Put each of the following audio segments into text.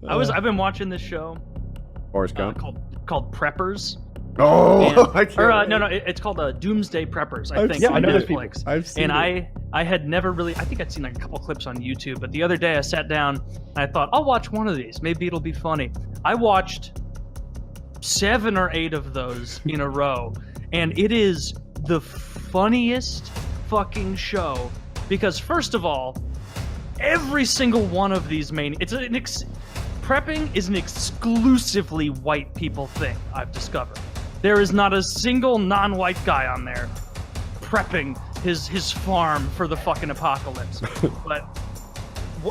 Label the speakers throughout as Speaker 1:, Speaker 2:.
Speaker 1: I've been watching this show
Speaker 2: Forrest Gump.
Speaker 1: called Preppers.
Speaker 2: Oh,
Speaker 1: It's called Doomsday Preppers. I think.
Speaker 2: Yeah,
Speaker 1: on
Speaker 2: I know those
Speaker 1: Netflix.
Speaker 2: people. I've seen
Speaker 1: it. I had never really. I think I'd seen like a couple clips on YouTube, but the other day I sat down and I thought I'll watch one of these. Maybe it'll be funny. I watched 7 or 8 of those in a row, and it is the funniest fucking show because first of all, every single one of these prepping is an exclusively white people thing. I've discovered there is not a single non-white guy on there prepping his farm for the fucking apocalypse. But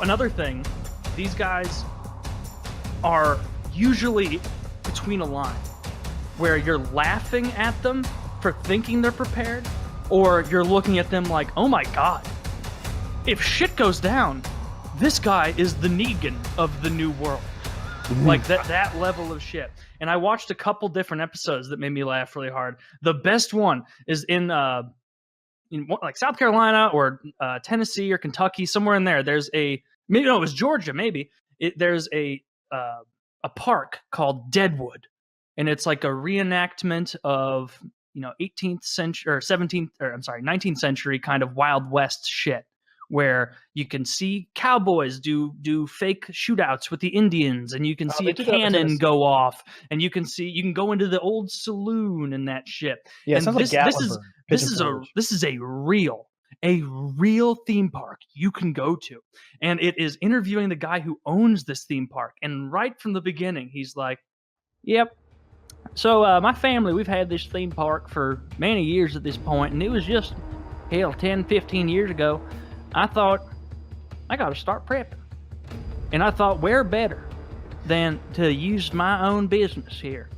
Speaker 1: another thing, these guys are usually between a line where you're laughing at them for thinking they're prepared, or you're looking at them like, oh my god, if shit goes down, this guy is the Negan of the new world. Like that level of shit. And I watched a couple different episodes that made me laugh really hard. The best one is in like South Carolina or Tennessee or Kentucky, somewhere in there. There's it was Georgia, maybe. There's a park called Deadwood, and it's like a reenactment of 18th century or 19th century kind of Wild West shit, where you can see cowboys do fake shootouts with the Indians, and you can see a cannon go off, and you can go into the old saloon and that shit.
Speaker 3: Yeah,
Speaker 1: and this is a real theme park you can go to, and it is interviewing the guy who owns this theme park. And right from the beginning, he's like, "Yep. So my family, we've had this theme park for many years at this point, and it was just 10, 15 years ago. I thought, I got to start prepping. And I thought, where better than to use my own business here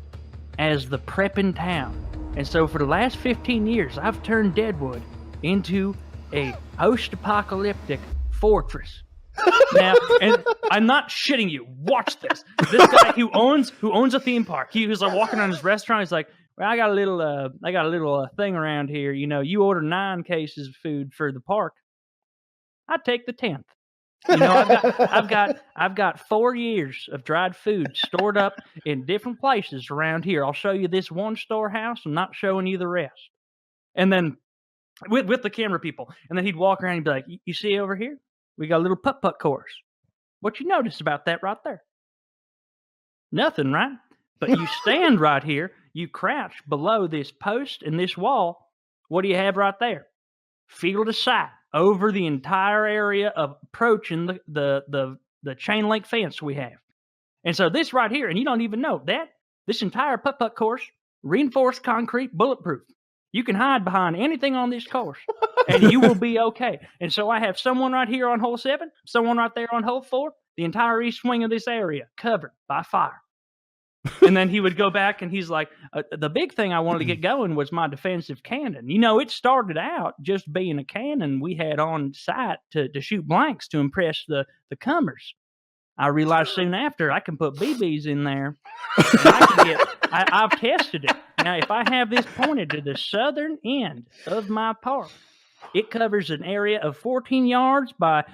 Speaker 1: as the prepping town. And so for the last 15 years, I've turned Deadwood into a post-apocalyptic fortress." Now, and I'm not shitting you. Watch this. This guy who owns a theme park, he was like walking around his restaurant. He's like, "Well, I got a little thing around here. You order 9 cases of food for the park. I take the 10th. I've got 4 years of dried food stored up in different places around here. I'll show you this one storehouse. I'm not showing you the rest." And then with the camera people, and then he'd walk around and be like, "You see over here? We got a little putt-putt course. What you notice about that right there? Nothing, right? But you stand right here, you crouch below this post and this wall. What do you have right there? Field of sight over the entire area of approaching the chain link fence we have. And so this right here, and you don't even know that this entire putt-putt course, reinforced concrete, bulletproof. You can hide behind anything on this course, and you will be okay. And so I have someone right here on hole 7, someone right there on hole 4, the entire east wing of this area covered by fire." And then he would go back and he's like, "The big thing I wanted to get going was my defensive cannon. It started out just being a cannon we had on site to shoot blanks to impress the comers. I realized soon after I can put BBs in there. And I've tested it. Now, if I have this pointed to the southern end of my park, it covers an area of 14 yards by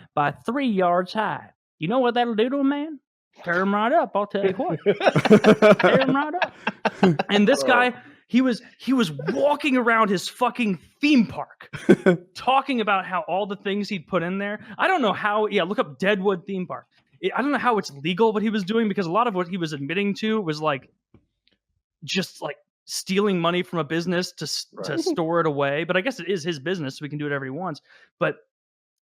Speaker 1: 3 yards high. You know what that'll do to a man? Tear him right up, I'll tell you what. Tear him right up." And this guy, he was walking around his fucking theme park talking about how all the things he'd put in there. I don't know how, look up Deadwood theme park. I don't know how it's legal what he was doing, because a lot of what he was admitting to was like just like stealing money from a business to store it away. But I guess it is his business, so he can do whatever he wants. But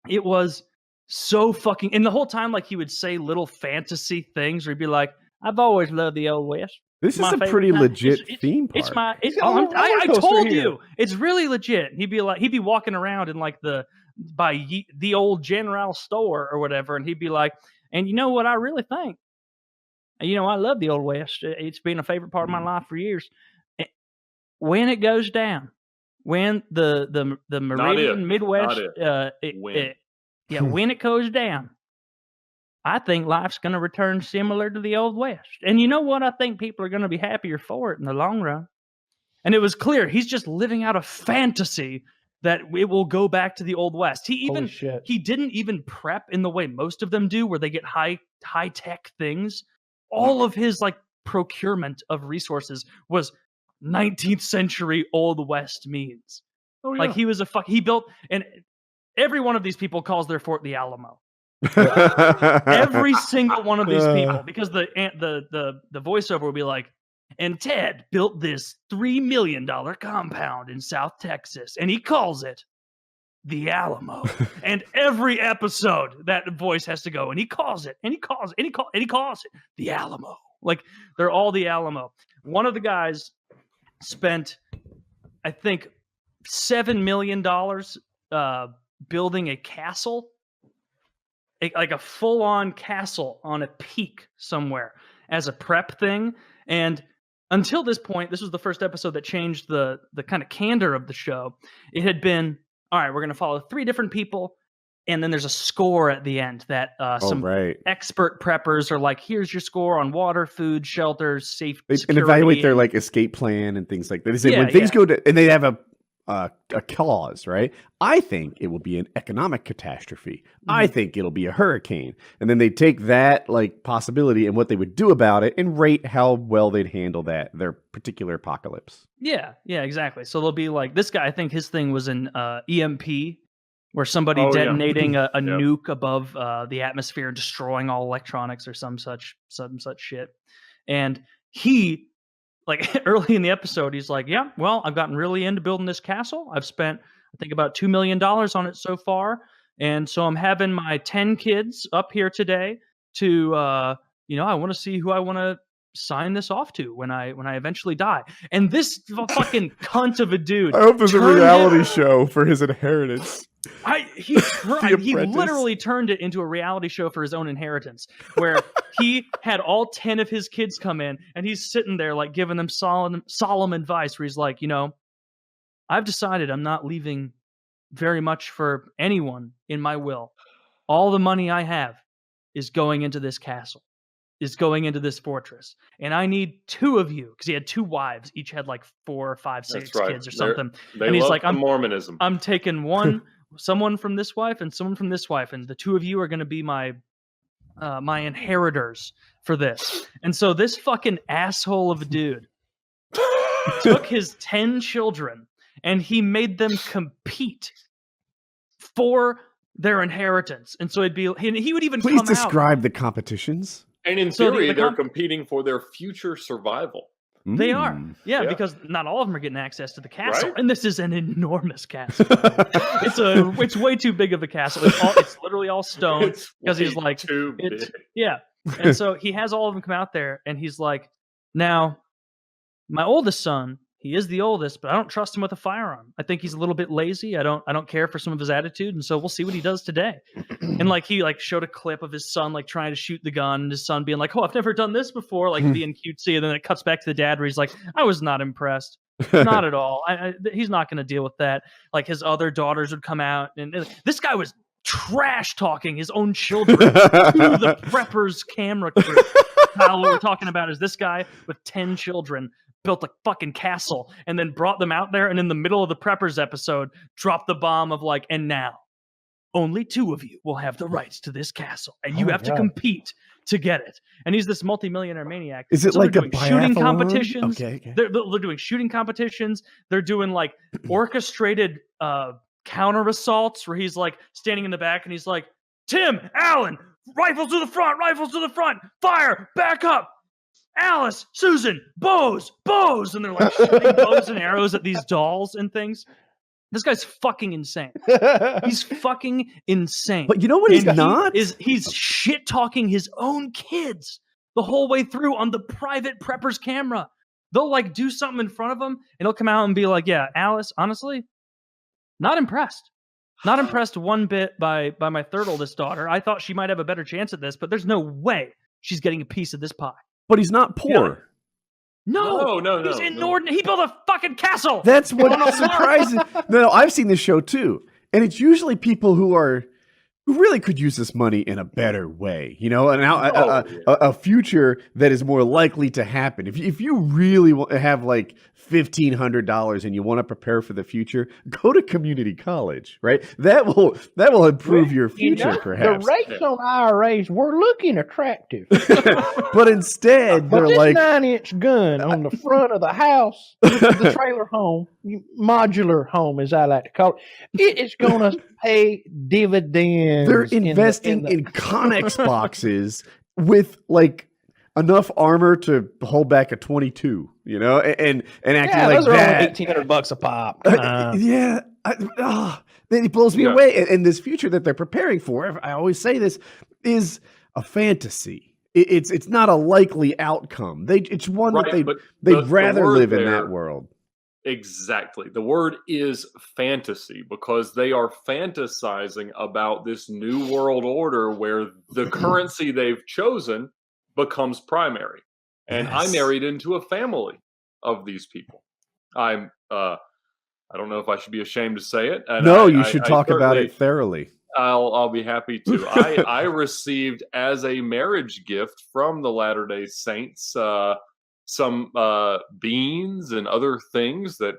Speaker 1: it was so fucking, and the whole time, like, he would say little fantasy things where he'd be like, "I've always loved the Old West.
Speaker 2: This is a pretty legit theme park."
Speaker 1: I told you, it's really legit. He'd be walking around in like the old general store or whatever, and he'd be like, "And you know what I really think? I love the Old West. It's been a favorite part of my life for years. When it goes down, when the Meridian Midwest, when it goes down, I think life's going to return similar to the Old West. And you know what? I think people are going to be happier for it in the long run." And it was clear he's just living out a fantasy that it will go back to the Old West. He didn't even prep in the way most of them do, where they get high tech things. All of his like procurement of resources was 19th century Old West means. Oh, yeah. Like he built, and every one of these people calls their fort the Alamo. Every single one of these people, because the voiceover will be like, and Ted built this $3 million compound in South Texas, and he calls it the Alamo. And every episode, that voice has to go, and he calls it, and he calls it, and he calls it the Alamo. Like, they're all the Alamo. One of the guys spent, I think, $7 million building a castle, like a full-on castle on a peak somewhere as a prep thing. And until this point, this was the first episode that changed the kind of candor of the show. It had been, all right, we're going to follow 3 different people, and then there's a score at the end that some expert preppers are like, here's your score on water, food, shelter, safety,
Speaker 2: and evaluate their like escape plan and things like that. They say when things go to, and they have a cause, right? I think it will be an economic catastrophe. I think it'll be a hurricane. And then they take that like possibility and what they would do about it and rate how well they'd handle their particular apocalypse. Yeah, exactly. So they'll be like, this guy, I think his thing was an EMP, where somebody detonating a nuke above the atmosphere and destroying all electronics or some such shit. And he, like, early in the episode, he's like, yeah, well, I've gotten really into building this castle. I've spent, I think, about $2 million on it so far. And so I'm having my 10 kids up here today to, I want to see who I want to sign this off to when I eventually die. And this fucking cunt of a dude. I hope there's a reality show for his inheritance. He literally turned it into a reality show for his own inheritance, where he had all 10 of his kids come in, and he's sitting there like giving them solemn advice, where he's like, I've decided I'm not leaving very much for anyone in my will. All the money I have is going into this castle, is going into this fortress, and I need 2 of you, because he had 2 wives, each had like 4 or 5, 6 kids or something. And he's like, Mormonism. I'm taking someone from this wife and someone from this wife, and the 2 of you are going to be my inheritors for this. And so this fucking asshole of a dude took his 10 children and he made them compete for their inheritance. And so he would even Please describe the competitions.
Speaker 3: And in theory, they're competing for their future survival.
Speaker 1: They are. Yeah, because not all of them are getting access to the castle. Right? And this is an enormous castle. It's way too big of a castle. It's literally all stone, because he's like, too big. Yeah. And so he has all of them come out there, and he's like, now, my oldest son, he is the oldest, but I don't trust him with a firearm. I think he's a little bit lazy. I don't care for some of his attitude, and so we'll see what he does today. And like he like showed a clip of his son like trying to shoot the gun, and his son being like, "Oh, I've never done this before," like being cutesy, and then it cuts back to the dad where he's like, "I was not impressed, not at all. He's not going to deal with that." Like his other daughters would come out, and this guy was trash talking his own children to the preppers camera crew. What we're talking about is this guy with 10 children built a fucking castle and then brought them out there, and in the middle of the preppers episode dropped the bomb of like, and now only 2 of you will have the rights to this castle, and you have to compete to get it. And he's this multimillionaire maniac. Is it like a shooting competitions? Okay. They're doing shooting competitions. They're doing like orchestrated counter assaults, where he's like standing in the back and he's like, Tim, Alan, rifles to the front, fire, back up. Alice, Susan, bows, and they're like shooting bows and arrows at these dolls and things. This guy's fucking insane. He's fucking insane.
Speaker 2: But you know what he's not?
Speaker 1: He's shit talking his own kids the whole way through on the private preppers camera. They'll like do something in front of him, and he'll come out and be like, "Yeah, Alice, honestly, not impressed. Not impressed one bit by my 3rd oldest daughter. I thought she might have a better chance at this, but there's no way she's getting a piece of this pie."
Speaker 2: But he's not poor.
Speaker 1: No. He's inordinate. He built a fucking castle.
Speaker 2: That's what surprises. No, I've seen this show too, and it's usually people who who really could use this money in a better way, you know, and a future that is more likely to happen. If you really have like $1,500 and you want to prepare for the future, go to community college, right? That will improve your future, perhaps.
Speaker 4: The rates on IRAs were looking attractive,
Speaker 2: but instead they're
Speaker 4: this
Speaker 2: like
Speaker 4: 9-inch gun on the front of the house, the trailer home, modular home, as I like to call it. It is going to pay dividends.
Speaker 2: They're investing in Connex boxes with like enough armor to hold back a 22, you know, and acting like
Speaker 4: those are
Speaker 2: that.
Speaker 4: only $1,800 a pop.
Speaker 2: It blows me away. And this future that they're preparing for, I always say this, is a fantasy. It's not a likely outcome. It's one that they'd rather live in that world.
Speaker 3: Exactly. The word is fantasy, because they are fantasizing about this new world order where the currency they've chosen becomes primary. And I married into a family of these people. I don't know if I should be ashamed to say it. And
Speaker 2: you should talk about it thoroughly.
Speaker 3: I'll be happy to. I received as a marriage gift from the Latter-day Saints some beans and other things that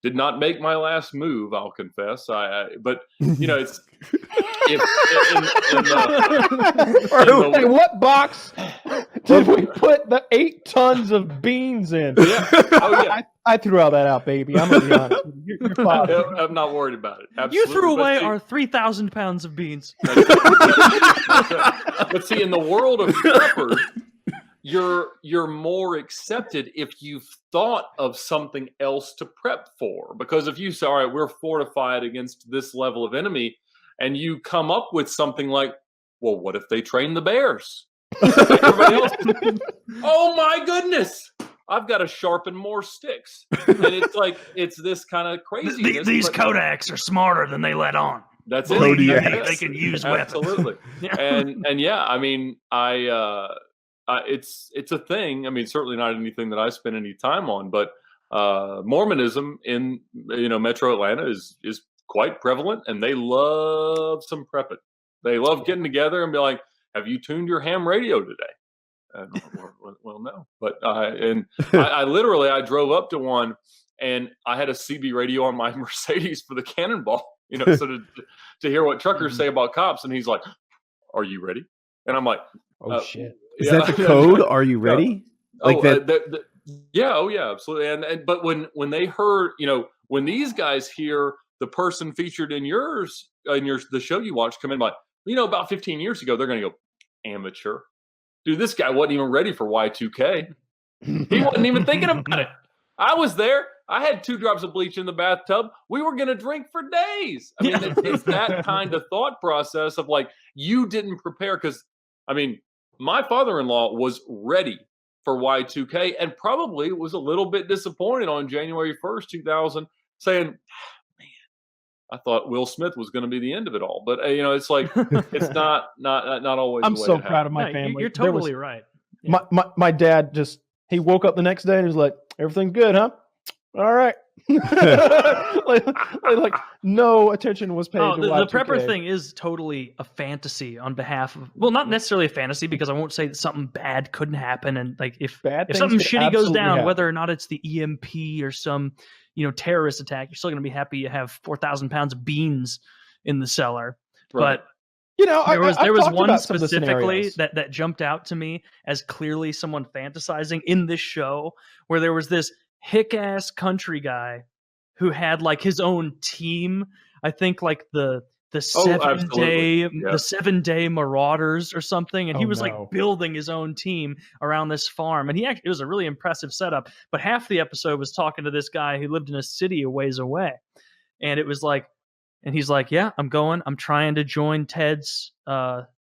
Speaker 3: did not make my last move, I'll confess. But you know, it's
Speaker 4: what box did we put the 8 tons of beans in?
Speaker 3: Yeah. Oh yeah.
Speaker 4: I threw all that out, baby. I'm gonna be honest. You're fine.
Speaker 3: I'm not worried about it. Absolutely.
Speaker 1: You threw away our 3,000 pounds of beans.
Speaker 3: But see, in the world of preppers, you're more accepted if you've thought of something else to prep for. Because if you say, all right, we're fortified against this level of enemy, and you come up with something like, well, what if they train the bears? Everybody else, oh my goodness, I've got to sharpen more sticks. And it's like, it's this kind of craziness.
Speaker 1: These Kodaks are smarter than they let on.
Speaker 3: That's it.
Speaker 1: They can use weapons.
Speaker 3: Absolutely. And yeah, I mean, it's a thing. I mean, certainly not anything that I spend any time on, but Mormonism in Metro Atlanta is quite prevalent, and they love some prepping. They love getting together and be like, "Have you tuned your ham radio today?" Well, no, but I literally drove up to one, and I had a CB radio on my Mercedes for the Cannonball, so to hear what truckers say about cops, and he's like, "Are you ready?" And I'm like,
Speaker 4: "Oh shit."
Speaker 2: Is that the code? Are you ready?
Speaker 3: Yeah, absolutely. But when they heard, when these guys hear the person featured in the show you watch come in, like, about 15 years ago, they're going to go, amateur. Dude, this guy wasn't even ready for Y2K. He wasn't even thinking about it. I was there. I had 2 drops of bleach in the bathtub. We were going to drink for days. I mean, it's that kind of thought process of like, you didn't prepare because, I mean, my father-in-law was ready for Y2K and probably was a little bit disappointed on January 1st, 2000, saying, man, I thought Will Smith was going to be the end of it all. But, it's like, it's not always
Speaker 4: I'm
Speaker 3: the way
Speaker 4: so proud of my family.
Speaker 1: You're totally right.
Speaker 4: Yeah. My dad he woke up the next day and he was like, everything's good, huh? All right. like no attention was paid to
Speaker 1: the prepper thing is totally a fantasy on behalf of, well, not necessarily a fantasy, because I won't say that something bad couldn't happen, and like if something shitty goes down, whether or not it's the EMP or some terrorist attack, you're still going to be happy you have 4,000 pounds of beans in the cellar.
Speaker 3: Right.
Speaker 1: But there was one specifically that jumped out to me as clearly someone fantasizing in this show, where there was this hick-ass country guy who had like his own team. I think like the 7-day Marauders or something, and he was like building his own team around this farm, and it was a really impressive setup. But half the episode was talking to this guy who lived in a city a ways away, and it was like, and he's like, yeah, I'm trying to join Ted's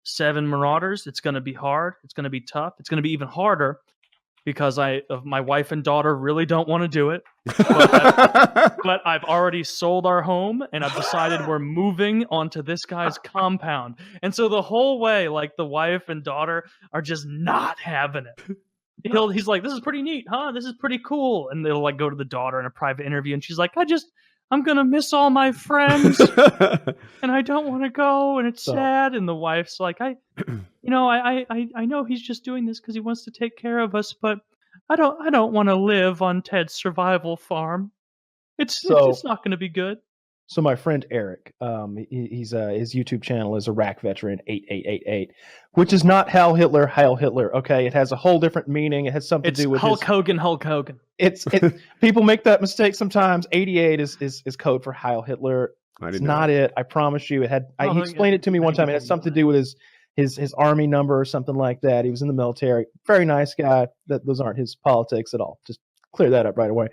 Speaker 1: 7 Marauders. It's going to be hard. It's going to be tough. It's going to be even harder because my wife and daughter really don't want to do it. But I've already sold our home, and I've decided we're moving onto this guy's compound. And so the whole way, like, the wife and daughter are just not having it. He's like, this is pretty neat, huh? This is pretty cool. And they'll like go to the daughter in a private interview, and she's like, I just I'm gonna miss all my friends, and I don't want to go, and it's sad. And the wife's like, I know he's just doing this because he wants to take care of us, but I don't want to live on Ted's survival farm. It's not going to be good.
Speaker 4: So my friend Eric, he's his YouTube channel is Iraq Veteran 8888, which is not Heil Hitler. Okay, it has a whole different meaning. It has something to do with
Speaker 1: Hulk Hogan.
Speaker 4: It's people make that mistake sometimes. 88 is code for Heil Hitler. It's not it. I promise you. He explained it to me one time. It has something to do with his army number or something like that. He was in the military. Very nice guy. Those aren't his politics at all. Just clear that up right away.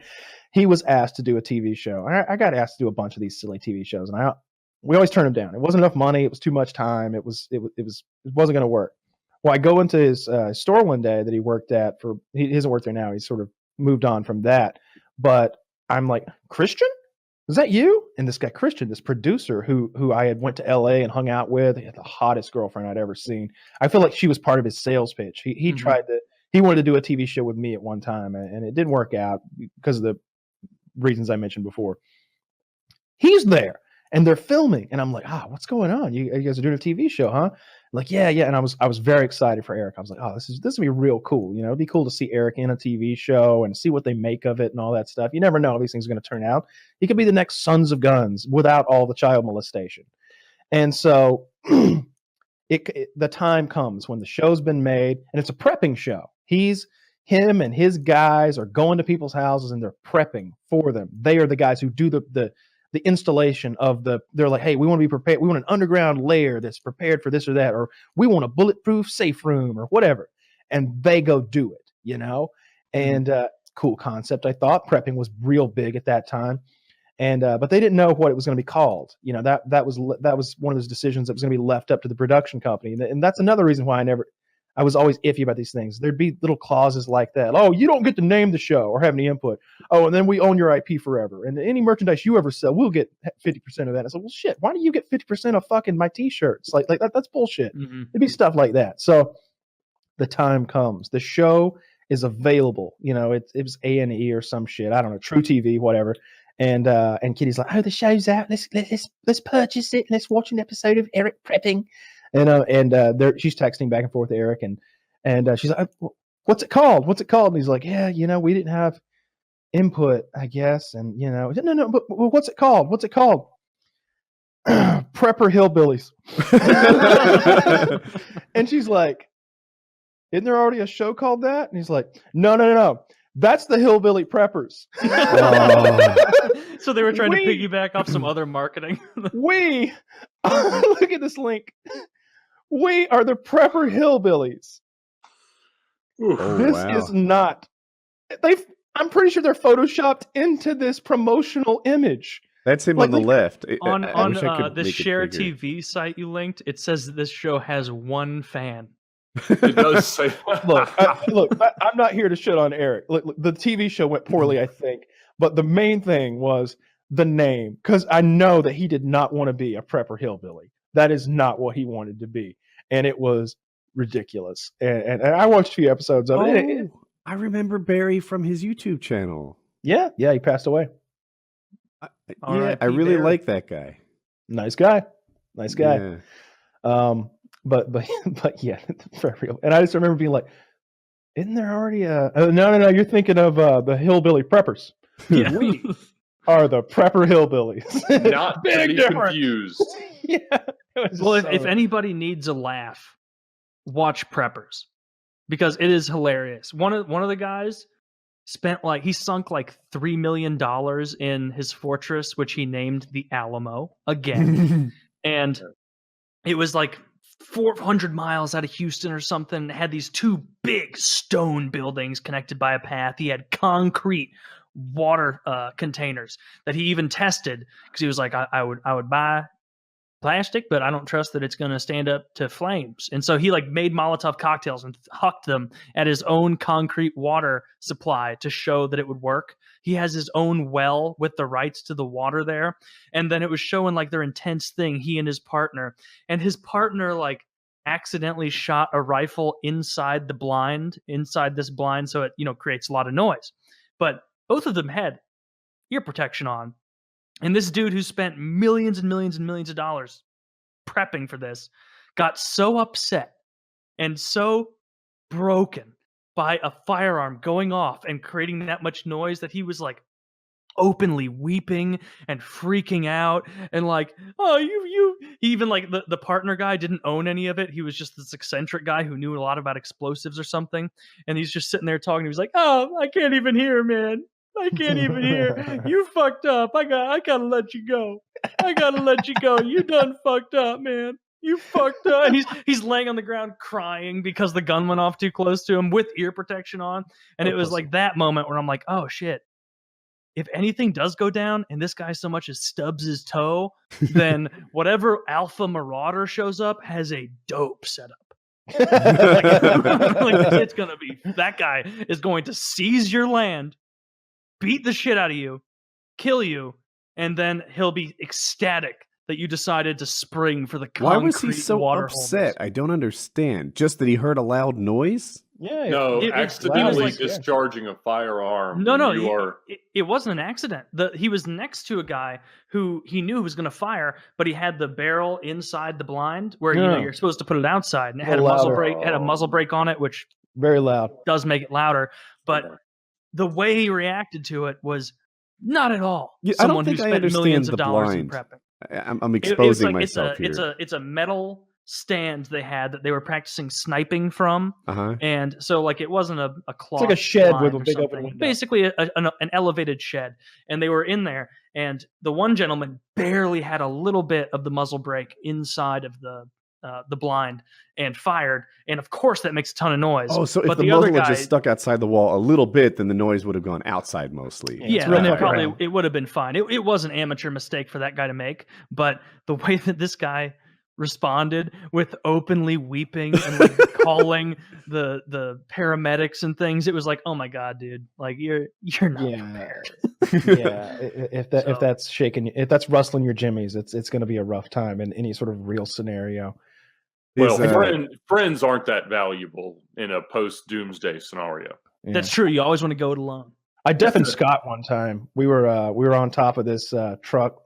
Speaker 4: He was asked to do a TV show. I got asked to do a bunch of these silly TV shows, and we always turned him down. It wasn't enough money. It was too much time. It wasn't going to work. Well, I go into his store one day that he worked at he doesn't work there now. He's sort of moved on from that. But I'm like, Christian? Is that you? And this guy, Christian, this producer who I had went to LA and hung out with, he had the hottest girlfriend I'd ever seen. I feel like she was part of his sales pitch. He wanted to do a TV show with me at one time, and it didn't work out because of the reasons I mentioned before. He's there and they're filming, and I'm like, what's going on? You guys are doing a TV show, huh? Like, yeah. And I was very excited for Eric. I was like, this will be real cool. You know, it'd be cool to see Eric in a TV show and see what they make of it and all that stuff. You never know how these things are going to turn out. He could be the next Sons of Guns without all the child molestation. And so the time comes when the show's been made, and it's a prepping show. Him and his guys are going to people's houses and they're prepping for them. They are the guys who do the installation of they're like, hey, we want to be prepared. We want an underground layer that's prepared for this or that, or we want a bulletproof safe room or whatever. And they go do it, you know? And cool concept, I thought. Prepping was real big at that time. And but they didn't know what it was going to be called. You know, that was one of those decisions that was going to be left up to the production company. And that's another reason why I was always iffy about these things. There'd be little clauses like that. Oh, you don't get to name the show or have any input. Oh, and then we own your IP forever. And any merchandise you ever sell, we'll get 50% of that. I said, well, shit, why do you get 50% of fucking my t-shirts? Like that's bullshit. Mm-hmm. It'd be stuff like that. So the time comes. The show is available. You know, it was A&E or some shit. I don't know, True TV, whatever. And Kitty's like, oh, the show's out. Let's purchase it. Let's watch an episode of Eric prepping. And she's texting back and forth to Eric, and she's like, what's it called? And he's like, yeah, you know, we didn't have input, I guess. And, you know, no, but what's it called? Prepper Hillbillies. And she's like, isn't there already a show called that? And he's like, no. That's the Hillbilly Preppers.
Speaker 1: So they were trying to piggyback off some other marketing.
Speaker 4: Look at this link. We are the Prepper Hillbillies. Is not. I'm pretty sure they're photoshopped into this promotional image.
Speaker 2: That's him on the left.
Speaker 1: On the Share TV site you linked, it says that this show has one fan.
Speaker 3: It does say
Speaker 4: look, I'm not here to shit on Eric. Look, the TV show went poorly, I think, but the main thing was the name, because I know that he did not want to be a prepper hillbilly. That is not what he wanted to be, and it was ridiculous. And I watched a few episodes of it.
Speaker 2: I remember Barry from his YouTube channel.
Speaker 4: Yeah, he passed away.
Speaker 2: I really like that guy.
Speaker 4: Nice guy. Yeah. But yeah, for real. And I just remember being like, isn't there already a... Oh, no, you're thinking of the Hillbilly Preppers.
Speaker 1: Yeah.
Speaker 4: We are the Prepper Hillbillies.
Speaker 3: Not to be confused.
Speaker 4: Yeah.
Speaker 1: Well, if anybody needs a laugh, watch Preppers, because it is hilarious. One of the guys sunk like $3 million in his fortress, which he named the Alamo again. And it was like 400 miles out of Houston or something. It had these two big stone buildings connected by a path. He had concrete water containers that he even tested, because he was like, I would buy plastic, but I don't trust that it's going to stand up to flames. And so he made Molotov cocktails and hucked them at his own concrete water supply to show that it would work. He has his own well with the rights to the water there. And then it was showing their intense thing, he and his partner. And his partner accidentally shot a rifle inside this blind. So it, creates a lot of noise. But both of them had ear protection on. And this dude who spent millions and millions and millions of dollars prepping for this got so upset and so broken by a firearm going off and creating that much noise that he was like openly weeping and freaking out and like, oh, he even like the partner guy didn't own any of it. He was just this eccentric guy who knew a lot about explosives or something. And he's just sitting there talking. He was like, oh, I can't even hear, man. I can't even hear. You fucked up. I gotta let you go. I gotta let you go. You done fucked up, man. You fucked up. And he's laying on the ground crying because the gun went off too close to him with ear protection on. And it was like that moment where I'm like, oh shit. If anything does go down and this guy so much as stubs his toe, then whatever alpha marauder shows up has a dope setup. Like, it's gonna be, that guy is going to seize your land, beat the shit out of you, kill you, and then he'll be ecstatic that you decided to spring for the concrete.
Speaker 2: Why was he so upset? I don't understand. Just that he heard a loud noise?
Speaker 3: Yeah. No, accidentally discharging a firearm.
Speaker 1: No, it wasn't an accident. He was next to a guy who he knew was going to fire, but he had the barrel inside the blind where you're supposed to put it outside, and it had a muzzle brake on it, which
Speaker 4: very loud
Speaker 1: does make it louder. But the way he reacted to it was not at all someone who spent millions of dollars in prepping.
Speaker 2: I'm exposing myself here.
Speaker 1: It's a metal stand they had that they were practicing sniping from, and so like it wasn't a cloth.
Speaker 4: It's like a shed with a big open window.
Speaker 1: Basically an elevated shed, and they were in there, and the one gentleman barely had a little bit of the muzzle brake inside of the blind and fired, and of course that makes a ton of noise.
Speaker 2: Oh, so if the muzzle had just stuck outside the wall a little bit, then the noise would have gone outside mostly.
Speaker 1: It would have been fine. It was an amateur mistake for that guy to make, but the way that this guy responded with openly weeping and like calling the paramedics and things, it was like, oh my god, dude, like you're not prepared.
Speaker 4: If that's shaking, if that's rustling your jimmies, it's going to be a rough time in any sort of real scenario.
Speaker 3: Well, friends aren't that valuable in a post-doomsday scenario.
Speaker 1: That's true. You always want to go it alone.
Speaker 4: I deafened Scott one time. We were on top of this truck.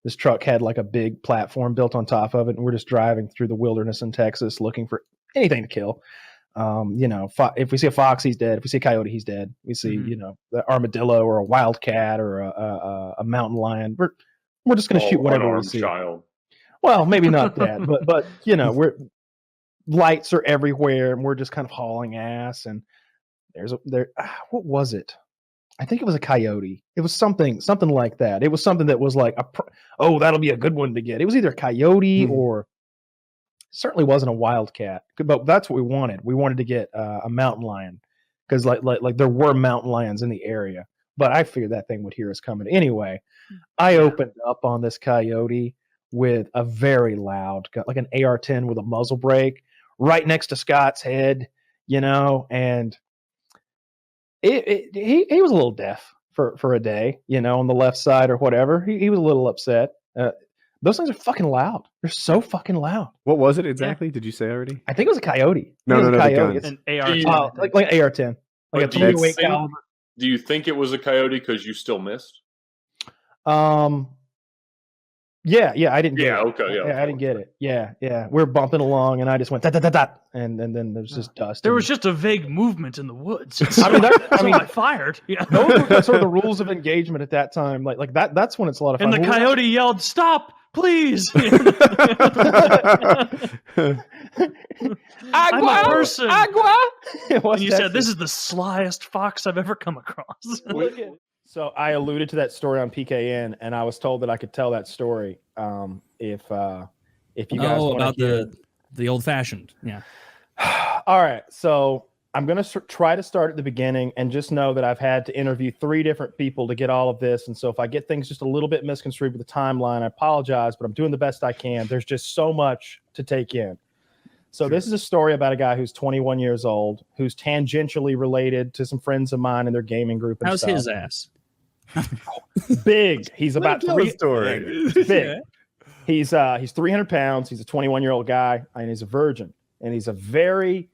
Speaker 4: This truck had like a big platform built on top of it, and we're just driving through the wilderness in Texas looking for anything to kill. If we see a fox, he's dead. If we see a coyote, he's dead. We see, the armadillo or a wildcat or a mountain lion. We're just going to shoot whatever we see.
Speaker 3: Child.
Speaker 4: Well, maybe not that, but we're lights are everywhere, and we're just kind of hauling ass. And what was it? I think it was a coyote. It was something like that. It was something that was like, that'll be a good one to get. It was either a coyote or certainly wasn't a wildcat, but that's what we wanted. We wanted to get a mountain lion because like there were mountain lions in the area, but I figured that thing would hear us coming. Anyway, I opened up on this coyote with a very loud, like an AR-10 with a muzzle brake right next to Scott's head, and he was a little deaf for a day, on the left side or whatever. He was a little upset. Those things are fucking loud. They're so fucking loud.
Speaker 2: What was it exactly? Did you say already?
Speaker 4: I think it was a coyote.
Speaker 2: No,
Speaker 4: coyote.
Speaker 1: It's an AR-10.
Speaker 4: Like an AR-10. Like a 308 caliber.
Speaker 3: Do you think it was a coyote because you still missed?
Speaker 4: Yeah, I didn't get it.
Speaker 3: Okay.
Speaker 4: I didn't get it. Yeah. We're bumping along, and I just went da-da-da-da, and then there's just dust.
Speaker 1: There was just a vague movement in the woods. So I fired. Yeah.
Speaker 4: Those were sort of the rules of engagement at that time. Like that. That's when it's a lot of fun.
Speaker 1: And the coyote yelled, "Stop, please!" I'm a person.
Speaker 4: Agua.
Speaker 1: And you said, "This is the slyest fox I've ever come across."
Speaker 4: So I alluded to that story on PKN, and I was told that I could tell that story if you guys want
Speaker 5: about the old fashioned. Yeah.
Speaker 4: All right. So I'm going to try to start at the beginning, and just know that I've had to interview 3 different people to get all of this. And so if I get things just a little bit misconstrued with the timeline, I apologize, but I'm doing the best I can. There's just so much to take in. So this is a story about a guy who's 21 years old, who's tangentially related to some friends of mine in their gaming group. And
Speaker 5: how's
Speaker 4: stuff.
Speaker 5: His ass?
Speaker 4: Big. He's about 3
Speaker 2: story.
Speaker 4: Big. He's 300 pounds. He's a 21-year-old guy, and he's a virgin. And he's a very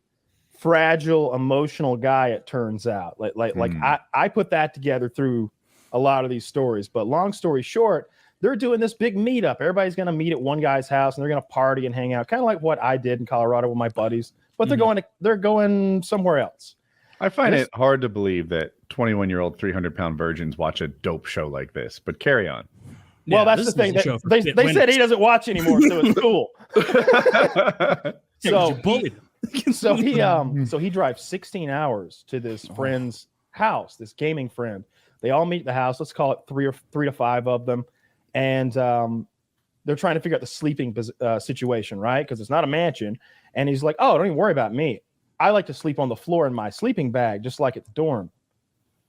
Speaker 4: fragile, emotional guy, it turns out. Like I put that together through a lot of these stories. But long story short, they're doing this big meetup. Everybody's going to meet at one guy's house and they're going to party and hang out, kind of like what I did in Colorado with my buddies. But they're going somewhere else.
Speaker 6: I find it hard to believe that 21-year-old 300-pound virgins watch a dope show like this. But carry on.
Speaker 4: Well, that's the thing. They said he doesn't watch anymore, so it's cool. So he drives 16 hours to this friend's house, this gaming friend. They all meet at the house. Let's call it three to five of them, and they're trying to figure out the sleeping situation, right? Because it's not a mansion. And he's like, "Oh, don't even worry about me. I like to sleep on the floor in my sleeping bag, just like at the dorm."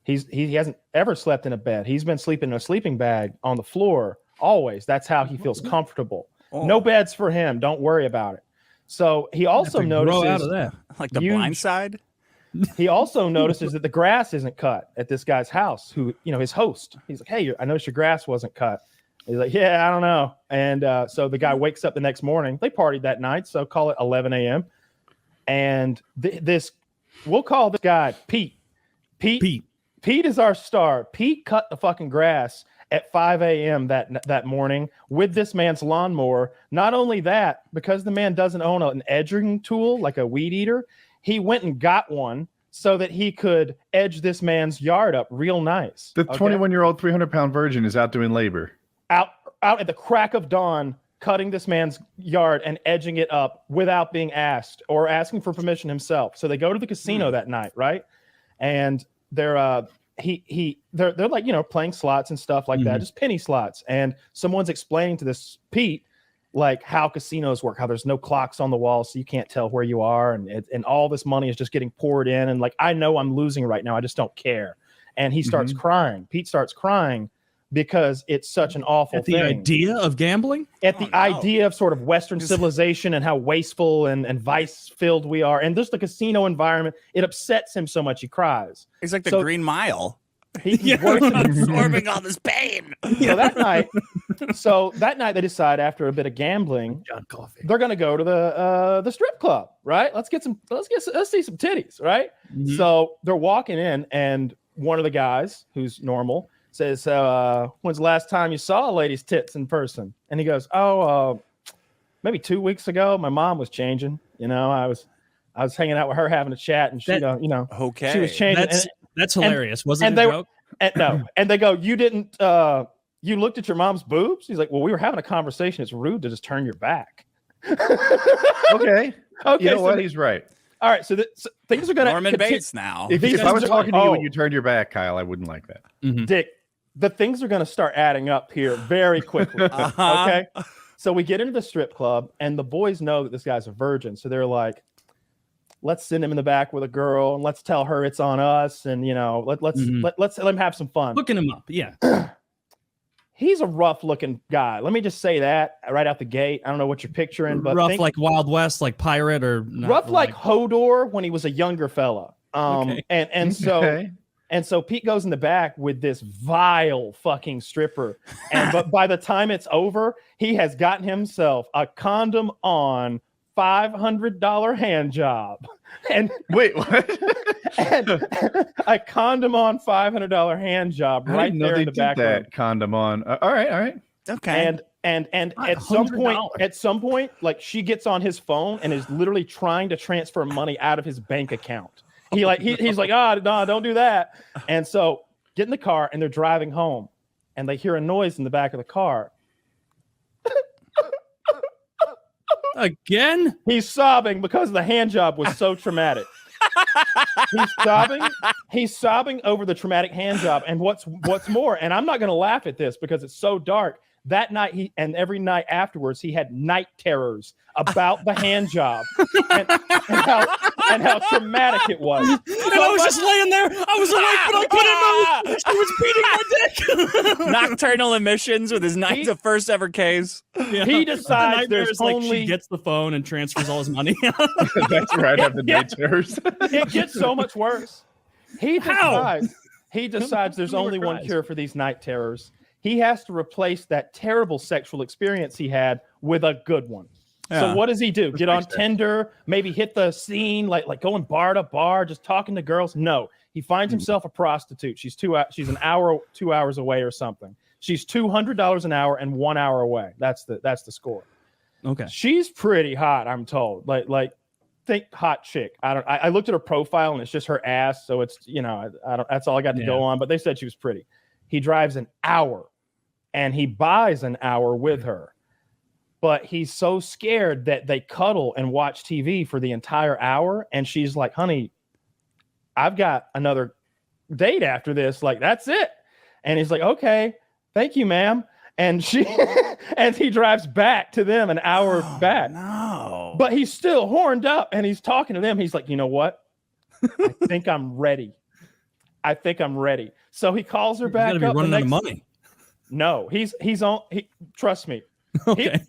Speaker 4: He hasn't ever slept in a bed. He's been sleeping in a sleeping bag on the floor always. That's how he feels comfortable. No beds for him. Don't worry about it. So he also notices
Speaker 5: out of that.
Speaker 7: Like The Blind Side.
Speaker 4: He also notices that the grass isn't cut at this guy's house, who, his host. He's like, "Hey, I noticed your grass wasn't cut." He's like, "Yeah, I don't know." And so the guy wakes up the next morning. They partied that night, so call it 11 a.m. And we'll call this guy Pete. Pete is our star. Pete cut the fucking grass at 5 a.m. that morning with this man's lawnmower. Not only that, because the man doesn't own an edging tool like a weed eater, he went and got one so that he could edge this man's yard up real nice.
Speaker 6: The 21-year-old 300-pound virgin is out doing labor.
Speaker 4: Out at the crack of dawn, cutting this man's yard and edging it up without being asked or asking for permission himself. So they go to the casino that night, right? And they're like, playing slots and stuff like that, just penny slots. And someone's explaining to this Pete like how casinos work, how there's no clocks on the wall, so you can't tell where you are, and all this money is just getting poured in. And like, I know I'm losing right now, I just don't care. And he starts crying. Pete starts crying because it's such an awful thing.
Speaker 5: The idea of gambling?
Speaker 4: Idea of sort of Western civilization and how wasteful and vice-filled we are. And just the casino environment, it upsets him so much he cries.
Speaker 7: He's like the Green Mile.
Speaker 4: He's
Speaker 7: absorbing all this pain.
Speaker 4: So that night they decide, after a bit of gambling, they're going to go to the strip club, right? Let's see some titties, right? So they're walking in, and one of the guys, who's normal, says, "When's the last time you saw a lady's tits in person?" And he goes, "Oh, maybe 2 weeks ago. My mom was changing. I was hanging out with her, having a chat, and she,
Speaker 7: okay,
Speaker 4: she was changing."
Speaker 5: That's hilarious. Wasn't
Speaker 4: it
Speaker 5: a joke?
Speaker 4: No. And they go, "You didn't. You looked at your mom's boobs?" He's like, "Well, we were having a conversation. It's rude to just turn your back."
Speaker 6: Okay. You know what? He's right.
Speaker 4: All right, so things are going to
Speaker 7: Norman Bates now.
Speaker 6: If I was talking to you and you turned your back, Kyle, I wouldn't like that.
Speaker 4: Dick, the things are going to start adding up here very quickly. Okay, so we get into the strip club, and the boys know that this guy's a virgin, so they're like, "Let's send him in the back with a girl, and let's tell her it's on us, and let's let him have some fun."
Speaker 5: Hooking him up, yeah.
Speaker 4: He's a rough-looking guy. Let me just say that right out the gate. I don't know what you're picturing, but
Speaker 5: rough like Wild West, like pirate, or
Speaker 4: rough like Hodor when he was a younger fella. And so Pete goes in the back with this vile fucking stripper, but by the time it's over, he has gotten himself a condom on $500 hand job. And
Speaker 6: wait, what?
Speaker 4: And a condom on $500 hand job right there in the back room.
Speaker 6: That condom on. All right.
Speaker 7: Okay.
Speaker 4: And at some point, like, she gets on his phone and is literally trying to transfer money out of his bank account. He's like, no, don't do that. And so get in the car, and they're driving home, and they hear a noise in the back of the car.
Speaker 5: Again?
Speaker 4: He's sobbing because the hand job was so traumatic. He's sobbing over the traumatic hand job. And what's more, and I'm not going to laugh at this because it's so dark, that night and every night afterwards, he had night terrors about the hand job and how traumatic it was.
Speaker 5: And I was just laying there. I was awake, but I couldn't know she was beating my dick.
Speaker 7: Nocturnal emissions with his the first ever case.
Speaker 4: Yeah. He decides there's only...
Speaker 5: She gets the phone and transfers all his money.
Speaker 6: That's right. I have the night terrors.
Speaker 4: It gets so much worse. He decides there's only one cure for these night terrors. He has to replace that terrible sexual experience he had with a good one. Yeah. So what does he do? Get on Tinder, maybe hit the scene, like going bar to bar, just talking to girls? No, he finds himself a prostitute. She's 2 hours away or something. She's $200 an hour and 1 hour away. That's the score.
Speaker 5: Okay.
Speaker 4: She's pretty hot, I'm told. Like think hot chick. I looked at her profile and it's just her ass, so it's I don't. That's all I got to go on. But they said she was pretty. He drives an hour, and he buys an hour with her, but he's so scared that they cuddle and watch TV for the entire hour, and she's like, "Honey, I've got another date after this. Like that's it." And he's like, "Okay, thank you, ma'am." And he drives back to them an hour back.
Speaker 7: No.
Speaker 4: But he's still horned up and he's talking to them. He's like, you know what? I think I'm ready. So he calls her back.
Speaker 5: He's gotta be running out of money.
Speaker 4: No, he's on. Trust me.
Speaker 5: Okay.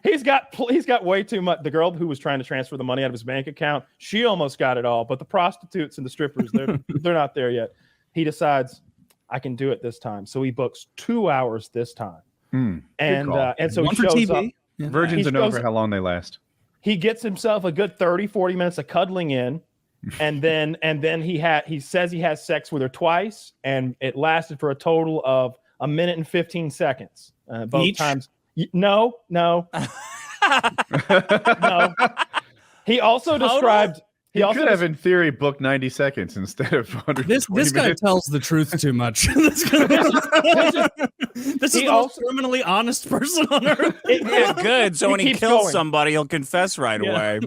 Speaker 4: He's got way too much. The girl who was trying to transfer the money out of his bank account, she almost got it all. But the prostitutes and the strippers, they're not there yet. He decides, I can do it this time. So he books 2 hours this time. And so
Speaker 5: One
Speaker 4: he
Speaker 5: for
Speaker 4: shows
Speaker 5: TV.
Speaker 4: up.
Speaker 5: Yeah.
Speaker 6: Virgins are known for how long they last.
Speaker 4: He gets himself a good 30-40 minutes of cuddling in, and then he says he has sex with her twice, and it lasted for a total of 1 minute and 15 seconds. Both
Speaker 5: Each?
Speaker 4: times. No. He also described. He also
Speaker 6: could have, in theory, booked 90 seconds instead of 100.
Speaker 5: This guy
Speaker 6: minutes.
Speaker 5: tells the truth too much. This is the most criminally honest person on earth.
Speaker 7: Yeah, good. So when he
Speaker 4: keeps
Speaker 7: kills
Speaker 4: going.
Speaker 7: somebody, he'll confess right away.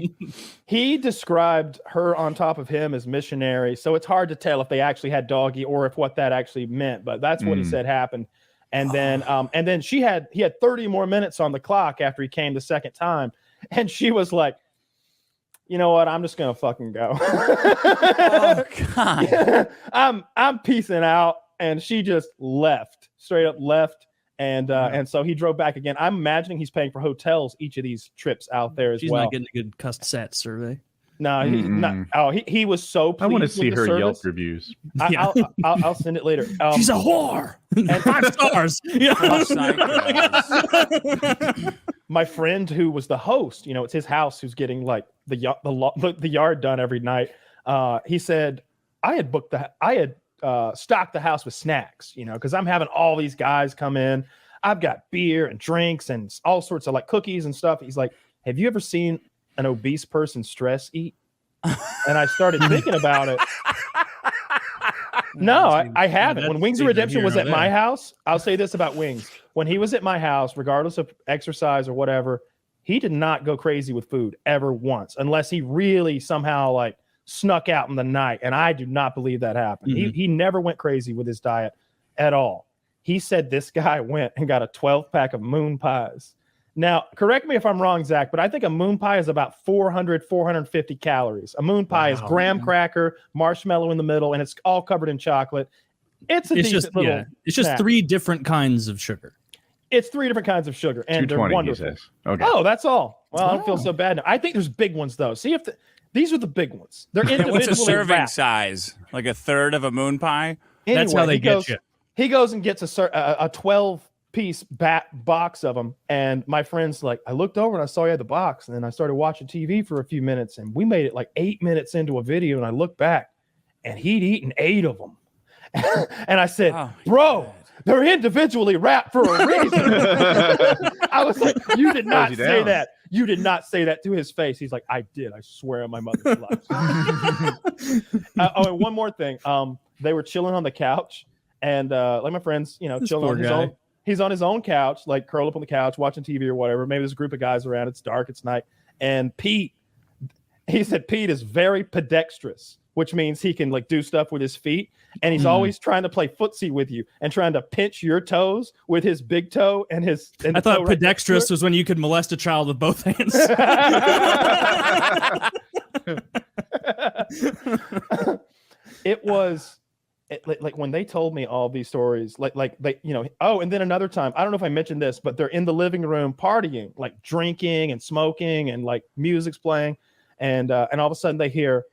Speaker 4: He described her on top of him as missionary, so it's hard to tell if they actually had doggy or if what that actually meant. But that's what he said happened. And then he had 30 more minutes on the clock after he came the second time, and she was like, "You know what? I'm just gonna fucking go."
Speaker 7: Oh God!
Speaker 4: I'm peacing out, and she just left, straight up left, and so he drove back again. I'm imagining he's paying for hotels each of these trips out there as
Speaker 5: She's
Speaker 4: well.
Speaker 5: not getting a good cussed sat survey.
Speaker 4: No, he's not. Oh, he was so pleased.
Speaker 6: I want to
Speaker 4: with
Speaker 6: see
Speaker 4: the
Speaker 6: her
Speaker 4: service.
Speaker 6: Yelp reviews.
Speaker 4: I'll send it later.
Speaker 5: She's a whore. And 5 stars. Yeah.
Speaker 4: My friend who was the host, it's his house, who's getting like the yard done every night. He said, I had stocked the house with snacks, because I'm having all these guys come in. I've got beer and drinks and all sorts of like cookies and stuff. He's like, have you ever seen an obese person stress eat? And I started thinking about it. No, I haven't. When Wings of Redemption was at my house, I'll say this about Wings. When he was at my house, regardless of exercise or whatever, he did not go crazy with food ever once, unless he really somehow like snuck out in the night. And I do not believe that happened. He never went crazy with his diet at all. He said this guy went and got a 12-pack of moon pies. Now, correct me if I'm wrong, Zach, but I think a moon pie is about 450 calories. A moon pie is graham cracker, marshmallow in the middle, and it's all covered in chocolate. It's decent little
Speaker 5: It's just
Speaker 4: snack.
Speaker 5: 3 different kinds of sugar.
Speaker 4: It's 3 different kinds of sugar, and they're
Speaker 6: 220,
Speaker 4: wonderful.
Speaker 6: he says. Okay.
Speaker 4: Oh, that's all. Well, I don't feel so bad now. I think there's big ones, though. See if these are the big ones. They're individually
Speaker 7: What's a serving
Speaker 4: wrapped.
Speaker 7: size? Like a third of a moon pie?
Speaker 4: Anyway,
Speaker 5: That's how they get you.
Speaker 4: He goes and gets a 12-piece box of them, and my friend's like, I looked over and I saw you had the box, and then I started watching TV for a few minutes, and we made it like 8 minutes into a video, and I looked back, and he'd eaten 8 of them. And I said, bro, they're individually wrapped for a reason. I was like, you did not say that. You did not say that to his face. He's like, I did. I swear on my mother's life. And one more thing. They were chilling on the couch, and like my friend's, chilling on his own. He's on his own couch, like curled up on the couch, watching TV or whatever. Maybe there's a group of guys around. It's dark. It's night. And he said Pete is very pedextrous, which means he can like do stuff with his feet. And he's always trying to play footsie with you and trying to pinch your toes with his big toe and his. And
Speaker 5: I thought
Speaker 4: toe right
Speaker 5: pedextrous was when you could molest a child with both hands.
Speaker 4: It was like when they told me all these stories, like they, oh, and then another time, I don't know if I mentioned this, but they're in the living room partying, like drinking and smoking, and like music's playing, and all of a sudden they hear,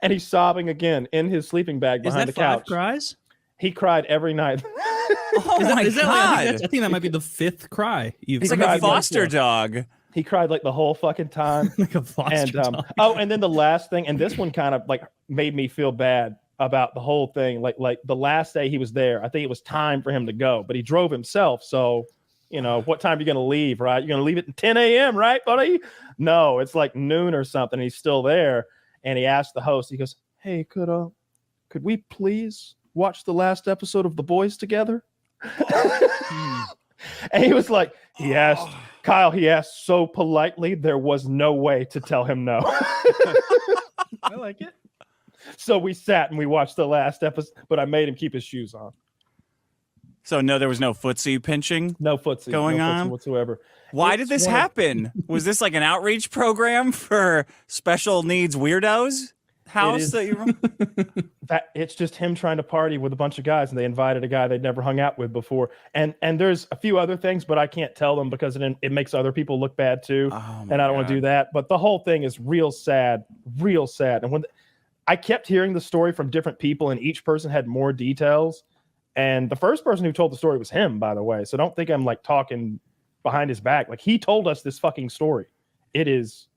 Speaker 4: and he's sobbing again in his sleeping bag behind the couch.
Speaker 5: 5 cries?
Speaker 4: He cried every night.
Speaker 5: Is that I think that might be the 5th cry.
Speaker 7: It's like a foster dog.
Speaker 4: He cried like the whole fucking time.
Speaker 5: Like a foster dog.
Speaker 4: Oh, and then the last thing, and this one kind of like made me feel bad. about the whole thing. Like the last day he was there, I think it was time for him to go, but he drove himself. So, what time are you going to leave, right? You're going to leave at 10 a.m., right, buddy? No, it's like noon or something. He's still there. And he asked the host, he goes, hey, could we please watch the last episode of The Boys together? And he was like, Kyle, he asked so politely, there was no way to tell him no.
Speaker 2: I like it.
Speaker 4: So we sat and we watched the last episode, but I made him keep his shoes on.
Speaker 7: So no, there was no footsie pinching?
Speaker 4: No footsie
Speaker 7: going
Speaker 4: no
Speaker 7: on?
Speaker 4: Footsie whatsoever.
Speaker 7: Why did this happen? Was this like an outreach program for special needs weirdos? House that you run?
Speaker 4: It's just him trying to party with a bunch of guys, and they invited a guy they'd never hung out with before. And there's a few other things, but I can't tell them because it makes other people look bad too. And I don't want to do that. But the whole thing is real sad. And when I kept hearing the story from different people, and each person had more details. And the first person who told the story was him, by the way. So don't think I'm like talking behind his back. Like, he told us this fucking story. It is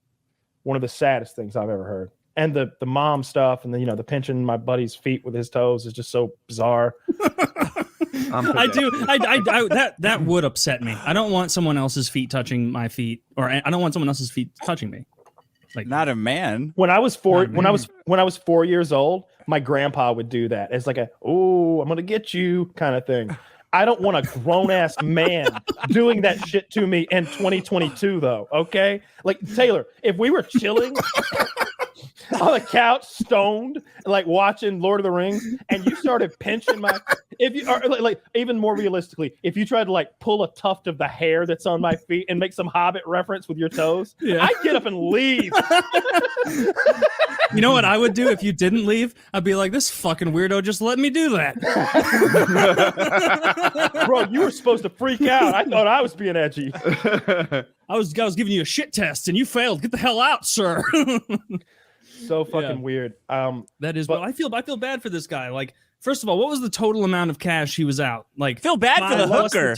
Speaker 4: one of the saddest things I've ever heard. And the mom stuff, and the pinching my buddy's feet with his toes is just so bizarre.
Speaker 5: That would upset me. I don't want someone else's feet touching my feet, or I don't want someone else's feet touching me. Like,
Speaker 7: not a man.
Speaker 4: When I was 4 years old, my grandpa would do that. It's like I'm gonna get you kind of thing. I don't want a grown-ass man doing that shit to me in 2022, though, okay? Like, Taylor, if we were chilling on the couch, stoned, like watching Lord of the Rings, and you started pinching even more realistically, if you tried to like pull a tuft of the hair that's on my feet and make some Hobbit reference with your toes, I'd get up and leave.
Speaker 5: You know what I would do if you didn't leave? I'd be like, this fucking weirdo just let me do that.
Speaker 4: Bro, you were supposed to freak out. I thought I was being edgy.
Speaker 5: I was giving you a shit test and you failed. Get the hell out, sir.
Speaker 4: So fucking weird.
Speaker 5: That is, but I feel bad for this guy. Like, first of all, what was the total amount of cash he was out? Like,
Speaker 7: feel bad for the hooker.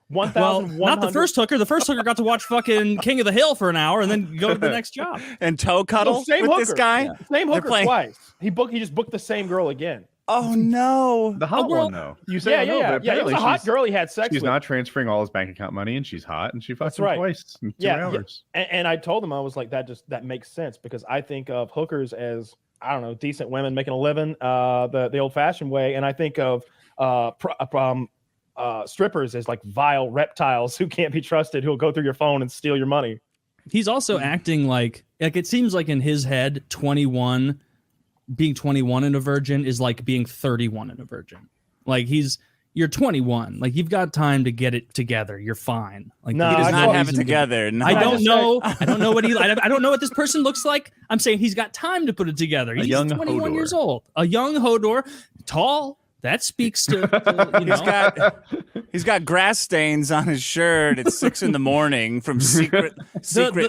Speaker 4: 1,100.
Speaker 5: Not the first hooker. The first hooker got to watch fucking King of the Hill for an hour and then go to the next job.
Speaker 7: And toe cuddle with
Speaker 4: hooker.
Speaker 7: this guy.
Speaker 4: Yeah. Same hooker twice. He just booked the same girl again.
Speaker 7: Oh no,
Speaker 6: the hot one though.
Speaker 2: You say
Speaker 4: but it was a hot girl he had sex with.
Speaker 6: She's not transferring all his bank account money, and she's hot, and she fucks him twice in 2 hours.
Speaker 4: And I told him, I was like, that makes sense, because I think of hookers as, I don't know, decent women making a living, the old-fashioned way, and I think of strippers as like vile reptiles who can't be trusted, who'll go through your phone and steal your money.
Speaker 5: He's also acting like it seems like in his head, being 21 and a virgin is like being 31 and a virgin. Like, you're 21. Like, you've got time to get it together. You're fine. Like,
Speaker 7: no, he does not have it together. No.
Speaker 5: I don't know. I don't know what I don't know what this person looks like. I'm saying he's got time to put it together. He's 21 years old. A young Hoarder, tall. That speaks to
Speaker 7: he's got grass stains on his shirt at 6 a.m. from secret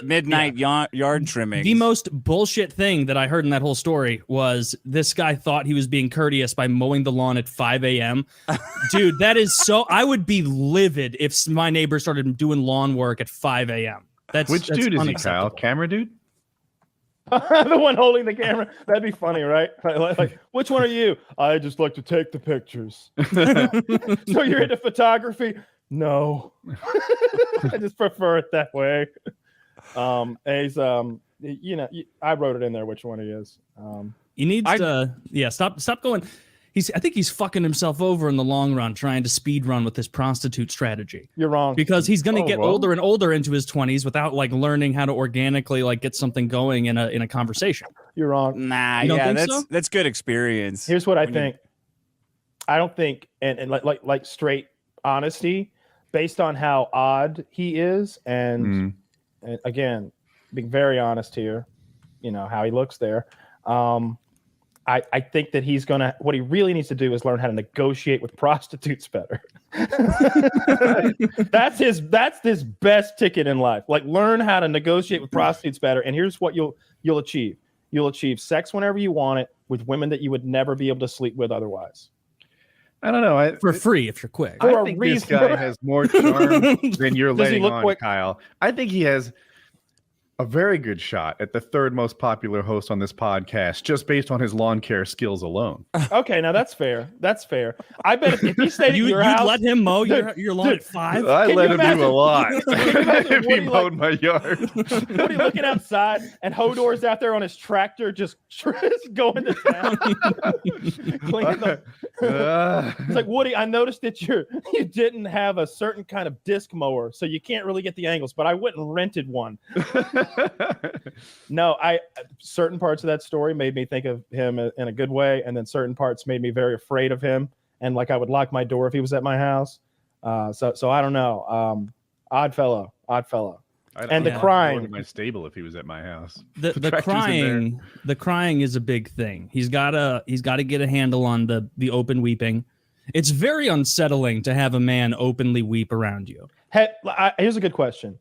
Speaker 7: midnight yard trimming.
Speaker 5: The most bullshit thing that I heard in that whole story was this guy thought he was being courteous by mowing the lawn at 5 a.m. Dude, that is so. I would be livid if my neighbor started doing lawn work at 5 a.m.
Speaker 6: Which dude is he, Kyle? Camera dude?
Speaker 4: The one holding the camera. That'd be funny, right? Like, which one are you? I just like to take the pictures. So you're into photography? No. I just prefer it that way. He's I wrote it in there which one he is.
Speaker 5: He needs to stop going. I think he's fucking himself over in the long run trying to speed run with this prostitute strategy.
Speaker 4: You're wrong.
Speaker 5: Because he's going to get older and older into his 20s without like learning how to organically like get something going in a conversation.
Speaker 4: You're wrong.
Speaker 7: Nah, that's good experience.
Speaker 4: Here's what I think. I don't think, and like straight honesty, based on how odd he is, and again, being very honest here, how he looks there. I think that what he really needs to do is learn how to negotiate with prostitutes better. That's his best ticket in life. Like, learn how to negotiate with prostitutes better. And here's what you'll achieve. You'll achieve sex whenever you want it with women that you would never be able to sleep with otherwise.
Speaker 6: I don't know.
Speaker 5: For free if you're quick.
Speaker 6: I think this guy has more charm than you're letting on, Kyle. I think he has a very good shot at the third most popular host on this podcast, just based on his lawn care skills alone.
Speaker 4: Okay, now that's fair. That's fair. I bet if he stayed at your house,
Speaker 5: let him mow your lawn at 5.
Speaker 6: I let him
Speaker 4: imagine-
Speaker 6: do a lot. If he
Speaker 4: Woody,
Speaker 6: mowed my yard.
Speaker 4: Woody looking outside and Hodor's out there on his tractor just going to town. Cleaning the- It's like, Woody, I noticed that you didn't have a certain kind of disc mower, so you can't really get the angles, but I went and rented one. No, certain parts of that story made me think of him in a good way, and then certain parts made me very afraid of him, and like I would lock my door if he was at my house. So I don't know. Odd fellow. And the crying.
Speaker 6: In my stable if he was at my house.
Speaker 5: The crying is a big thing. He's gotta get a handle on the open weeping. It's very unsettling to have a man openly weep around you.
Speaker 4: Here's a good question.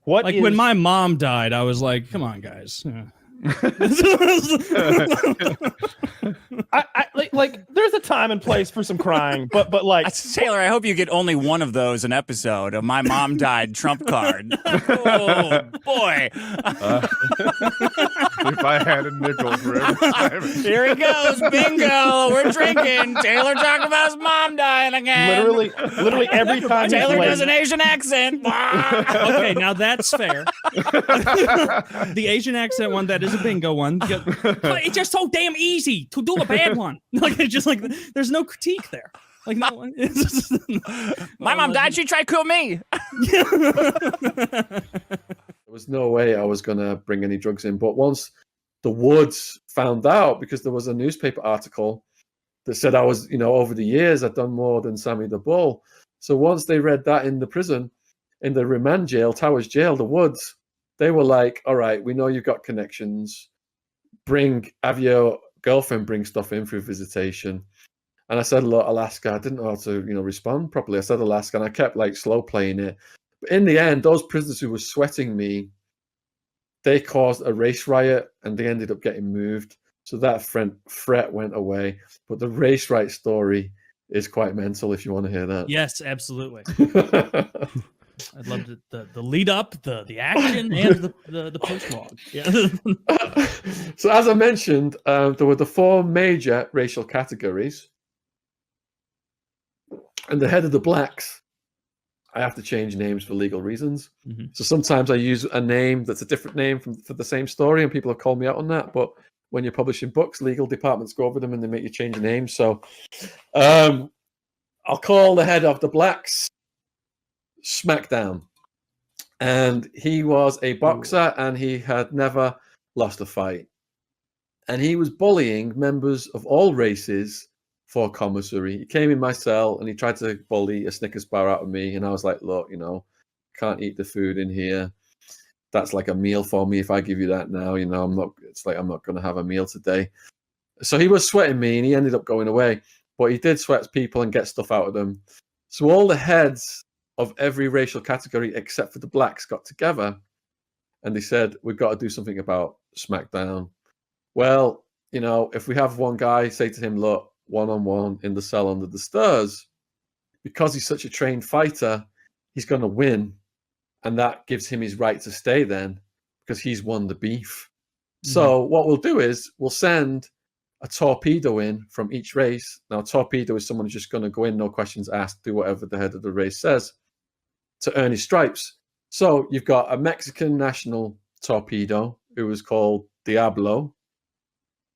Speaker 5: When my mom died, I was like, come on, guys.
Speaker 4: There's a time and place for some crying, but like
Speaker 7: Taylor, I hope you get only one of those an episode of My Mom Died Trump card. Oh boy.
Speaker 6: If I had a nickel for every time.
Speaker 7: Here he goes, bingo. We're drinking. Taylor talking about his mom dying again.
Speaker 4: Literally every time
Speaker 7: Taylor does an Asian accent.
Speaker 5: Okay, now that's fair. The Asian accent one, that is a bingo one. It's just so damn easy to do a bad one. Like it's just like there's no critique there. Like no one.
Speaker 7: My mom died. She tried to kill me.
Speaker 8: There was no way I was going to bring any drugs in. But once the Woods found out, because there was a newspaper article that said I was, over the years, I'd done more than Sammy the Bull. So once they read that in the prison, in the remand jail, Towers Jail, the Woods, they were like, all right, we know you've got connections. Have your girlfriend bring stuff in through visitation. And I said, look, Alaska, I didn't know how to, respond properly. I said Alaska, and I kept slow playing it. But in the end, those prisoners who were sweating me, they caused a race riot and they ended up getting moved. So that threat went away. But the race riot story is quite mental if you want to hear that.
Speaker 5: Yes, absolutely. I'd love the lead up, the action, and the post-log. Yeah.
Speaker 8: So as I mentioned, there were the 4 major racial categories. And the head of the blacks, I have to change names for legal reasons. Mm-hmm. So sometimes I use a name that's a different name for the same story, and people have called me out on that. But when you're publishing books, legal departments go over them and they make you change your name. So I'll call the head of the blacks Smackdown. And he was a boxer and he had never lost a fight. And he was bullying members of all races for commissary. He came in my cell and he tried to bully a Snickers bar out of me. And I was like, look, can't eat the food in here. That's like a meal for me. If I give you that now, I'm not going to have a meal today. So he was sweating me and he ended up going away. But he did sweat people and get stuff out of them. So all the heads of every racial category except for the blacks got together and they said, we've got to do something about Smackdown. Well, if we have one guy say to him, look, one-on-one in the cell under the stairs, because he's such a trained fighter, he's going to win. And that gives him his right to stay then because he's won the beef. Mm-hmm. So what we'll do is we'll send a torpedo in from each race. Now, a torpedo is someone who's just going to go in, no questions asked, do whatever the head of the race says to earn his stripes. So you've got a Mexican national torpedo who was called Diablo.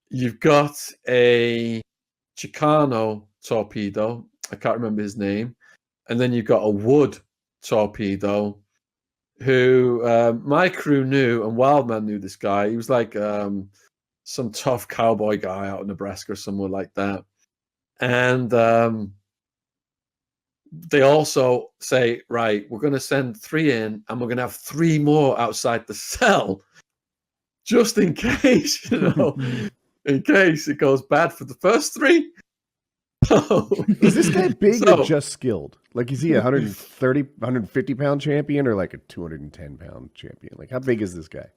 Speaker 8: You've got a Chicano torpedo. I can't remember his name. And then you've got a Wood torpedo who my crew knew, and Wildman knew this guy. He was like some tough cowboy guy out in Nebraska or somewhere like that. And they also say, right, we're going to send 3 in and we're going to have 3 more outside the cell just in case, in case it goes bad for the first 3.
Speaker 2: Is this guy big or just skilled? Like, is he a 150 pound champion or like a 210 pound champion? Like, how big is this guy?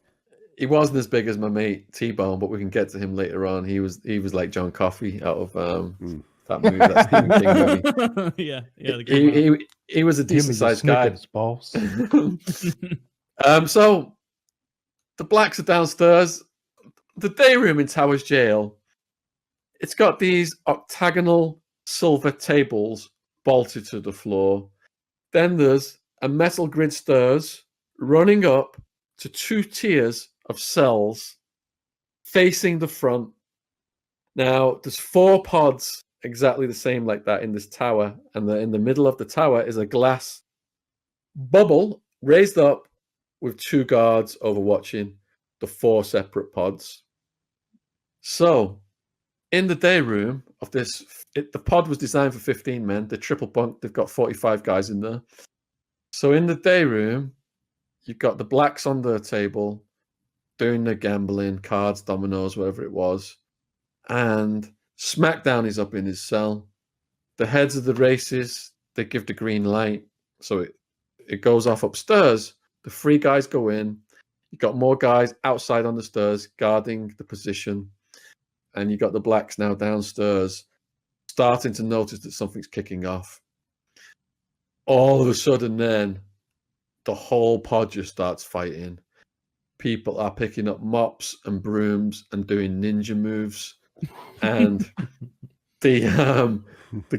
Speaker 8: He wasn't as big as my mate T-Bone, but we can get to him later on. He was like John Coffey out of that movie, that Stephen King movie.
Speaker 5: Yeah.
Speaker 8: He was a decent sized guy.
Speaker 4: Boss.
Speaker 8: So The blacks are downstairs. The day room in Towers Jail, it's got these octagonal silver tables bolted to the floor. Then there's a metal grid stairs running up to 2 tiers of cells facing the front. Now, there's 4 pods exactly the same like that in this tower, and in the middle of the tower is a glass bubble raised up with 2 guards overwatching the 4 separate pods. So, in the day room of this, the pod was designed for 15 men. They're triple bunk. They've got 45 guys in there. So in the day room, you've got the blacks on the table doing their gambling, cards, dominoes, whatever it was. And SmackDown is up in his cell. The heads of the races, they give the green light. So it goes off upstairs. The 3 guys go in. You've got more guys outside on the stairs guarding the position. And you got the blacks now downstairs starting to notice that something's kicking off. All of a sudden then, the whole pod just starts fighting. People are picking up mops and brooms and doing ninja moves. And the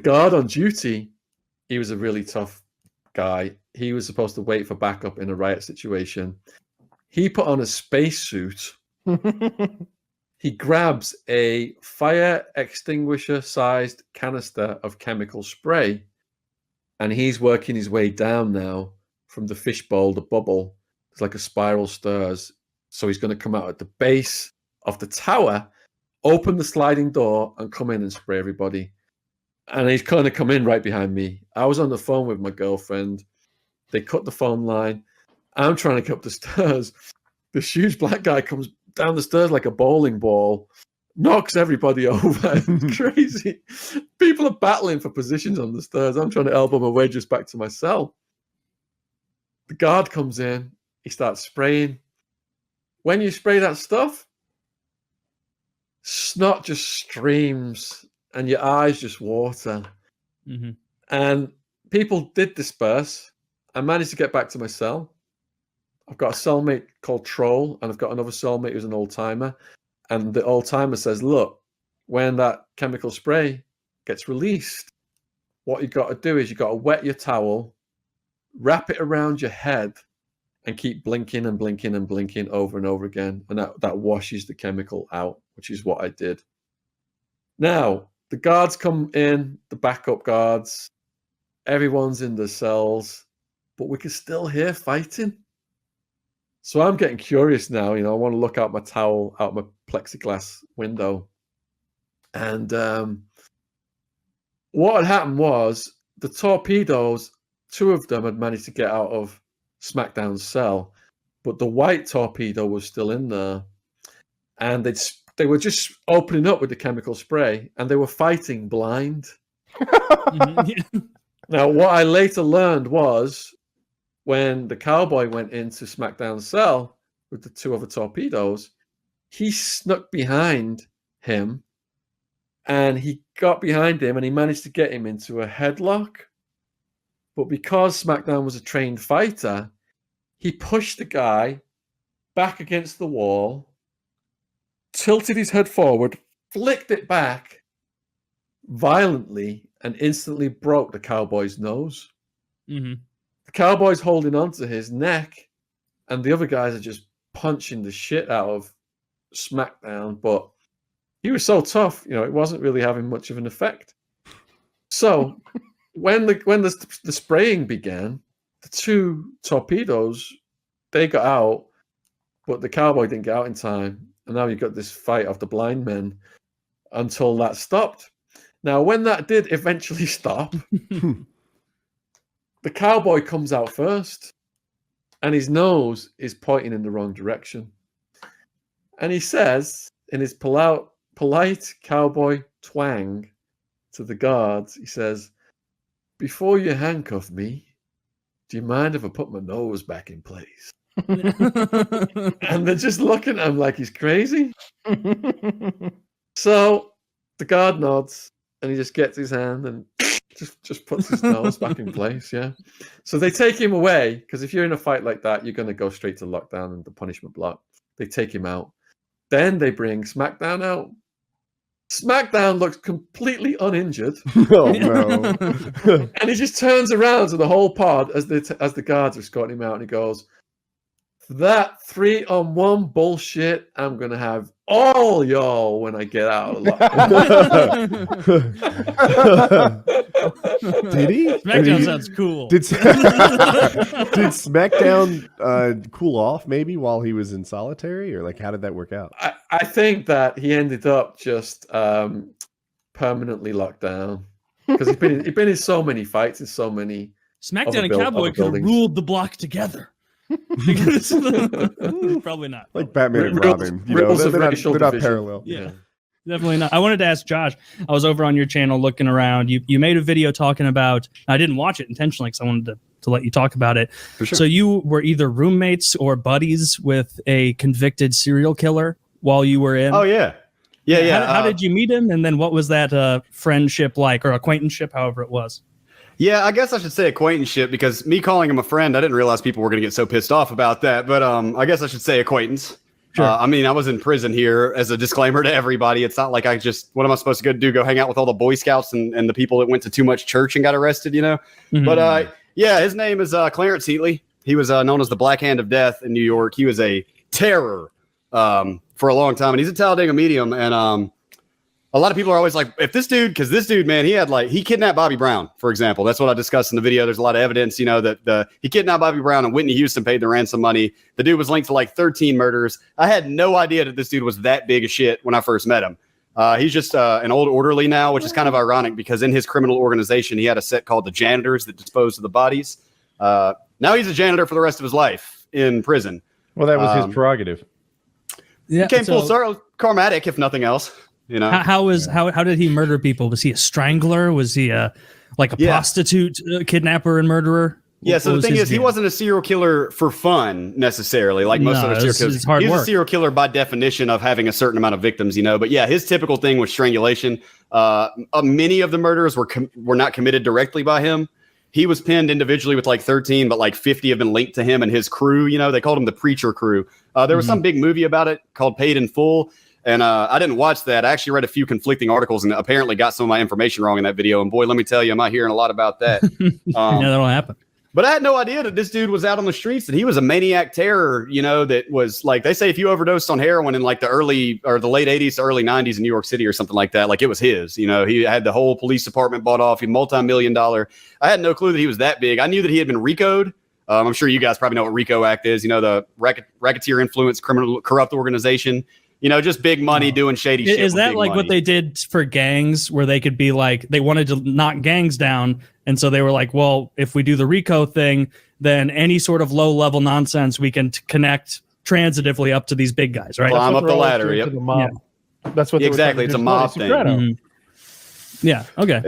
Speaker 8: guard on duty, he was a really tough guy. He was supposed to wait for backup in a riot situation. He put on a spacesuit. He grabs a fire extinguisher-sized canister of chemical spray, and he's working his way down now from the fishbowl, the bubble. It's like a spiral stairs. So he's going to come out at the base of the tower, open the sliding door, and come in and spray everybody. And he's kind of come in right behind me. I was on the phone with my girlfriend. They cut the phone line. I'm trying to get up the stairs. This huge black guy comes down the stairs like a bowling ball, knocks everybody over. It's crazy. People are battling for positions on the stairs. I'm trying to elbow my way just back to my cell. The guard comes in. He starts spraying. When you spray that stuff, snot just streams and your eyes just water.
Speaker 5: Mm-hmm.
Speaker 8: And people did disperse. I managed to get back to my cell. I've got a cellmate called Troll, and I've got another cellmate who's an old-timer. And the old-timer says, look, when that chemical spray gets released, what you've got to do is you've got to wet your towel, wrap it around your head, and keep blinking and blinking and blinking over and over again. And that washes the chemical out, which is what I did. Now, the guards come in, the backup guards, everyone's in the cells, but we can still hear fighting. So I'm getting curious now. I want to look out my towel, out my plexiglass window. And what had happened was the torpedoes, 2 of them had managed to get out of SmackDown's cell, but the white torpedo was still in there. And they were just opening up with the chemical spray, and they were fighting blind. Now, what I later learned was when the cowboy went into SmackDown's cell with the 2 other torpedoes, he snuck behind him, and he got behind him, and he managed to get him into a headlock. But because SmackDown was a trained fighter, he pushed the guy back against the wall, tilted his head forward, flicked it back violently, and instantly broke the cowboy's nose.
Speaker 5: Mm-hmm.
Speaker 8: The cowboy's holding onto his neck, and the other guys are just punching the shit out of SmackDown. But he was so tough, it wasn't really having much of an effect. So when the spraying began, the 2 torpedoes, they got out, but the cowboy didn't get out in time. And now you've got this fight of the blind men until that stopped. Now, when that did eventually stop, the cowboy comes out first, and his nose is pointing in the wrong direction. And he says, in his polite cowboy twang to the guards, he says, "Before you handcuff me, do you mind if I put my nose back in place?" And they're just looking at him like he's crazy. So the guard nods, and he just gets his hand and just puts his nose back in place. Yeah. So they take him away, because if you're in a fight like that, you're going to go straight to lockdown and the punishment block. They take him out. Then they bring SmackDown out. SmackDown looks completely uninjured.
Speaker 2: Oh no!
Speaker 8: And he just turns around to the whole pod as the guards are escorting him out, and he goes, "That 3-on-1 bullshit, I'm gonna have all y'all when I get out of
Speaker 2: Did he?
Speaker 5: SmackDown sounds cool.
Speaker 2: Did SmackDown cool off maybe while he was in solitary, or like how did that work out?
Speaker 8: I think that he ended up just permanently locked down because he's been in so many fights in so many.
Speaker 5: SmackDown and Cowboy could have ruled the block together. Probably not.
Speaker 2: Like Batman and Robin. You know, they're not parallel.
Speaker 5: Yeah. Definitely not. I wanted to ask Josh. I was over on your channel looking around. You made a video talking about. I didn't watch it intentionally because I wanted to let you talk about it.
Speaker 2: For sure.
Speaker 5: So you were either roommates or buddies with a convicted serial killer while you were in.
Speaker 9: Oh yeah, yeah.
Speaker 5: How did you meet him? And then what was that friendship like, or acquaintanceship, however it was?
Speaker 9: Yeah, I guess I should say acquaintanceship because me calling him a friend, I didn't realize people were going to get so pissed off about that. But I guess I should say acquaintance.
Speaker 5: Sure.
Speaker 9: I mean, I was in prison here as a disclaimer to everybody. It's not like what am I supposed to go hang out with all the Boy Scouts and the people that went to too much church and got arrested, you know?
Speaker 5: Mm-hmm.
Speaker 9: But yeah, his name is Clarence Heatley. He was known as the Black Hand of Death in New York. He was a terror for a long time. And he's a Talladega medium. And a lot of people are always like, because this dude, man, he kidnapped Bobby Brown, for example. That's what I discussed in the video. There's a lot of evidence, you know, that he kidnapped Bobby Brown and Whitney Houston paid the ransom money. The dude was linked to like 13 murders. I had no idea that this dude was that big of shit when I first met him. He's just an old orderly now, which is kind of ironic because in his criminal organization, he had a set called the Janitors that disposed of the bodies. Now he's a janitor for the rest of his life in prison.
Speaker 6: Well, that was his prerogative.
Speaker 5: Yeah,
Speaker 9: he came full circle, karmatic, if nothing else. You know,
Speaker 5: how did he murder people? Was he a strangler? Was he a prostitute kidnapper and murderer?
Speaker 9: Yeah. So the thing is, he wasn't a serial killer for fun necessarily, like most other serial killers. He was a serial killer by definition of having a certain amount of victims, you know. But yeah, his typical thing was strangulation. Many of the murders were not committed directly by him. He was pinned individually with like 13, but like 50 have been linked to him and his crew. You know, they called him the Preacher Crew. There was some big movie about it called Paid in Full. And I didn't watch that. I actually read a few conflicting articles and apparently got some of my information wrong in that video. And boy, let me tell you, I'm not hearing a lot about that.
Speaker 5: Yeah, that'll happen.
Speaker 9: But I had no idea that this dude was out on the streets, that he was a maniac terror, you know, that was like, they say if you overdosed on heroin in like the late 80s to early 90s in New York City or something like that, like it was his, you know, he had the whole police department bought off, he multi-million-dollar. I had no clue that he was that big. I knew that he had been RICO'd. I'm sure you guys probably know what RICO Act is, you know, the racketeer influence criminal corrupt organization. You know, just big money doing shady shit.
Speaker 5: Is that like what they did for gangs where they could be like, they wanted to knock gangs down. And so they were like, well, if we do the RICO thing, then any sort of low level nonsense, we can connect transitively up to these big guys, right?
Speaker 9: Climb up the ladder. Yep.
Speaker 4: Yeah. That's what
Speaker 9: exactly. It's a mob thing.
Speaker 5: Mm-hmm. Yeah. Okay.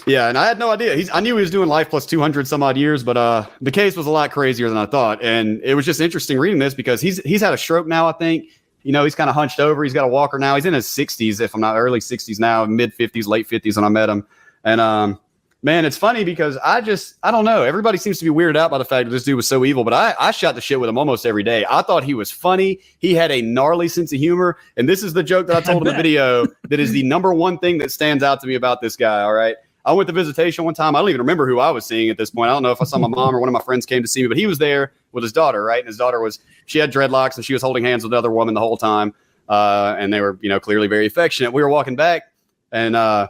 Speaker 9: Yeah. And I had no idea. I knew he was doing life plus 200 some odd years, but the case was a lot crazier than I thought. And it was just interesting reading this because he's had a stroke now, I think. You know, he's kind of hunched over. He's got a walker now. He's in his 60s, if I'm not early 60s now, mid 50s, late 50s when I met him. And man, it's funny because I don't know. Everybody seems to be weirded out by the fact that this dude was so evil, but I shot the shit with him almost every day. I thought he was funny. He had a gnarly sense of humor. And this is the joke that I told in the video that is the number one thing that stands out to me about this guy. All right. I went to visitation one time. I don't even remember who I was seeing at this point. I don't know if I saw my mom or one of my friends came to see me, but he was there with his daughter, right? And his daughter she had dreadlocks and she was holding hands with another woman the whole time. And they were, you know, clearly very affectionate. We were walking back and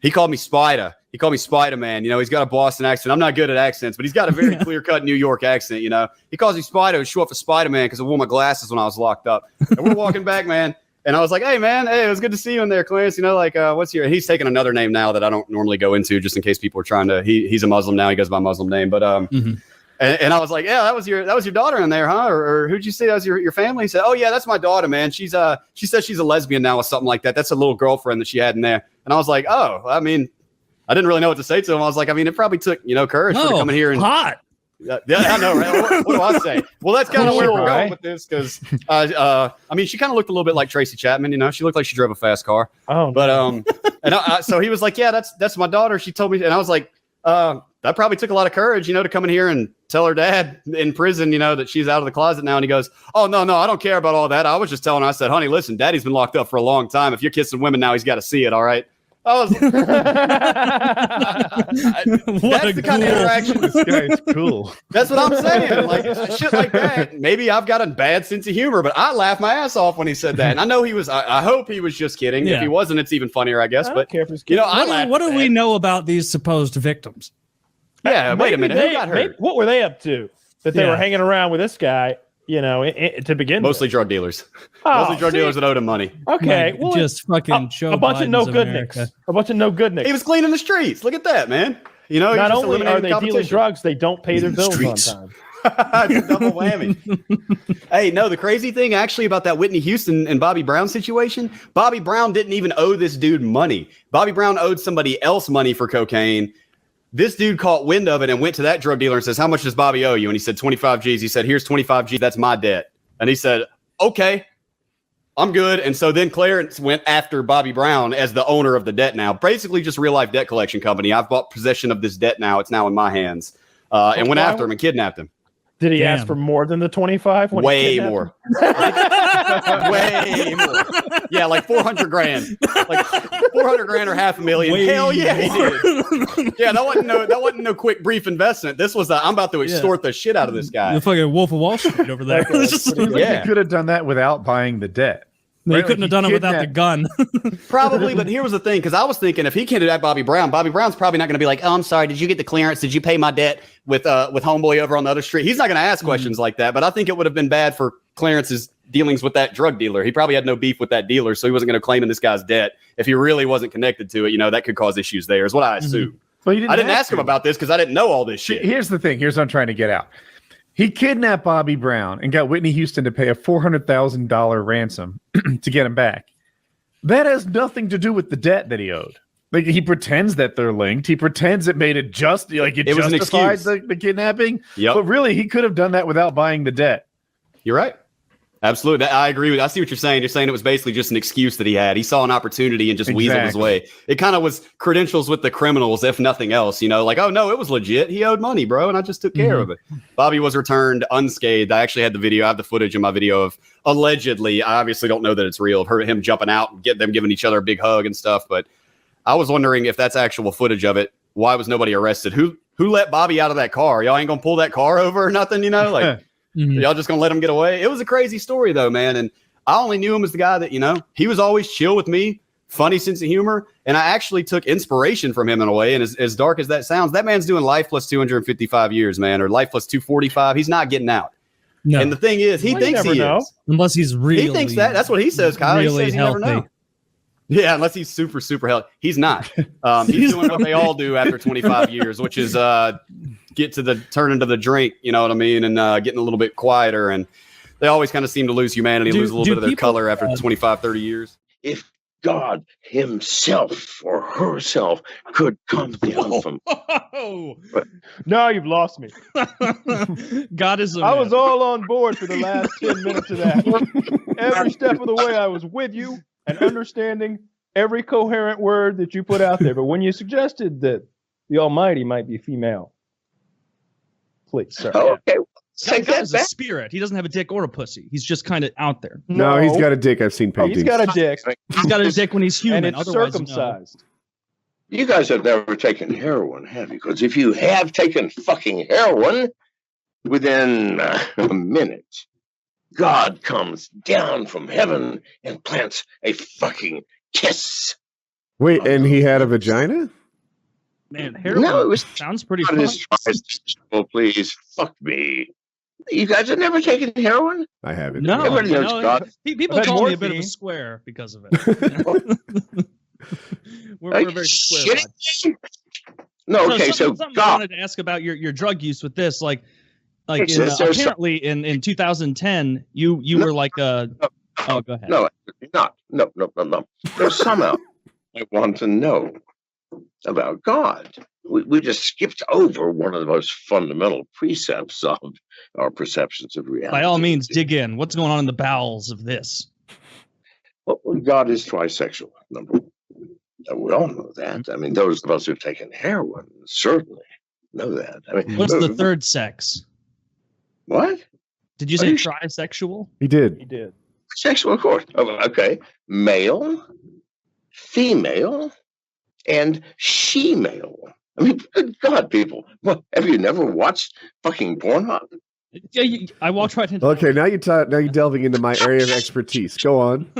Speaker 9: he called me Spider. He called me Spider-Man. You know, he's got a Boston accent. I'm not good at accents, but he's got a very clear-cut New York accent, you know. He calls me Spider. It's short for Spider-Man because I wore my glasses when I was locked up. And we're walking back, man. And I was like, hey, man, it was good to see you in there, Clarence. You know, like, what's your... He's taking another name now that I don't normally go into just in case people are trying to... He's a Muslim now. He goes by Muslim name. But and I was like, yeah, that was your daughter in there, huh? Or who'd you say that was your family? He said, oh, yeah, that's my daughter, man. She says she's a lesbian now or something like that. That's a little girlfriend that she had in there. And I was like, oh, I mean, I didn't really know what to say to him. I was like, I mean, it probably took, you know, courage to come in here and...
Speaker 5: hot.
Speaker 9: Yeah, I know, right? What do I say? Well, that's kind of where we're going with this because, I mean, she kind of looked a little bit like Tracy Chapman. You know, she looked like she drove a fast car.
Speaker 4: Oh,
Speaker 9: but and so he was like, "Yeah, that's my daughter." She told me, and I was like, "That probably took a lot of courage, you know, to come in here and tell her dad in prison, that she's out of the closet now. And he goes, oh, no, I don't care about all that. I was just telling her, I said, honey, listen, daddy's been locked up for a long time. If you're kissing women now, he's got to see it. All right. That's the kind of interaction.
Speaker 6: This guy's cool.
Speaker 9: That's what I'm saying. Like shit like that. Maybe I've got a bad sense of humor, but I laughed my ass off when he said that. And I know he was. I hope he was just kidding.
Speaker 5: Yeah.
Speaker 9: If he wasn't, it's even funnier, I guess. But
Speaker 5: what do we know about these supposed victims?
Speaker 9: Yeah, wait a minute. Who got hurt?
Speaker 4: What were they up to that they were hanging around with this guy? To begin
Speaker 9: mostly
Speaker 4: with?
Speaker 9: drug dealers. Mostly drug dealers that owed him money.
Speaker 4: Okay,
Speaker 5: well, just fucking show
Speaker 4: a bunch of no good
Speaker 5: America.
Speaker 4: nicks. A bunch of no good nicks.
Speaker 9: He was cleaning the streets. Look at that, man.
Speaker 4: Not only are they dealing drugs, they don't pay their bills on time.
Speaker 9: It's a double whammy. Hey, no, the crazy thing actually about that Whitney Houston and Bobby Brown situation, Bobby Brown didn't even owe this dude money. Bobby Brown owed somebody else money for cocaine. This dude caught wind of it and went to that drug dealer and says, how much does Bobby owe you? And he said, 25 G's. He said, here's 25 G's. That's my debt. And he said, okay, I'm good. And so then Clarence went after Bobby Brown as the owner of the debt now. Basically just real life debt collection company. I've bought possession of this debt now. It's now in my hands. And went after him and kidnapped him.
Speaker 4: Did he ask for more than the 25?
Speaker 9: Way more. Way more. Yeah, like 400 grand. Like 400 grand or $500,000.
Speaker 5: Way
Speaker 9: Hell yeah, he
Speaker 5: more.
Speaker 9: did. Yeah, that wasn't no quick brief investment. This was I'm about to extort the shit out of this guy.
Speaker 5: The fucking Wolf of Wall Street over there.
Speaker 6: He could have done that without buying the debt.
Speaker 5: No, he couldn't have done it without the gun.
Speaker 9: Probably, but here was the thing, because I was thinking if he kidnapped Bobby Brown's probably not going to be like, oh, I'm sorry, did you get the clearance? Did you pay my debt with homeboy over on the other street? He's not going to ask questions like that, but I think it would have been bad for Clarence's dealings with that drug dealer. He probably had no beef with that dealer, so he wasn't going to claim in this guy's debt. If he really wasn't connected to it, that could cause issues there, is what I assume.
Speaker 6: Well,
Speaker 9: I didn't ask him about this because I didn't know all this shit.
Speaker 6: Here's the thing. Here's what I'm trying to get out. He kidnapped Bobby Brown and got Whitney Houston to pay a $400,000 ransom to get him back. That has nothing to do with the debt that he owed. Like, he pretends that they're linked. He pretends it made it just like it
Speaker 9: was
Speaker 6: justified the kidnapping.
Speaker 9: Yep.
Speaker 6: But really, he could have done that without buying the debt.
Speaker 9: You're right. Absolutely. I agree with. I see what you're saying. You're saying it was basically just an excuse that he had. He saw an opportunity and just weaseled his way. It kind of was credentials with the criminals, if nothing else. Like, oh no, it was legit. He owed money, bro, and I just took care of it. Bobby was returned unscathed. I actually had the video. I have the footage in my video of allegedly. I obviously don't know that it's real. I've heard him jumping out and them giving each other a big hug and stuff. But I was wondering if that's actual footage of it. Why was nobody arrested? Who let Bobby out of that car? Y'all ain't gonna pull that car over or nothing, like. Y'all just gonna let him get away? It was a crazy story though, man. And I only knew him as the guy that, he was always chill with me, funny sense of humor. And I actually took inspiration from him in a way. And as dark as that sounds, that man's doing life plus 255 years, man, or life plus 245. He's not getting out. No. And the thing is, he thinks he is.
Speaker 5: Unless he's really.
Speaker 9: He thinks that. That's what he says, Kyle.
Speaker 5: Really
Speaker 9: he says
Speaker 5: healthy.
Speaker 9: You never know. Yeah, unless he's super, super healthy. He's not. He's doing what they all do after 25 years, which is turn into the drink, you know what I mean, and getting a little bit quieter. And they always kind of seem to lose humanity, lose a little bit of their color after 25, 30 years.
Speaker 10: If God himself or herself could come down from...
Speaker 4: No, you've lost me.
Speaker 5: God is
Speaker 4: I was all on board for the last 10 minutes of that. Every step of the way I was with you and understanding every coherent word that you put out there. But when you suggested that the Almighty might be female, please, sir.
Speaker 10: Oh, okay.
Speaker 5: God is a spirit. He doesn't have a dick or a pussy. He's just kind of out there.
Speaker 2: No, he's got a dick. I've seen paintings.
Speaker 4: He's got a dick.
Speaker 5: He's got a dick when he's human.
Speaker 4: And it's
Speaker 5: otherwise,
Speaker 4: circumcised.
Speaker 10: No. You guys have never taken heroin, have you? Because if you have taken fucking heroin, within a minute, God comes down from heaven and plants a fucking kiss.
Speaker 2: Wait, and he had a vagina?
Speaker 5: Man, heroin sounds pretty fun.
Speaker 10: Please, fuck me. You guys have never taken heroin?
Speaker 2: I haven't.
Speaker 5: No,
Speaker 10: everybody knows God.
Speaker 5: People call me a bit of a square because of it. we're very square.
Speaker 10: No, okay, so
Speaker 5: God. I wanted to ask about your drug use with this, apparently in 2010, you were like a. Oh, go ahead.
Speaker 10: No, not. No. There's somehow I want to know about God. We just skipped over one of the most fundamental precepts of our perceptions of reality.
Speaker 5: By all means, dig in. What's going on in the bowels of this?
Speaker 10: Well, God is trisexual, number one. We all know that. I mean, those of us who've taken heroin, certainly know that. I mean,
Speaker 5: What's the third sex?
Speaker 10: What?
Speaker 5: Did you say trisexual?
Speaker 2: He did.
Speaker 4: He did.
Speaker 10: Sexual, of course. Oh, okay. Male, female, and she-male. I mean, good God, people. What, have you never watched fucking Pornhub?
Speaker 5: Yeah, I walked right into.
Speaker 2: Okay, now you're delving into my area of expertise. Go on.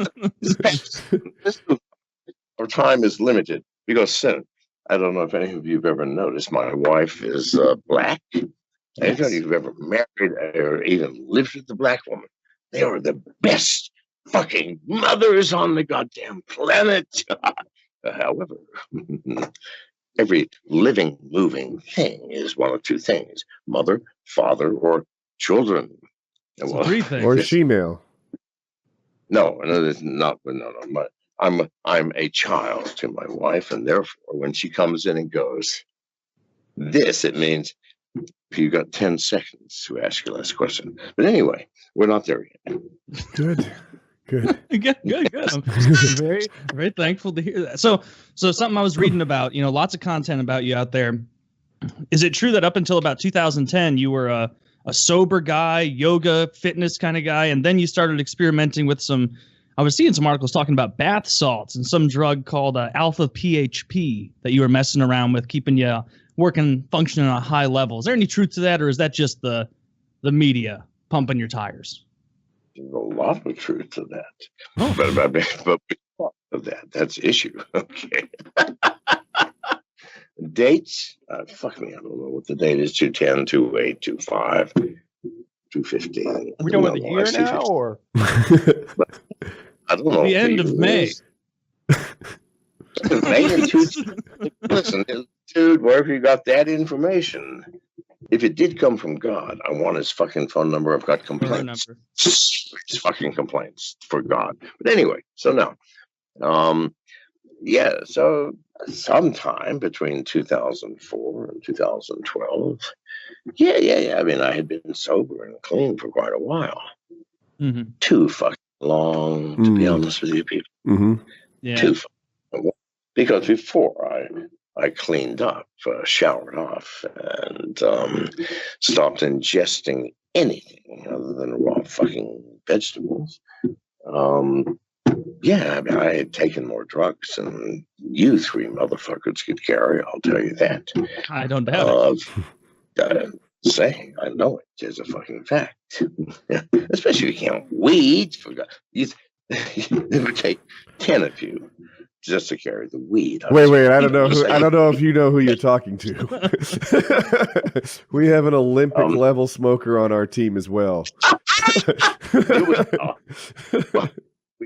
Speaker 10: Our time is limited because I don't know if any of you have ever noticed, my wife is black. Yes. If you've ever married or even lived with a black woman, they are the best fucking mothers on the goddamn planet. However, every living, moving thing is one of two things: mother, father, or children.
Speaker 5: So three things.
Speaker 2: Or she-male.
Speaker 10: No, it's not. No. I'm a child to my wife, and therefore, when she comes in and goes, it means you got 10 seconds to ask your last question. But anyway, we're not there yet.
Speaker 2: Good.
Speaker 5: Good. I'm very, very thankful to hear that. So something I was reading about, lots of content about you out there. Is it true that up until about 2010, you were a sober guy, yoga, fitness kind of guy, and then you started experimenting with I was seeing some articles talking about bath salts and some drug called alpha PHP that you were messing around with, keeping you functioning on a high level. Is there any truth to that, or is that just the media pumping your tires?
Speaker 10: There's a lot of truth to that. Oh. But because of that's the issue. Okay. Dates? Fuck me, I don't know what the date is. 210, 28, 25, 215.
Speaker 4: Are we going with the year now, or?
Speaker 10: I don't know.
Speaker 5: The end of May.
Speaker 10: May and listen, dude, wherever you got that information, if it did come from God, I want his fucking phone number. I've got complaints. His fucking complaints for God. But anyway, so now, so sometime between 2004 and 2012, I mean, I had been sober and clean for quite a while.
Speaker 5: Mm-hmm.
Speaker 10: Too fucking long, to be honest with you people.
Speaker 2: Mm-hmm.
Speaker 5: Yeah.
Speaker 10: Too fucking long. Because before I cleaned up, showered off, and stopped ingesting anything other than raw fucking vegetables. I mean, I had taken more drugs than you three motherfuckers could carry. I'll tell you that.
Speaker 5: I don't doubt
Speaker 10: it. Saying I know it is a fucking fact. Especially if you count weed. It would take 10 of you just to carry the weed.
Speaker 2: Wait! I don't know if you know who you're talking to. We have an Olympic level smoker on our team as well.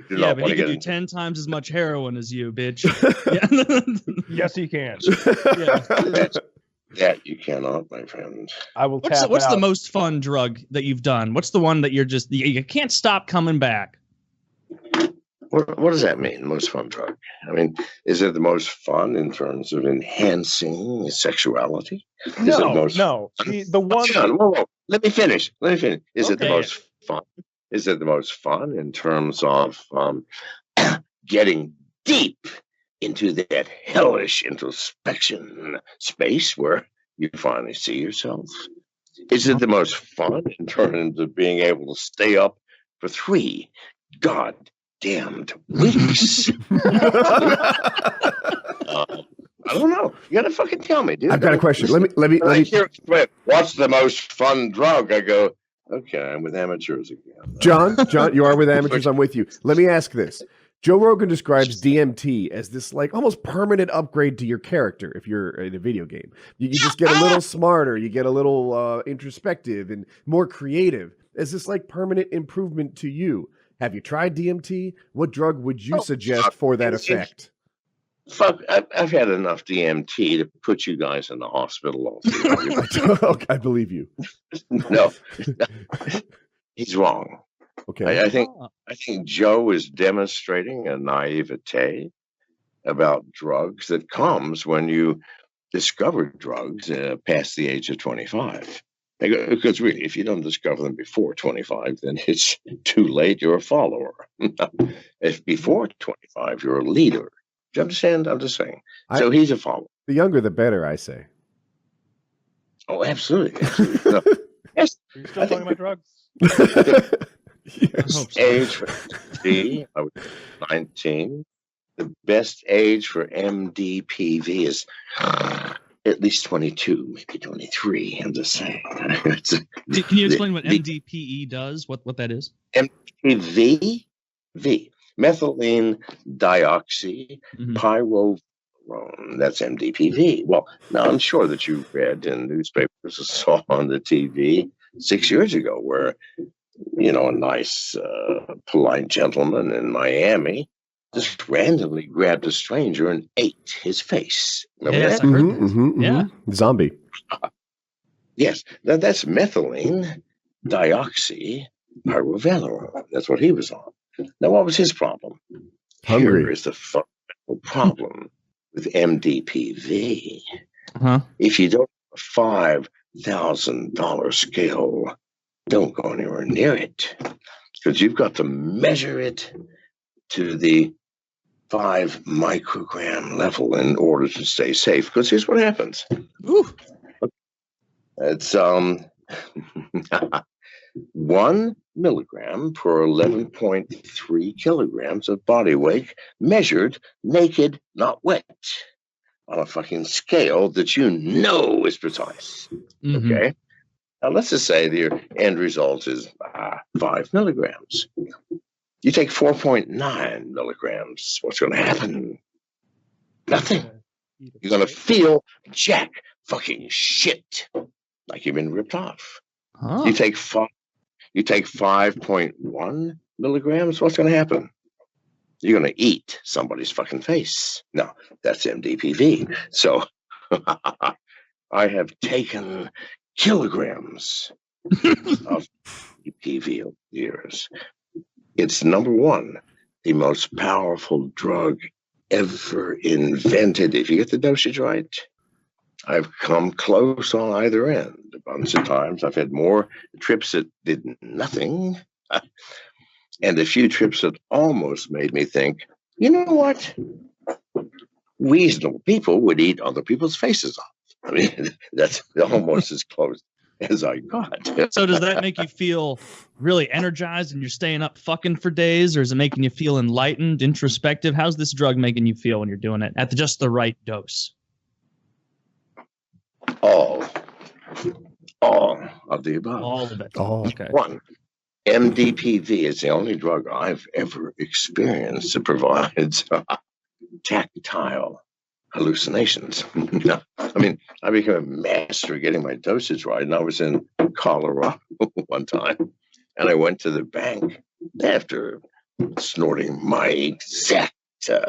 Speaker 5: Yeah, but he can do 10 times as much heroin as you, bitch.
Speaker 4: Yes, he can.
Speaker 10: That you cannot, my friend.
Speaker 4: I will.
Speaker 5: What's the most fun drug that you've done? What's the one that you can't stop coming back?
Speaker 10: What does that mean? Most fun drug? I mean, is it the most fun in terms of enhancing sexuality?
Speaker 4: No. The one.
Speaker 10: Whoa. Let me finish. Is it the most fun? Is it the most fun in terms of getting deep into that hellish introspection space where you finally see yourself? Is it the most fun in terms of being able to stay up for 3 goddamned weeks? I don't know. You gotta fucking tell me, dude.
Speaker 2: I've got a question. Let me.
Speaker 10: What's the most fun drug? I go, okay, I'm with amateurs again.
Speaker 2: John, you are with amateurs. I'm with you. Let me ask this. Joe Rogan describes DMT as this like almost permanent upgrade to your character if you're in a video game. You just get a little smarter, you get a little introspective and more creative. Is this like permanent improvement to you? Have you tried DMT? What drug would you suggest for that effect?
Speaker 10: Fuck, I've had enough DMT to put you guys in the hospital all through.
Speaker 2: Okay, I believe you.
Speaker 10: No, he's wrong.
Speaker 2: Okay,
Speaker 10: I think Joe is demonstrating a naivete about drugs that comes when you discover drugs past the age of 25. Because really, if you don't discover them before 25, then it's too late. You're a follower. If before 25, you're a leader. Do you understand? I'm just saying. So he's a follower.
Speaker 2: The younger, the better, I say.
Speaker 10: Oh, absolutely. Absolutely. No. Yes.
Speaker 4: You're still talking about drugs.
Speaker 10: Yes. Age for MD, I was 19. The best age for MDPV is at least 22, maybe 23. I'm just saying.
Speaker 5: Can you explain what MDPE does? What that is?
Speaker 10: MDPV, methylene dioxy pyrovalerone. That's MDPV. Well, now I'm sure that you read in newspapers or saw on the TV 6 years ago where, a nice, polite gentleman in Miami just randomly grabbed a stranger and ate his face. Remember that?
Speaker 5: I heard that. Yeah.
Speaker 2: Zombie.
Speaker 10: Yes, that's methylene dioxy pyrovalerone. That's what he was on. Now, what was his problem?
Speaker 2: Hungry.
Speaker 10: Here is the fundamental problem with MDPV.
Speaker 5: Uh-huh.
Speaker 10: If you don't have a $5,000 scale, don't go anywhere near it, because you've got to measure it to the 5 microgram level in order to stay safe. Because here's what happens.
Speaker 5: Ooh.
Speaker 10: It's 1 milligram per 11.3 kilograms of body weight measured naked, not wet, on a fucking scale that is precise.
Speaker 5: Mm-hmm.
Speaker 10: Okay? Now, let's just say the end result is 5 milligrams. You take 4.9 milligrams. What's going to happen? Nothing. You're going to feel jack fucking shit, like you've been ripped off.
Speaker 5: Huh.
Speaker 10: You take 5.1 milligrams. What's going to happen? You're going to eat somebody's fucking face. No, that's MDPV. So I have taken kilograms of MDPV over the years. It's number one, the most powerful drug ever invented. If you get the dosage right, I've come close on either end a bunch of times. I've had more trips that did nothing, and a few trips that almost made me think, you know what? Reasonable people would eat other people's faces off. I mean, that's almost as close as I got.
Speaker 5: So does that make you feel really energized and you're staying up fucking for days, or is it making you feel enlightened, introspective? How's this drug making you feel when you're doing it at just the right dose?
Speaker 10: All of the above.
Speaker 5: All of it.
Speaker 2: Oh,
Speaker 5: okay.
Speaker 10: One, MDPV is the only drug I've ever experienced that provides tactile hallucinations. No, I mean, I became a master at getting my dosage right, and I was in Colorado one time, and I went to the bank after snorting my exact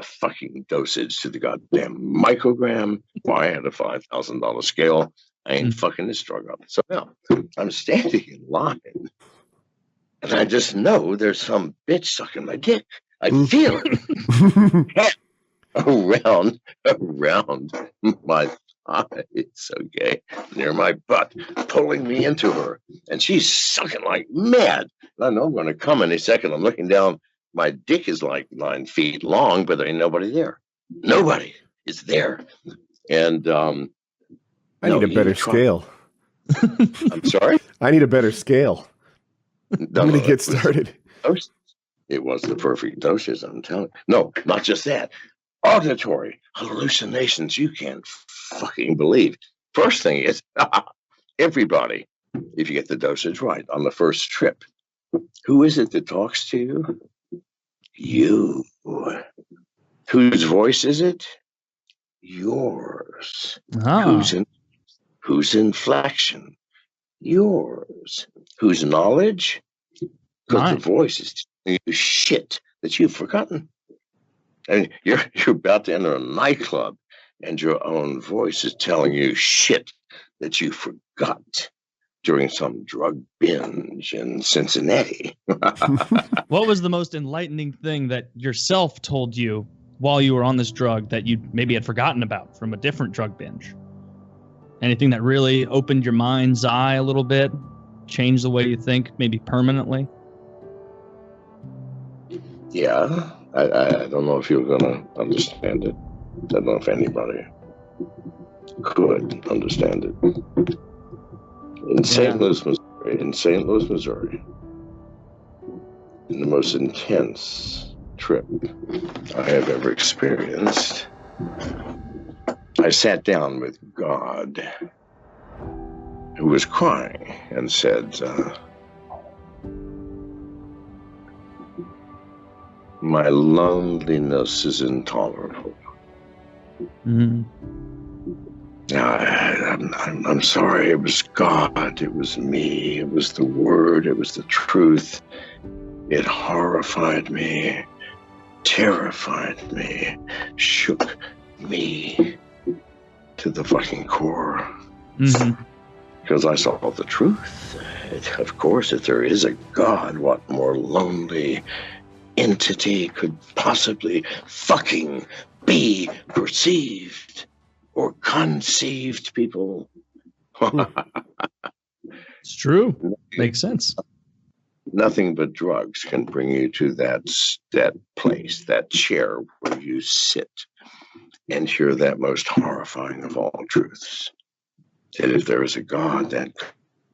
Speaker 10: fucking dosage to the goddamn microgram. Why I had a $5,000 scale. I ain't fucking this drug up. So now I'm standing in line, and I just know there's some bitch sucking my dick. I feel it. around my thighs, okay, near my butt, pulling me into her, and she's sucking like mad. I know I'm going to come any second. I'm looking down. My dick is like 9 feet long, but there ain't nobody there. Nobody is there, and
Speaker 2: I need a better scale.
Speaker 10: I'm sorry.
Speaker 2: I need a better scale. I'm going to get started.
Speaker 10: It was the perfect dosage, I'm telling you. No, not just that. Auditory hallucinations you can't fucking believe. First thing is, everybody, if you get the dosage right on the first trip, who is it that talks to you? You. Whose voice is it? Yours.
Speaker 5: Ah.
Speaker 10: Whose inflection? Yours. Whose knowledge? Because the voice is telling you shit that you've forgotten. And you're about to enter a nightclub, and your own voice is telling you shit that you forgot during some drug binge in Cincinnati.
Speaker 5: What was the most enlightening thing that yourself told you while you were on this drug that you maybe had forgotten about from a different drug binge? Anything that really opened your mind's eye a little bit, changed the way you think, maybe permanently?
Speaker 10: Yeah. I don't know if you're going to understand it. I don't know if anybody could understand it. in St. Louis, Missouri, in the most intense trip I have ever experienced, I sat down with God, who was crying, and said, my loneliness is intolerable.
Speaker 5: Mm-hmm.
Speaker 10: I'm sorry. It was God. It was me. It was the Word. It was the truth. It horrified me, terrified me, shook me to the fucking core.
Speaker 5: Mm-hmm.
Speaker 10: Because I saw the truth. Of course, if there is a God, what more lonely entity could possibly fucking be perceived or conceived, people?
Speaker 5: It's true. Makes sense.
Speaker 10: Nothing but drugs can bring you to that place, that chair where you sit and hear that most horrifying of all truths. That if there is a God, that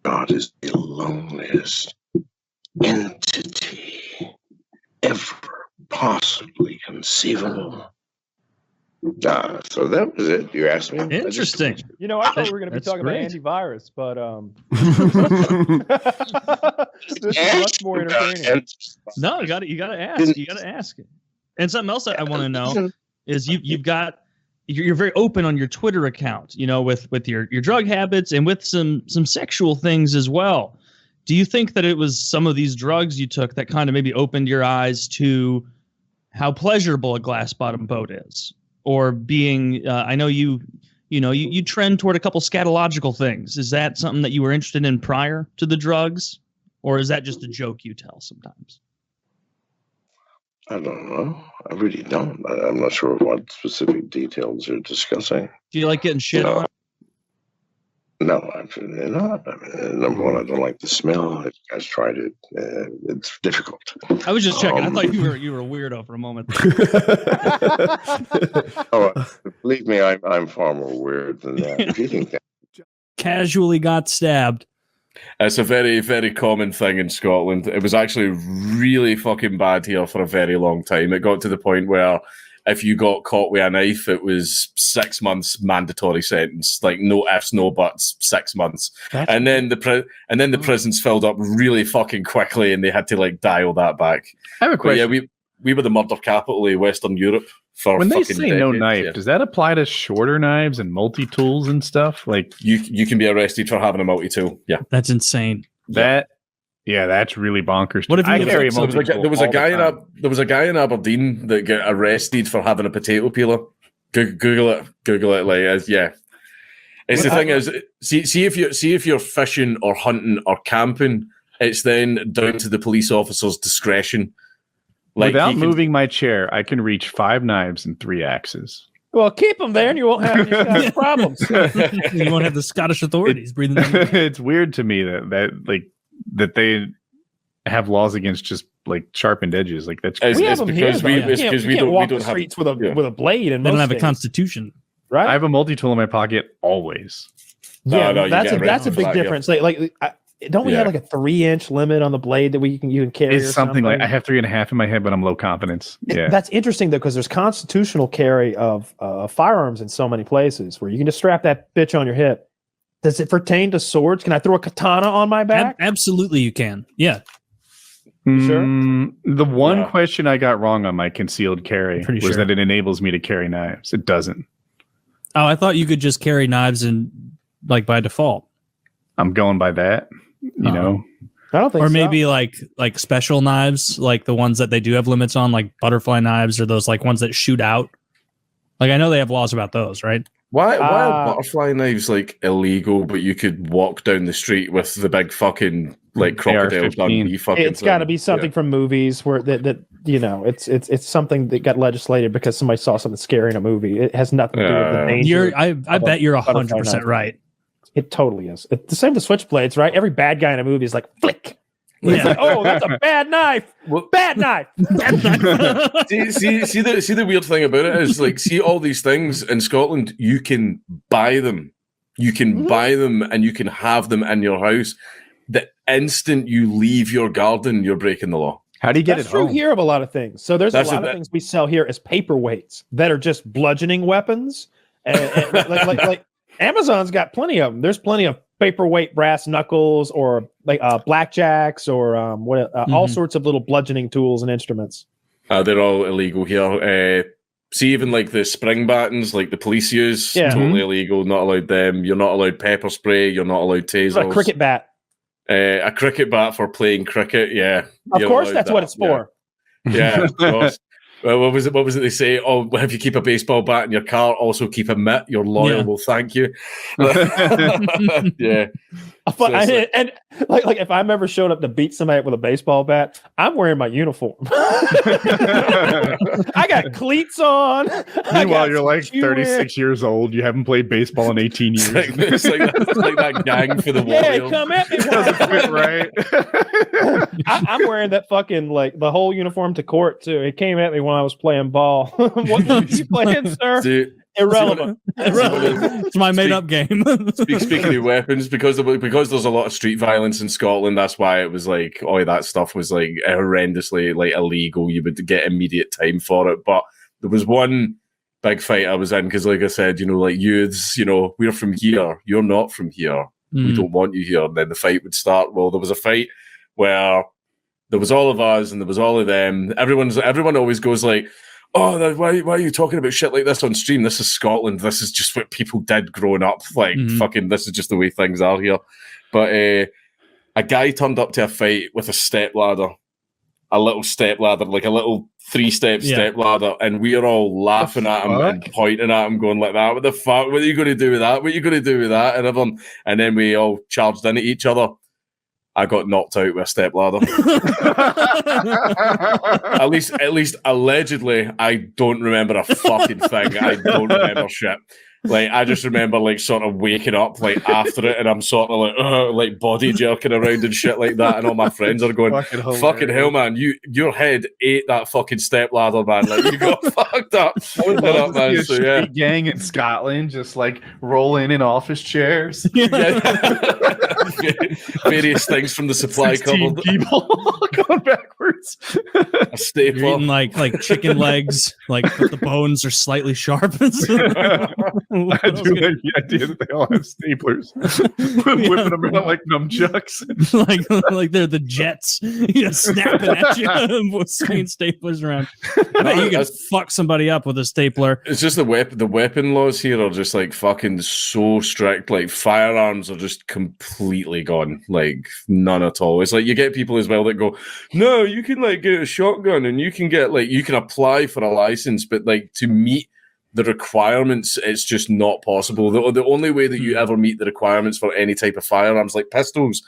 Speaker 10: God is the loneliest entity ever possibly conceivable. So that was it. You asked me.
Speaker 5: Interesting.
Speaker 4: You know, I thought we were going to be talking
Speaker 5: great.
Speaker 4: about antivirus, but this is much more entertaining.
Speaker 5: No, you got to ask. You got to ask. And something else I want to know is you're very open on your Twitter account, you know, with your drug habits and with some sexual things as well. Do you think that it was some of these drugs you took that kind of maybe opened your eyes to how pleasurable a glass bottom boat is? Or being, I know you trend toward a couple scatological things. Is that something that you were interested in prior to the drugs? Or is that just a joke you tell sometimes?
Speaker 10: I don't know. I really don't. I'm not sure what specific details you're discussing.
Speaker 5: Do you like getting shit on?
Speaker 10: No, absolutely not. I mean, number one, I don't like the smell. If you guys tried it, it's difficult.
Speaker 5: I was just checking. I thought you were a weirdo for a moment.
Speaker 10: Believe me, I'm far more weird than that. If you think that.
Speaker 5: Casually got stabbed.
Speaker 3: It's a very, very common thing in Scotland. It was actually really fucking bad here for a very long time. It got to the point where if you got caught with a knife, it was 6 months mandatory sentence. Like no ifs, no buts, 6 months. And then the prisons filled up really fucking quickly, and they had to like dial that back.
Speaker 6: I have a question.
Speaker 3: But yeah, we were the murder capital of Western Europe for
Speaker 6: when they
Speaker 3: fucking
Speaker 6: say
Speaker 3: decades,
Speaker 6: no knife, does that apply to shorter knives and multi-tools and stuff? Like
Speaker 3: you can be arrested for having a multi-tool. Yeah,
Speaker 5: that's insane.
Speaker 6: That's really bonkers.
Speaker 5: What if
Speaker 6: I carry a
Speaker 3: there was a guy in Aberdeen that got arrested for having a potato peeler. Google it. Like, yeah. It's the thing is, see if you're fishing or hunting or camping, it's then down to the police officer's discretion. Like,
Speaker 6: without moving my chair, I can reach 5 knives and 3 axes.
Speaker 4: Well, keep them there, and you won't have any problems.
Speaker 5: You won't have the Scottish authorities breathing down your neck.
Speaker 6: It's weird to me that they have laws against just like sharpened edges. Like that's
Speaker 4: we have them because
Speaker 6: we
Speaker 4: don't walk the streets with a blade, and
Speaker 5: they don't have a constitution,
Speaker 6: right? I have a multi-tool in my pocket always.
Speaker 4: Yeah, that's a big difference. Don't we have like a 3-inch limit on the blade that you can carry?
Speaker 6: It's something like I have 3.5 in my head, but I'm low confidence. Yeah,
Speaker 4: that's interesting though, because there's constitutional carry of firearms in so many places where you can just strap that bitch on your hip. Does it pertain to swords? Can I throw a katana on my back?
Speaker 5: Absolutely, you can. Yeah.
Speaker 4: Sure.
Speaker 6: The one question I got wrong on my concealed carry was that it enables me to carry knives. It doesn't.
Speaker 5: Oh, I thought you could just carry knives and like by default.
Speaker 6: I'm going by that. You know,
Speaker 4: I don't think
Speaker 5: or
Speaker 4: so.
Speaker 5: maybe like special knives, like the ones that they do have limits on, like butterfly knives or those like ones that shoot out. Like I know they have laws about those, right?
Speaker 3: Why are butterfly knives like illegal, but you could walk down the street with the big fucking like crocodile Dundee fucking
Speaker 4: It's got to be something from movies where that you know it's something that got legislated because somebody saw something scary in a movie. It has nothing to do with the danger.
Speaker 5: I bet you're 100% right.
Speaker 4: It totally is. It's the same with switchblades, right? Every bad guy in a movie is like flick. It's like, oh, that's a bad knife. Bad knife.
Speaker 5: Bad knife.
Speaker 3: see the weird thing about it is like, see all these things in Scotland, you can buy them
Speaker 11: You can buy them and you can have them in your house. The instant you leave your garden, you're breaking the law.
Speaker 2: How do you get
Speaker 4: That's
Speaker 2: it
Speaker 4: true
Speaker 2: home?
Speaker 4: here of a lot of things. So there's a lot of things we sell here as paperweights that are just bludgeoning weapons. And like Amazon's got plenty of them. There's plenty of paperweight brass knuckles or like blackjacks or all sorts of little bludgeoning tools and instruments.
Speaker 11: They're all illegal here. See, even like the spring batons, like the police use, totally illegal. Not allowed them. You're not allowed pepper spray. You're not allowed tasers.
Speaker 4: A cricket bat.
Speaker 11: A cricket bat for playing cricket. Yeah,
Speaker 4: of course, that's what it's for.
Speaker 11: Yeah, of course. Well, what was it they say? Oh, if you keep a baseball bat in your car, also keep a mitt. Your lawyer will thank you. Yeah.
Speaker 4: And if I'm ever showing up to beat somebody with a baseball bat, I'm wearing my uniform. I got cleats on.
Speaker 2: Meanwhile, you're like 36 years old. You haven't played baseball in 18 years.
Speaker 11: It's like that gang for the
Speaker 4: Warriors. Come at me.
Speaker 2: Doesn't fit right.
Speaker 4: I'm wearing that fucking the whole uniform to court too. It came at me when I was playing ball. What game are you playing, sir? Irrelevant.
Speaker 5: It's my made-up game.
Speaker 11: Speaking of weapons, because there's a lot of street violence in Scotland, that's why it was like all that stuff was like horrendously like illegal. You would get immediate time for it. But there was one big fight I was in because, like I said, like youths, we're from here. You're not from here. We don't want you here. And then the fight would start. Well, there was a fight where there was all of us and there was all of them. Everyone always goes like, oh, why are you talking about shit like this on stream? This is Scotland. This is just what people did growing up. Like, fucking, this is just the way things are here. But a guy turned up to a fight with a stepladder, a little stepladder, like a little 3-step stepladder, and we are all laughing at him and pointing at him, going like that. What the fuck? What are you going to do with that? What are you going to do with that? And everyone, and then we all charged into each other. I got knocked out with a stepladder. At least allegedly, I don't remember a fucking thing. I don't remember shit. Like, I just remember like sort of waking up like after it, and I'm sort of like body jerking around and shit like that, and all my friends are going, "Fucking hell, man! Your head ate that fucking stepladder, man! Like, you got fucked up."
Speaker 6: Street gang in Scotland just like rolling in office chairs.
Speaker 11: Various things from the supply cupboard.
Speaker 6: People going backwards.
Speaker 11: A stapler.
Speaker 5: You're eating like chicken legs, but the bones are slightly sharp.
Speaker 6: I do like the idea that they all have staplers, whipping them out like nunchucks,
Speaker 5: like they're the Jets, snapping at you, swinging staplers around. I bet you can fuck somebody up with a stapler.
Speaker 11: It's just the weapon laws here are just like fucking so strict. Like firearms are just completely gone, like none at all. It's like you get people as well that go, no, you can like get a shotgun and you can get like you can apply for a license, but like to meet the requirements, it's just not possible. The only way that you ever meet the requirements for any type of firearms, like pistols,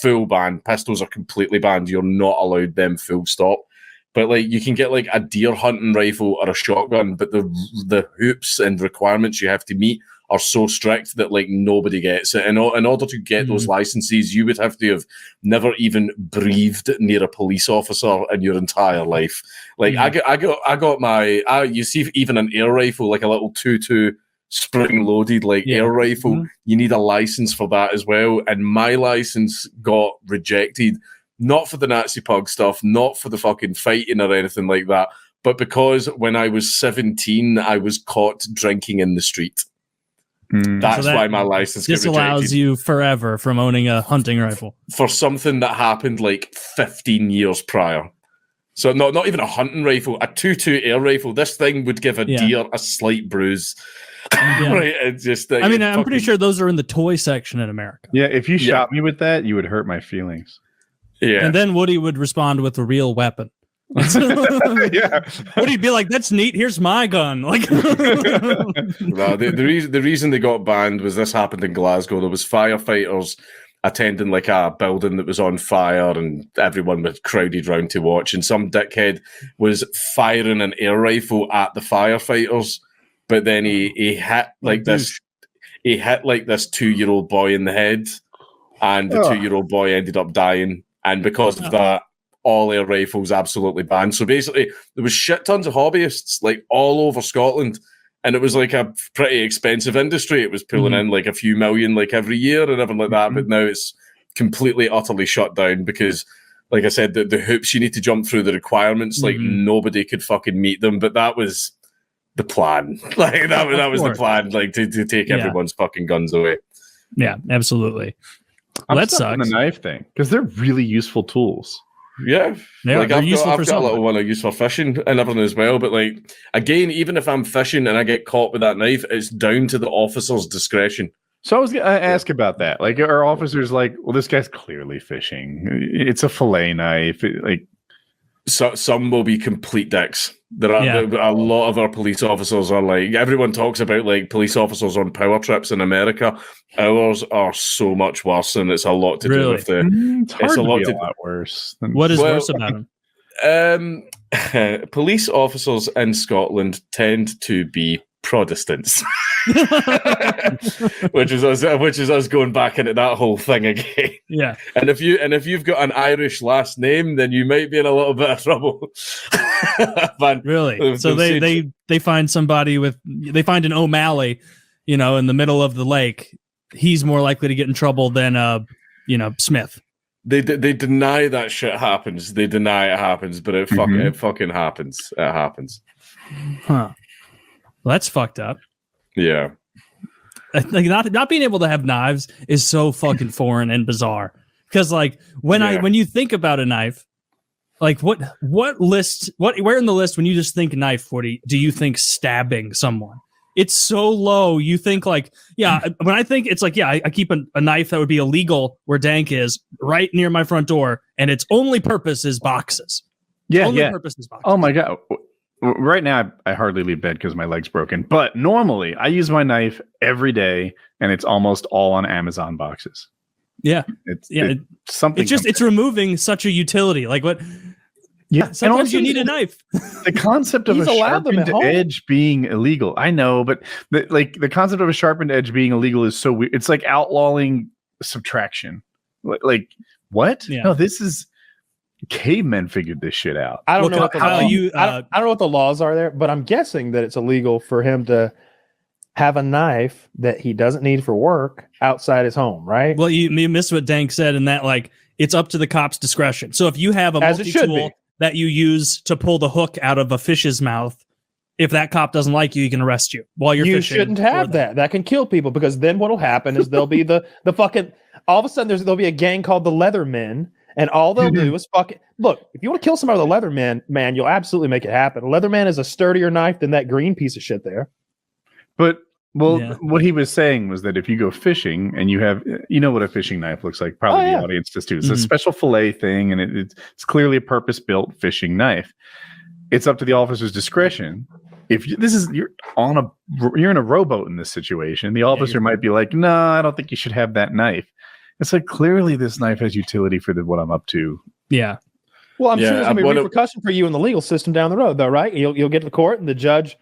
Speaker 11: full ban. Pistols are completely banned. You're not allowed them, full stop. But like you can get like a deer hunting rifle or a shotgun, but the hoops and requirements you have to meet are so strict that like nobody gets it. And in order to get those licenses, you would have to have never even breathed near a police officer in your entire life. Like I got my you see even an air rifle, like a little 2.2 spring loaded like air rifle, you need a license for that as well. And my license got rejected, not for the Nazi pug stuff, not for the fucking fighting or anything like that, but because when I was 17, I was caught drinking in the street. That's why my license
Speaker 5: disallows you forever from owning a hunting rifle
Speaker 11: for something that happened like 15 years prior. So not even a hunting rifle, a 2.2 air rifle. This thing would give a deer a slight bruise. Right? It's just.
Speaker 5: I'm pretty sure those are in the toy section in America.
Speaker 6: Yeah, if you shot me with that, you would hurt my feelings.
Speaker 11: Yeah,
Speaker 5: and then Woody would respond with a real weapon. Woody'd be like, "That's neat. Here's my gun." Like,
Speaker 11: the reason they got banned was this happened in Glasgow. There was firefighters attending like a building that was on fire, and everyone was crowded round to watch. And some dickhead was firing an air rifle at the firefighters, but then he hit like this. He hit like this 2-year-old boy in the head, and the 2-year-old boy ended up dying. And because of that, all air rifles absolutely banned. So basically, there was shit tons of hobbyists like all over Scotland, and it was like a pretty expensive industry. It was pulling in like a few million like every year and everything like that. But now it's completely, utterly shut down because, like I said, the hoops you need to jump through, the requirements, like nobody could fucking meet them. But that was the plan. Like that was the plan, like to take everyone's fucking guns away.
Speaker 5: Yeah, absolutely. Well, that sucks.
Speaker 6: The knife thing, because they're really useful tools.
Speaker 11: Yeah, like I've got a little one I use for fishing and everything as well. But like again, even if I'm fishing and I get caught with that knife, it's down to the officer's discretion.
Speaker 6: So I was going to ask about that. Like, are officers like, well, this guy's clearly fishing. It's a fillet knife.
Speaker 11: So some will be complete dicks. There are a lot of our police officers are like, everyone talks about like police officers on power trips in America. Ours are so much worse, and it's a lot to do with the.
Speaker 6: It's a lot worse.
Speaker 5: What is worse about
Speaker 11: them? Police officers in Scotland tend to be Protestants, which is us going back into that whole thing again.
Speaker 5: Yeah,
Speaker 11: and if you've got an Irish last name, then you might be in a little bit of trouble.
Speaker 5: Really? So they find somebody they find an O'Malley, in the middle of the lake. He's more likely to get in trouble than Smith.
Speaker 11: They deny that shit happens. They deny it happens, but it fucking happens. It happens.
Speaker 5: Huh. Well, that's fucked up.
Speaker 11: Yeah.
Speaker 5: Like not being able to have knives is so fucking foreign and bizarre. Because like when you think about a knife, like where in the list when you just think knife, do you think stabbing someone? It's so low. You think like, when I think it's like, I keep a knife that would be illegal where Dank is right near my front door, and its only purpose is boxes. Purpose is boxes.
Speaker 6: Oh my God. Right now, I hardly leave bed because my leg's broken. But normally, I use my knife every day, and it's almost all on Amazon boxes.
Speaker 5: Yeah,
Speaker 6: it's something.
Speaker 5: It's removing such a utility. Like what?
Speaker 6: Yeah,
Speaker 5: sometimes you need a knife.
Speaker 6: The concept of a sharpened edge being illegal, I know, but the concept of a sharpened edge being illegal is so weird. It's like outlawing subtraction. Like what?
Speaker 5: Yeah.
Speaker 6: No, this is. Cavemen figured this shit out.
Speaker 4: I don't know what I don't know what the laws are there, but I'm guessing that it's illegal for him to have a knife that he doesn't need for work outside his home, right?
Speaker 5: Well, you missed what Dank said in that, like, it's up to the cop's discretion. So if you have a multi-tool that you use to pull the hook out of a fish's mouth, if that cop doesn't like you, he can arrest you while you're fishing.
Speaker 4: You shouldn't have that. That can kill people, because then what'll happen is there'll be the fucking, all of a sudden there'll be a gang called the Leathermen. And all they'll do is fucking look. If you want to kill somebody with a Leatherman, man, you'll absolutely make it happen. A Leatherman is a sturdier knife than that green piece of shit there.
Speaker 6: But what he was saying was that if you go fishing and you have, what a fishing knife looks like, probably the audience does too. It's a special fillet thing, and it's clearly a purpose-built fishing knife. It's up to the officer's discretion. If you're in a rowboat in this situation, the officer might be like, "No, I don't think you should have that knife." It's like, clearly this knife has utility for what I'm up to.
Speaker 5: Yeah.
Speaker 4: Well, I'm sure there's going to be repercussion for you in the legal system down the road, though, right? You'll get to court, and the judge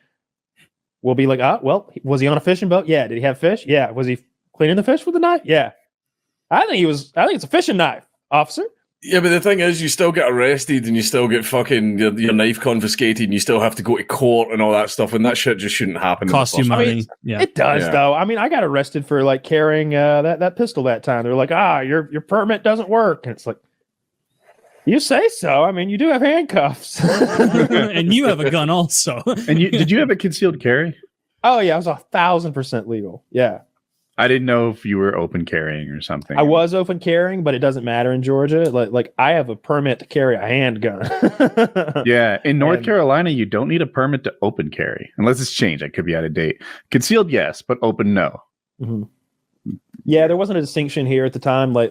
Speaker 4: will be like, was he on a fishing boat? Yeah. Did he have fish? Yeah. Was he cleaning the fish with the knife? Yeah. I think it's a fishing knife, officer.
Speaker 11: Yeah, but the thing is, you still get arrested and you still get fucking your knife confiscated and you still have to go to court and all that stuff, and that shit just shouldn't happen.
Speaker 5: Cost you money.
Speaker 4: It does, though. I mean, I got arrested for like carrying that pistol that time. They're like, your permit doesn't work. And it's like, you say so. I mean, you do have handcuffs.
Speaker 5: And you have a gun also.
Speaker 6: And did you have a concealed carry?
Speaker 4: Oh, yeah. It was 1,000% legal. Yeah.
Speaker 6: I didn't know if you were open carrying or something.
Speaker 4: I was open carrying, but it doesn't matter in Georgia. Like I have a permit to carry a handgun.
Speaker 6: Yeah, in North Carolina, you don't need a permit to open carry unless it's changed. I could be out of date. Concealed, yes, but open, no.
Speaker 4: Mm-hmm. Yeah, there wasn't a distinction here at the time. I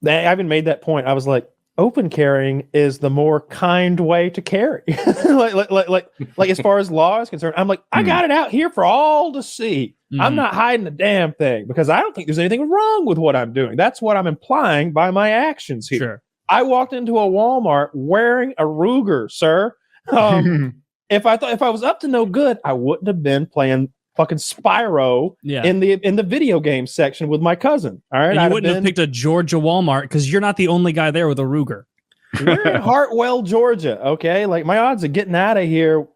Speaker 4: even made that point. I was like, open carrying is the more kind way to carry. like as far as law is concerned, I'm like, I got it out here for all to see. I'm not hiding a damn thing, because I don't think there's anything wrong with what I'm doing. That's what I'm implying by my actions here.
Speaker 5: Sure.
Speaker 4: I walked into a Walmart wearing a Ruger, sir. If I was up to no good, I wouldn't have been playing fucking Spyro in the video game section with my cousin. All right,
Speaker 5: and you wouldn't have picked a Georgia Walmart because you're not the only guy there with a Ruger.
Speaker 4: We're in Hartwell, Georgia. Okay, like my odds of getting out of here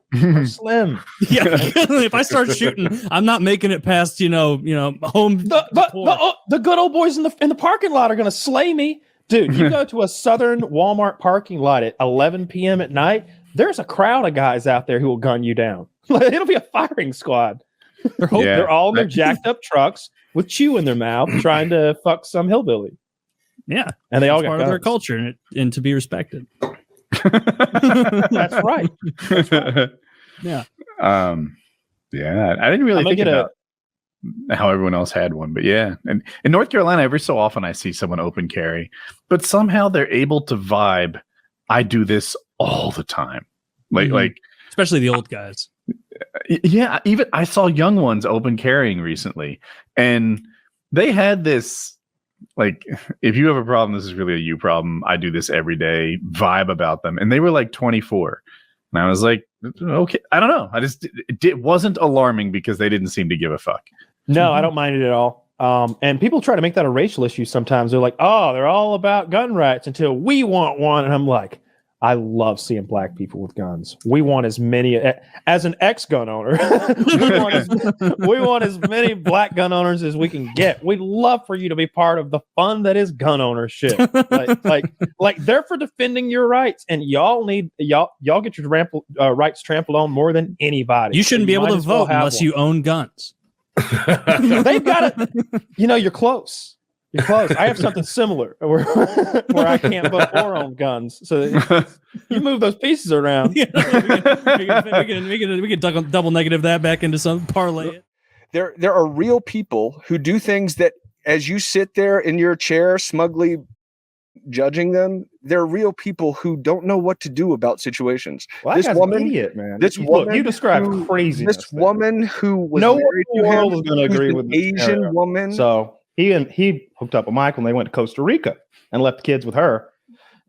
Speaker 4: Slim.
Speaker 5: Yeah, if I start shooting, I'm not making it past home.
Speaker 4: The good old boys in the parking lot are gonna slay me, dude. You go to a Southern Walmart parking lot at 11 p.m. at night. There's a crowd of guys out there who will gun you down. It'll be a firing squad. They're all in their jacked up trucks with chew in their mouth, trying to fuck some hillbilly.
Speaker 5: Yeah,
Speaker 4: and they all got
Speaker 5: part of their culture and to be respected.
Speaker 4: That's right.
Speaker 5: Yeah.
Speaker 6: I didn't really think about how everyone else had one, but yeah. And in North Carolina, every so often I see someone open carry, but somehow they're able to vibe. I do this all the time, like
Speaker 5: especially the old guys.
Speaker 6: Yeah, even I saw young ones open carrying recently, and they had this like, if you have a problem, this is really a you problem. I do this every day vibe about them, and they were like 24, and I was like, okay, I don't know. It wasn't alarming because they didn't seem to give a fuck.
Speaker 4: No, I don't mind it at all. And people try to make that a racial issue sometimes. They're like, oh, they're all about gun rights until we want one. And I'm like, I love seeing black people with guns. We want as many, as an ex-gun owner, we want as many black gun owners as we can get. We'd love for you to be part of the fun that is gun ownership. like they're for defending your rights, and y'all get your rights trampled on more than anybody.
Speaker 5: You shouldn't be able to vote unless you own guns.
Speaker 4: They've got it. You're close. You're close. I have something similar where I can't vote or own guns. So you move those pieces around.
Speaker 5: We can double negative that back into some parlay.
Speaker 12: There are real people who do things that, as you sit there in your chair smugly judging them, there are real people who don't know what to do about situations.
Speaker 4: Well, this woman, an idiot, man. You describe craziness.
Speaker 12: This woman who was
Speaker 4: no one in the world is going to agree with
Speaker 12: this Asian woman.
Speaker 4: So he hooked up with Michael, and they went to Costa Rica and left the kids with her,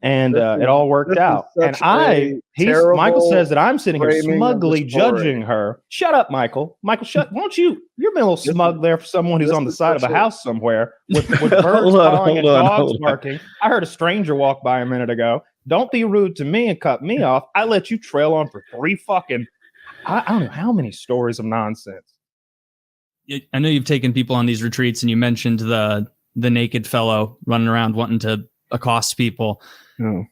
Speaker 4: and it all worked out. And Michael says that I'm sitting here smugly judging her. Shut up, Michael. Michael, won't you? You're being a little smug there for someone who's on the side of a house somewhere with birds calling and dogs barking. I heard a stranger walk by a minute ago. Don't be rude to me and cut me off. I let you trail on for 3 fucking. I don't know how many stories of nonsense.
Speaker 5: I know you've taken people on these retreats, and you mentioned the naked fellow running around wanting to accost people.
Speaker 12: Oh.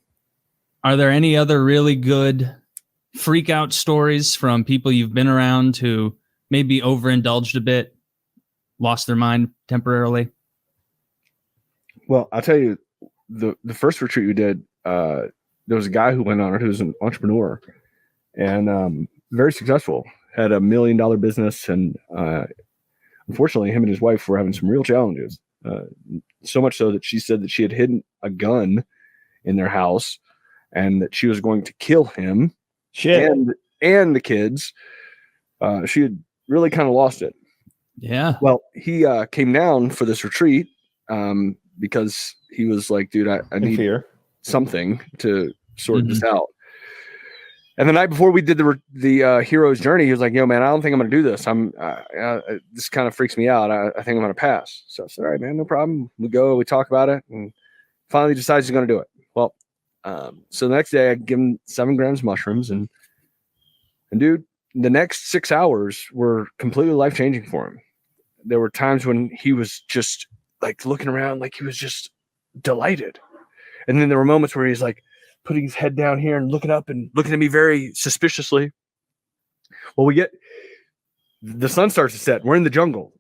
Speaker 5: Are there any other really good freak out stories from people you've been around who maybe overindulged a bit, lost their mind temporarily?
Speaker 12: Well, I'll tell you, the first retreat we did, there was a guy who went on it who was an entrepreneur and very successful, had $1 million business, and unfortunately, him and his wife were having some real challenges. So much so that she said that she had hidden a in their house and that she was going to kill him and the kids. She had really kind of lost it.
Speaker 5: Yeah.
Speaker 12: Well, he came down for this retreat because he was like, dude, I need something to sort this out. And the night before we did the hero's journey, he was like, yo, man, I don't think I'm going to do this. This kind of freaks me out. I think I'm going to pass. So I said, all right, man, no problem. We go, we talk about it, and finally decides he's going to do it. Well, so the next day I give him 7 grams of mushrooms, and dude, the next 6 hours were completely life-changing for him. There were times when he was just like looking around like he was just delighted. And then there were moments where he's like, putting his head down here and looking up and looking at me very suspiciously. Well, the sun starts to set. We're in the jungle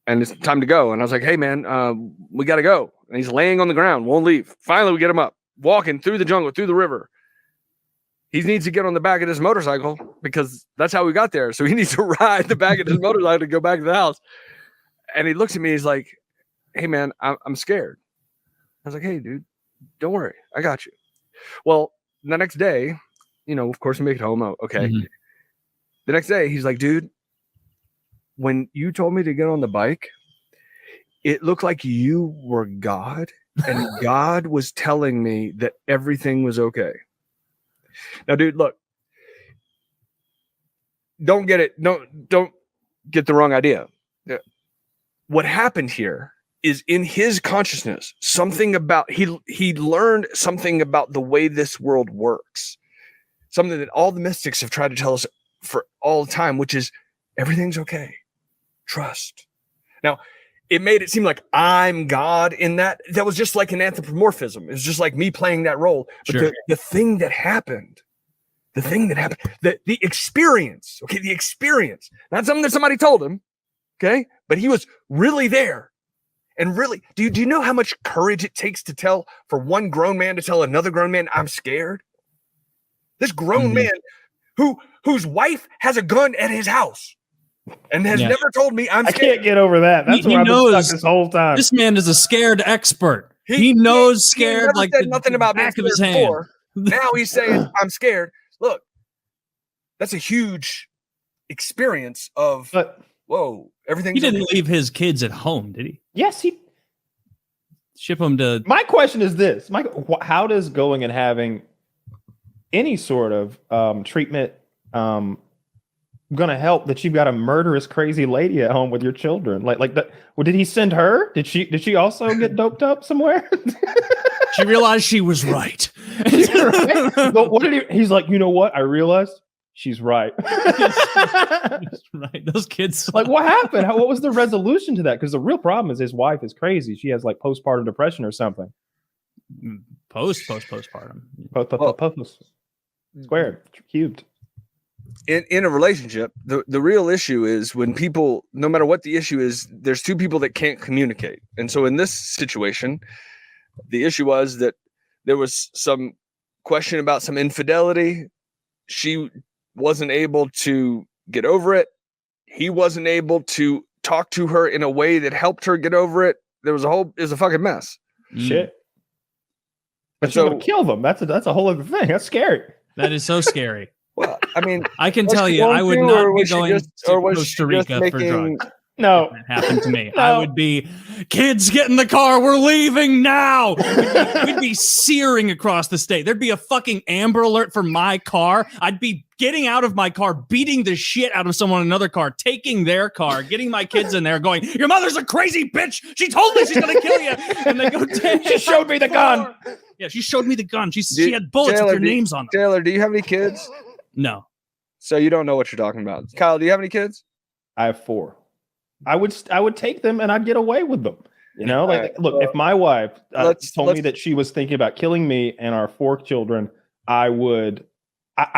Speaker 12: and it's time to go. And I was like, hey man, we got to go. And he's laying on the ground, won't leave. Finally, we get him up, walking through the jungle, through the river. He needs to get on the back of this motorcycle because that's how we got there. So he needs to ride the back of his motorcycle to go back to the house. And he looks at me, he's like, hey man, I'm scared. I was like, hey dude, don't worry. I got you. Well, the next day, of course, we make it home. Okay. Mm-hmm. The next day, he's like, dude, when you told me to get on the bike, it looked like you were God, and God was telling me that everything was okay. Now, dude, look, don't get it. Don't get the wrong idea. What happened here is in his consciousness, something about he learned something about the way this world works, something that all the mystics have tried to tell us for all time, which is everything's okay. Trust. Now, it made it seem like I'm God in that. That was just like an anthropomorphism. It was just like me playing that role. But
Speaker 5: Sure.
Speaker 12: the thing that happened, the experience, okay, the experience, not something that somebody told him, okay, but he was really there. And really, do you know how much courage it takes to tell, for one grown man to tell another grown man, I'm scared? This grown man whose wife has a gun at his house and has never told me I'm scared.
Speaker 4: I can't get over that. That's what I've been stuck this whole time.
Speaker 5: This man is a scared expert. He knows scared like
Speaker 12: said nothing about
Speaker 5: back
Speaker 12: being
Speaker 5: of his
Speaker 12: scared
Speaker 5: hand.
Speaker 12: before. Now he's saying I'm scared. Look, that's a huge experience of whoa, everything.
Speaker 5: He didn't leave his kids at home, did he?
Speaker 4: Yes, he
Speaker 5: ship them to.
Speaker 4: My question is this, Michael: how does going and having any sort of treatment gonna help that you've got a murderous, crazy lady at home with your children? Like that. Well, did he send her? Did she also get doped up somewhere?
Speaker 5: She realized she was right.
Speaker 4: Right? But what did he's like, you know what? I realized she's right.
Speaker 5: Right. Those kids.
Speaker 4: Like, what happened? What was the resolution to that? Because the real problem is his wife is crazy. She has like postpartum depression or something.
Speaker 5: Postpartum.
Speaker 4: Post. Squared. Cubed.
Speaker 12: In a relationship, the real issue is when people, no matter what the issue is, there's two people that can't communicate. And so in this situation, the issue was that there was some question about some infidelity. She wasn't able to get over it. He wasn't able to talk to her in a way that helped her get over it. It was a fucking mess.
Speaker 4: Shit. But you're gonna kill them. That's a whole other thing. That's scary.
Speaker 5: That is so scary.
Speaker 12: Well, I mean,
Speaker 5: I can tell you, I would not be going to Costa Rica for drugs.
Speaker 4: No,
Speaker 5: if that happened to me. No. I would be, kids, get in the car. We're leaving now. We'd be searing across the state. There'd be a fucking Amber Alert for my car. I'd be getting out of my car, beating the shit out of someone in another car, taking their car, getting my kids in there, going, your mother's a crazy bitch. She told me she's gonna kill you. And they go,
Speaker 4: she showed me the gun.
Speaker 5: Yeah, she showed me the gun. She had bullets
Speaker 12: Taylor,
Speaker 5: with their names on them.
Speaker 12: Taylor, do you have any kids?
Speaker 5: No.
Speaker 12: So you don't know what you're talking about. Kyle, do you have any kids?
Speaker 4: I have 4. I would take them and I'd get away with them. You know, like,
Speaker 12: right,
Speaker 4: look, if my wife told me that she was thinking about killing me and our 4 children, I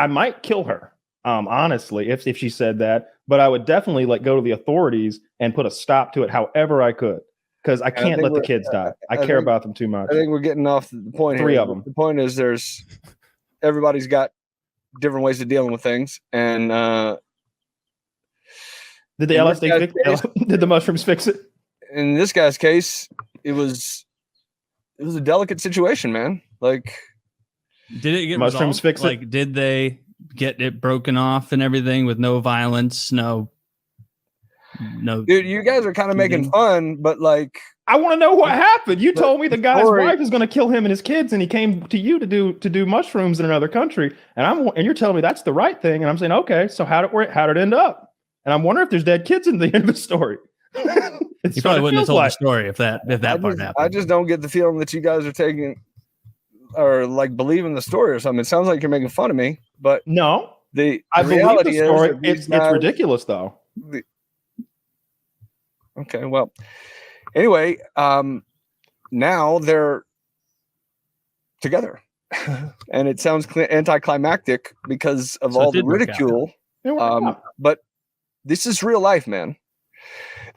Speaker 4: might kill her. Honestly, if she said that, but I would definitely go to the authorities and put a stop to it however I could. Because I can't let the kids die. I care about them too much.
Speaker 12: I think we're getting off the point.
Speaker 4: 3
Speaker 12: here.
Speaker 4: of them.
Speaker 12: The point is, everybody's got different ways of dealing with things, and
Speaker 4: did the LSD fix it? Did the mushrooms fix it?
Speaker 12: In this guy's case, it was a delicate situation, man. Like,
Speaker 5: did it get
Speaker 4: mushrooms
Speaker 5: resolved?
Speaker 4: Fix it?
Speaker 5: Like, did they get it broken off and everything with no violence, no?
Speaker 12: Dude, you guys are kind of making fun, but like,
Speaker 4: I want to know what happened. You told me the guy's wife is going to kill him and his kids, and he came to you to do mushrooms in another country, and you're telling me that's the right thing, and I'm saying, okay, so how did it end up? And I'm wondering if there's dead kids in the end of the story.
Speaker 5: You probably wouldn't have told the story if that part happened.
Speaker 12: I just don't get the feeling that you guys are taking or like believing the story or something. It sounds like you're making fun of me, but
Speaker 4: no,
Speaker 12: I
Speaker 4: believe the story. It's ridiculous though.
Speaker 12: Okay, well, anyway, now they're together, and it sounds anticlimactic because of all the ridicule. But this is real life, man.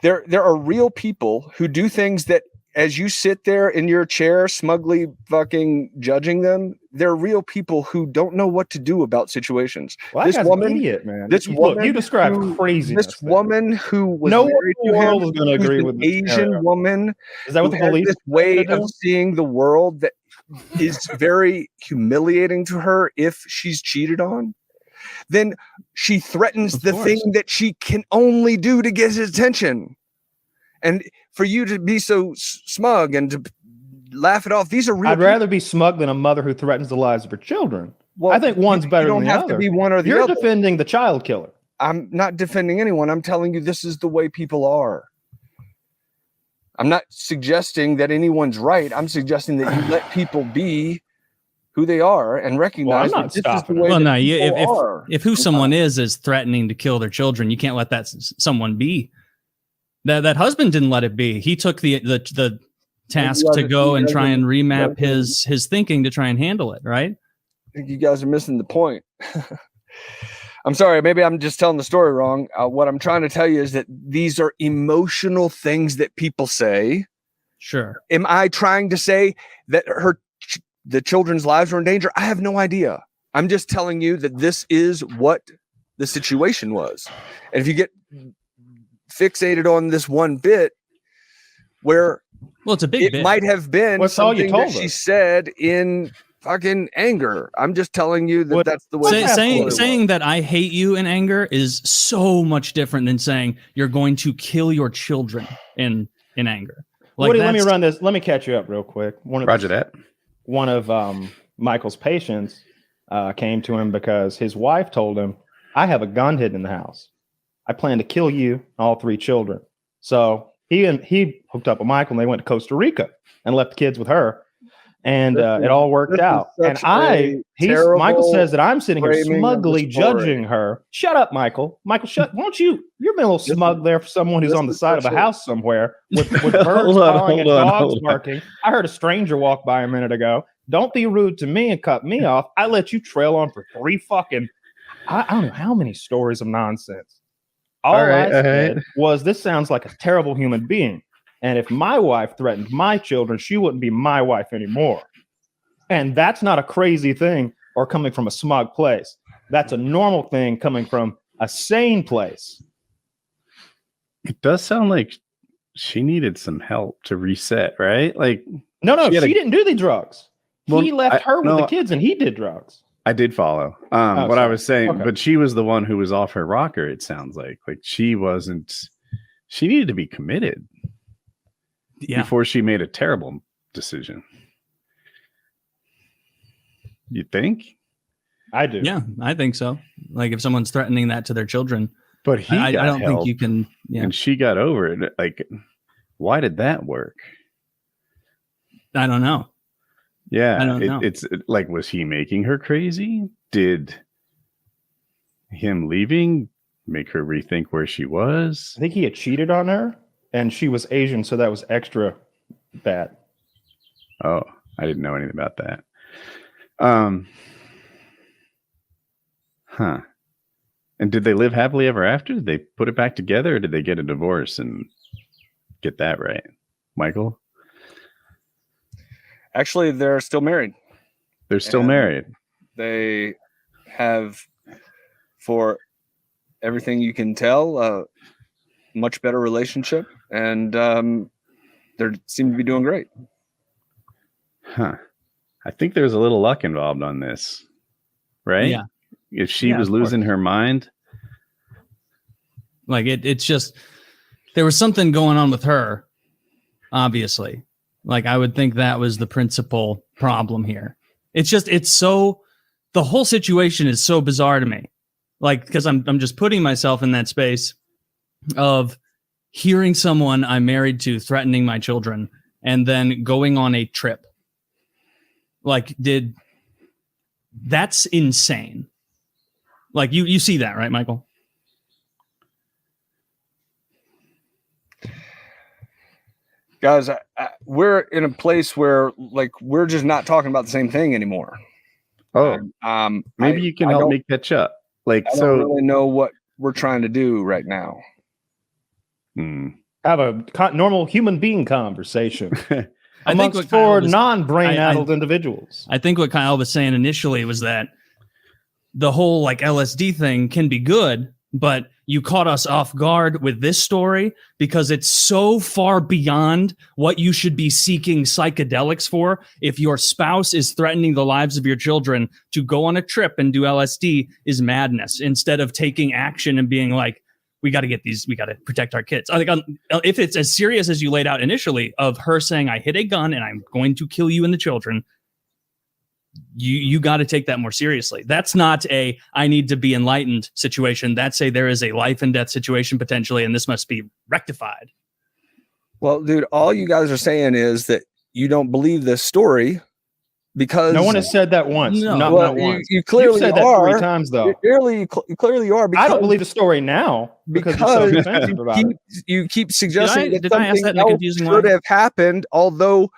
Speaker 12: There are real people who do things that, as you sit there in your chair smugly fucking judging them, they're real people who don't know what to do about situations.
Speaker 4: Well,
Speaker 12: this woman,
Speaker 4: an idiot, man.
Speaker 12: Woman,
Speaker 4: you described craziness.
Speaker 12: This woman who was
Speaker 4: no
Speaker 12: married
Speaker 4: one in the world is going to agree with
Speaker 12: this Asian woman.
Speaker 4: Is that what the police?
Speaker 12: This way of seeing the world that is very humiliating to her if she's cheated on. Then she threatens the thing that she can only do to get his attention. And for you to be so smug and to laugh it off, these are real.
Speaker 4: I'd rather be smug than a mother who threatens the lives of her children. Well, I think one's better than the other. You don't have to
Speaker 12: be one or the other.
Speaker 4: You're defending the child killer.
Speaker 12: I'm not defending anyone. I'm telling you this is the way people are. I'm not suggesting that anyone's right. I'm suggesting that you let people be who they are and recognize that this is the way
Speaker 5: well,
Speaker 12: that
Speaker 5: no,
Speaker 12: people are.
Speaker 5: if who someone is threatening to kill their children, you can't let that someone be. That husband didn't let it be. He took the task to go and try and remap his thinking to try and handle it, right?
Speaker 12: I think you guys are missing the point. I'm sorry, maybe I'm just telling the story wrong. What I'm trying to tell you is that these are emotional things that people say.
Speaker 5: Sure.
Speaker 12: Am I trying to say that the children's lives are in danger? I have no idea. I'm just telling you that this is what the situation was. And if you get fixated on this one bit where
Speaker 5: it's a big bit.
Speaker 12: Might have been something that she said in fucking anger. I'm just telling you that that's the way.
Speaker 5: Saying that I hate you in anger is so much different than saying you're going to kill your children in anger. Like,
Speaker 4: Woody, let me run this. Let me catch you up real quick.
Speaker 2: Roger that.
Speaker 4: One of Michael's patients came to him because his wife told him, "I have a gun hidden in the house. I plan to kill you, all 3 children." So he hooked up with Michael, and they went to Costa Rica and left the kids with her, and it all worked out. And Michael says that I'm sitting here smugly judging her. Shut up, Michael. Michael, won't you? You're being a little smug there for someone who's on the side of a house somewhere with birds calling and dogs barking. I heard a stranger walk by a minute ago. Don't be rude to me and cut me off. I let you trail on for 3 fucking, I don't know how many stories of nonsense. All I said was, this sounds like a terrible human being. And if my wife threatened my children, she wouldn't be my wife anymore. And that's not a crazy thing or coming from a smug place. That's a normal thing coming from a sane place.
Speaker 2: It does sound like she needed some help to reset, right? Like,
Speaker 4: no, she didn't do the drugs. He left her with the kids and he did drugs.
Speaker 2: I did follow what I was saying, but she was the one who was off her rocker. It sounds like she wasn't. She needed to be committed before she made a terrible decision. You think?
Speaker 5: I do. Yeah, I think so. Like if someone's threatening that to their children,
Speaker 2: but I don't
Speaker 5: think you can. Yeah.
Speaker 2: And she got over it. Like, why did that work?
Speaker 5: I don't know.
Speaker 2: Yeah,
Speaker 5: I don't know.
Speaker 2: It's like, was he making her crazy? Did him leaving make her rethink where she was?
Speaker 4: I think he had cheated on her, and she was Asian, so that was extra bad.
Speaker 2: Oh, I didn't know anything about that. Huh. And did they live happily ever after? Did they put it back together, or did they get a divorce and get that right? Michael?
Speaker 12: Actually, they're still married.
Speaker 2: They're still married.
Speaker 12: They have, for everything you can tell, a much better relationship, and they seem to be doing great.
Speaker 2: Huh. I think there's a little luck involved on this, right?
Speaker 5: Yeah.
Speaker 2: If she was losing her mind.
Speaker 5: Like it's just, there was something going on with her, obviously. Like I would think that was the principal problem here. It's just, the whole situation is so bizarre to me. Like, because I'm just putting myself in that space of hearing someone I'm married to threatening my children and then going on a trip. Like, that's insane. Like you see that, right, Michael?
Speaker 12: Guys, we're in a place where we're just not talking about the same thing anymore.
Speaker 2: Oh, maybe you can help me catch up. I
Speaker 12: don't really know what we're trying to do right now.
Speaker 4: Have a normal human being conversation.
Speaker 5: I think
Speaker 4: amongst 4 non-brain-addled individuals.
Speaker 5: I think what Kyle was saying initially was that the whole LSD thing can be good, but you caught us off guard with this story because it's so far beyond what you should be seeking psychedelics for. If your spouse is threatening the lives of your children, to go on a trip and do LSD is madness, instead of taking action and being like, we got to protect our kids. I think if it's as serious as you laid out initially of her saying, I hit a gun and I'm going to kill you and the children, you got to take that more seriously. That's not a I need to be enlightened situation. That's a there is a life and death situation potentially, and this must be rectified.
Speaker 12: Well, dude, all you guys are saying is that you don't believe this story because
Speaker 4: no one has said that once.
Speaker 5: No.
Speaker 4: Not,
Speaker 12: well,
Speaker 4: not once.
Speaker 12: you clearly
Speaker 4: You've said
Speaker 12: are.
Speaker 4: that 3 times though.
Speaker 12: You clearly are.
Speaker 4: I don't believe the story now because you're so defensive about it.
Speaker 12: You keep suggesting
Speaker 5: Did
Speaker 12: that
Speaker 5: I ask
Speaker 12: something
Speaker 5: that in a
Speaker 12: else
Speaker 5: confusing
Speaker 12: should
Speaker 5: way?
Speaker 12: have happened, although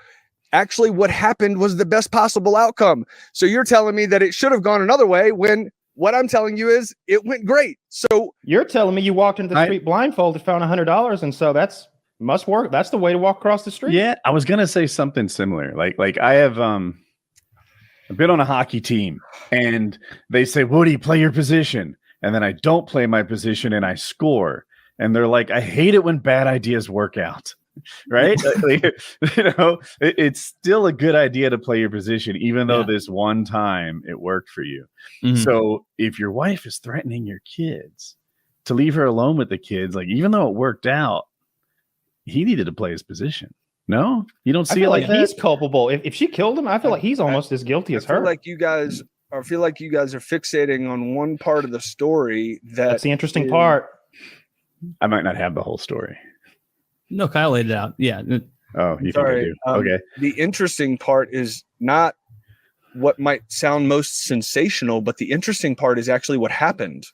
Speaker 12: actually what happened was the best possible outcome. So you're telling me that it should have gone another way when what I'm telling you is it went great. So
Speaker 4: You're telling me you walked into the street blindfolded, found $100, and so that's must work. That's the way to walk across the street.
Speaker 2: Yeah, I was gonna say something similar. Like I have I've been on a hockey team, and they say, "Woody, play your position," and then I don't play my position, and I score, and they're like, "I hate it when bad ideas work out." Right? It's still a good idea to play your position, even though this one time it worked for you.
Speaker 5: Mhm.
Speaker 2: So if your wife is threatening your kids, to leave her alone with the kids, like even though it worked out, he needed to play his position. No, you don't
Speaker 4: I
Speaker 2: see it
Speaker 4: feel
Speaker 2: like
Speaker 4: like he's
Speaker 2: that.
Speaker 4: culpable. If she killed him, I feel like he's almost as guilty as
Speaker 12: I feel
Speaker 4: her.
Speaker 12: like you guys are fixating on one part of the story
Speaker 4: That's the interesting part.
Speaker 2: I might not have the whole story.
Speaker 5: No, Kyle laid it out. Yeah.
Speaker 2: Oh, you
Speaker 12: Sorry,
Speaker 2: think I do? Okay.
Speaker 12: The interesting part is not what might sound most sensational, but the interesting part is actually what happened.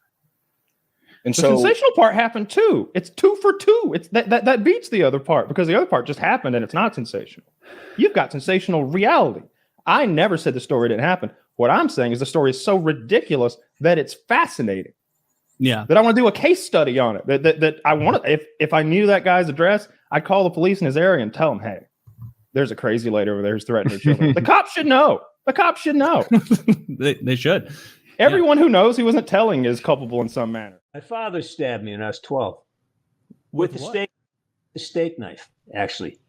Speaker 12: And
Speaker 4: The
Speaker 12: so
Speaker 4: sensational part happened too. It's 2 for 2. It's that beats the other part because the other part just happened and it's not sensational. You've got sensational reality. I never said the story didn't happen. What I'm saying is the story is so ridiculous that it's fascinating.
Speaker 5: Yeah.
Speaker 4: That I want to do a case study on it. That I want to. If I knew that guy's address, I'd call the police in his area and tell him, "Hey, there's a crazy lady over there who's threatening her children." The cops should know. The cops should know.
Speaker 5: They should.
Speaker 4: Everyone who knows he wasn't telling is culpable in some manner.
Speaker 13: My father stabbed me when I was 12 with the steak knife. Actually,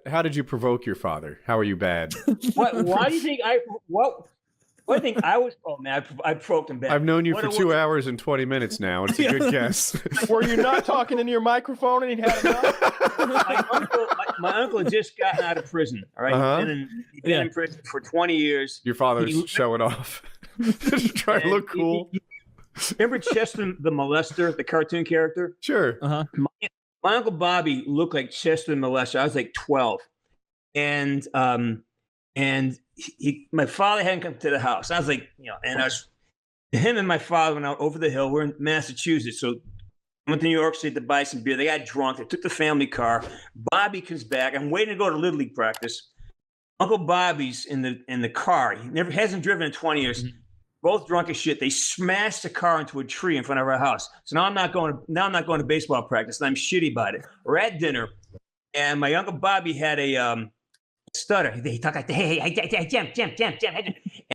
Speaker 2: How did you provoke your father? How are you bad?
Speaker 13: why do you think I? What do you think I was? Oh man, I provoked him back.
Speaker 2: I've known you for 2 hours and 20 minutes now. It's a good guess.
Speaker 4: Were you not talking into your microphone and he had enough?
Speaker 13: My uncle had just gotten out of prison. All right, he'd been in prison for 20 years.
Speaker 2: Your father's showing off, trying to look cool.
Speaker 13: Remember Chester the Molester, the cartoon character?
Speaker 2: Sure.
Speaker 13: My Uncle Bobby looked like Chester the Molester. I was like 12, and my father hadn't come to the house. I was like, and him and my father went out over the hill. We're in Massachusetts, so I went to New York City to buy some beer. They got drunk. They took the family car. Bobby comes back. I'm waiting to go to Little League practice. Uncle Bobby's in the car. He hasn't driven in 20 years. Mm-hmm. Both drunk as shit. They smashed the car into a tree in front of our house. So now I'm not going to baseball practice, and I'm shitty about it. We're at dinner, and my Uncle Bobby had a stutter. He talked like, hey, Jim.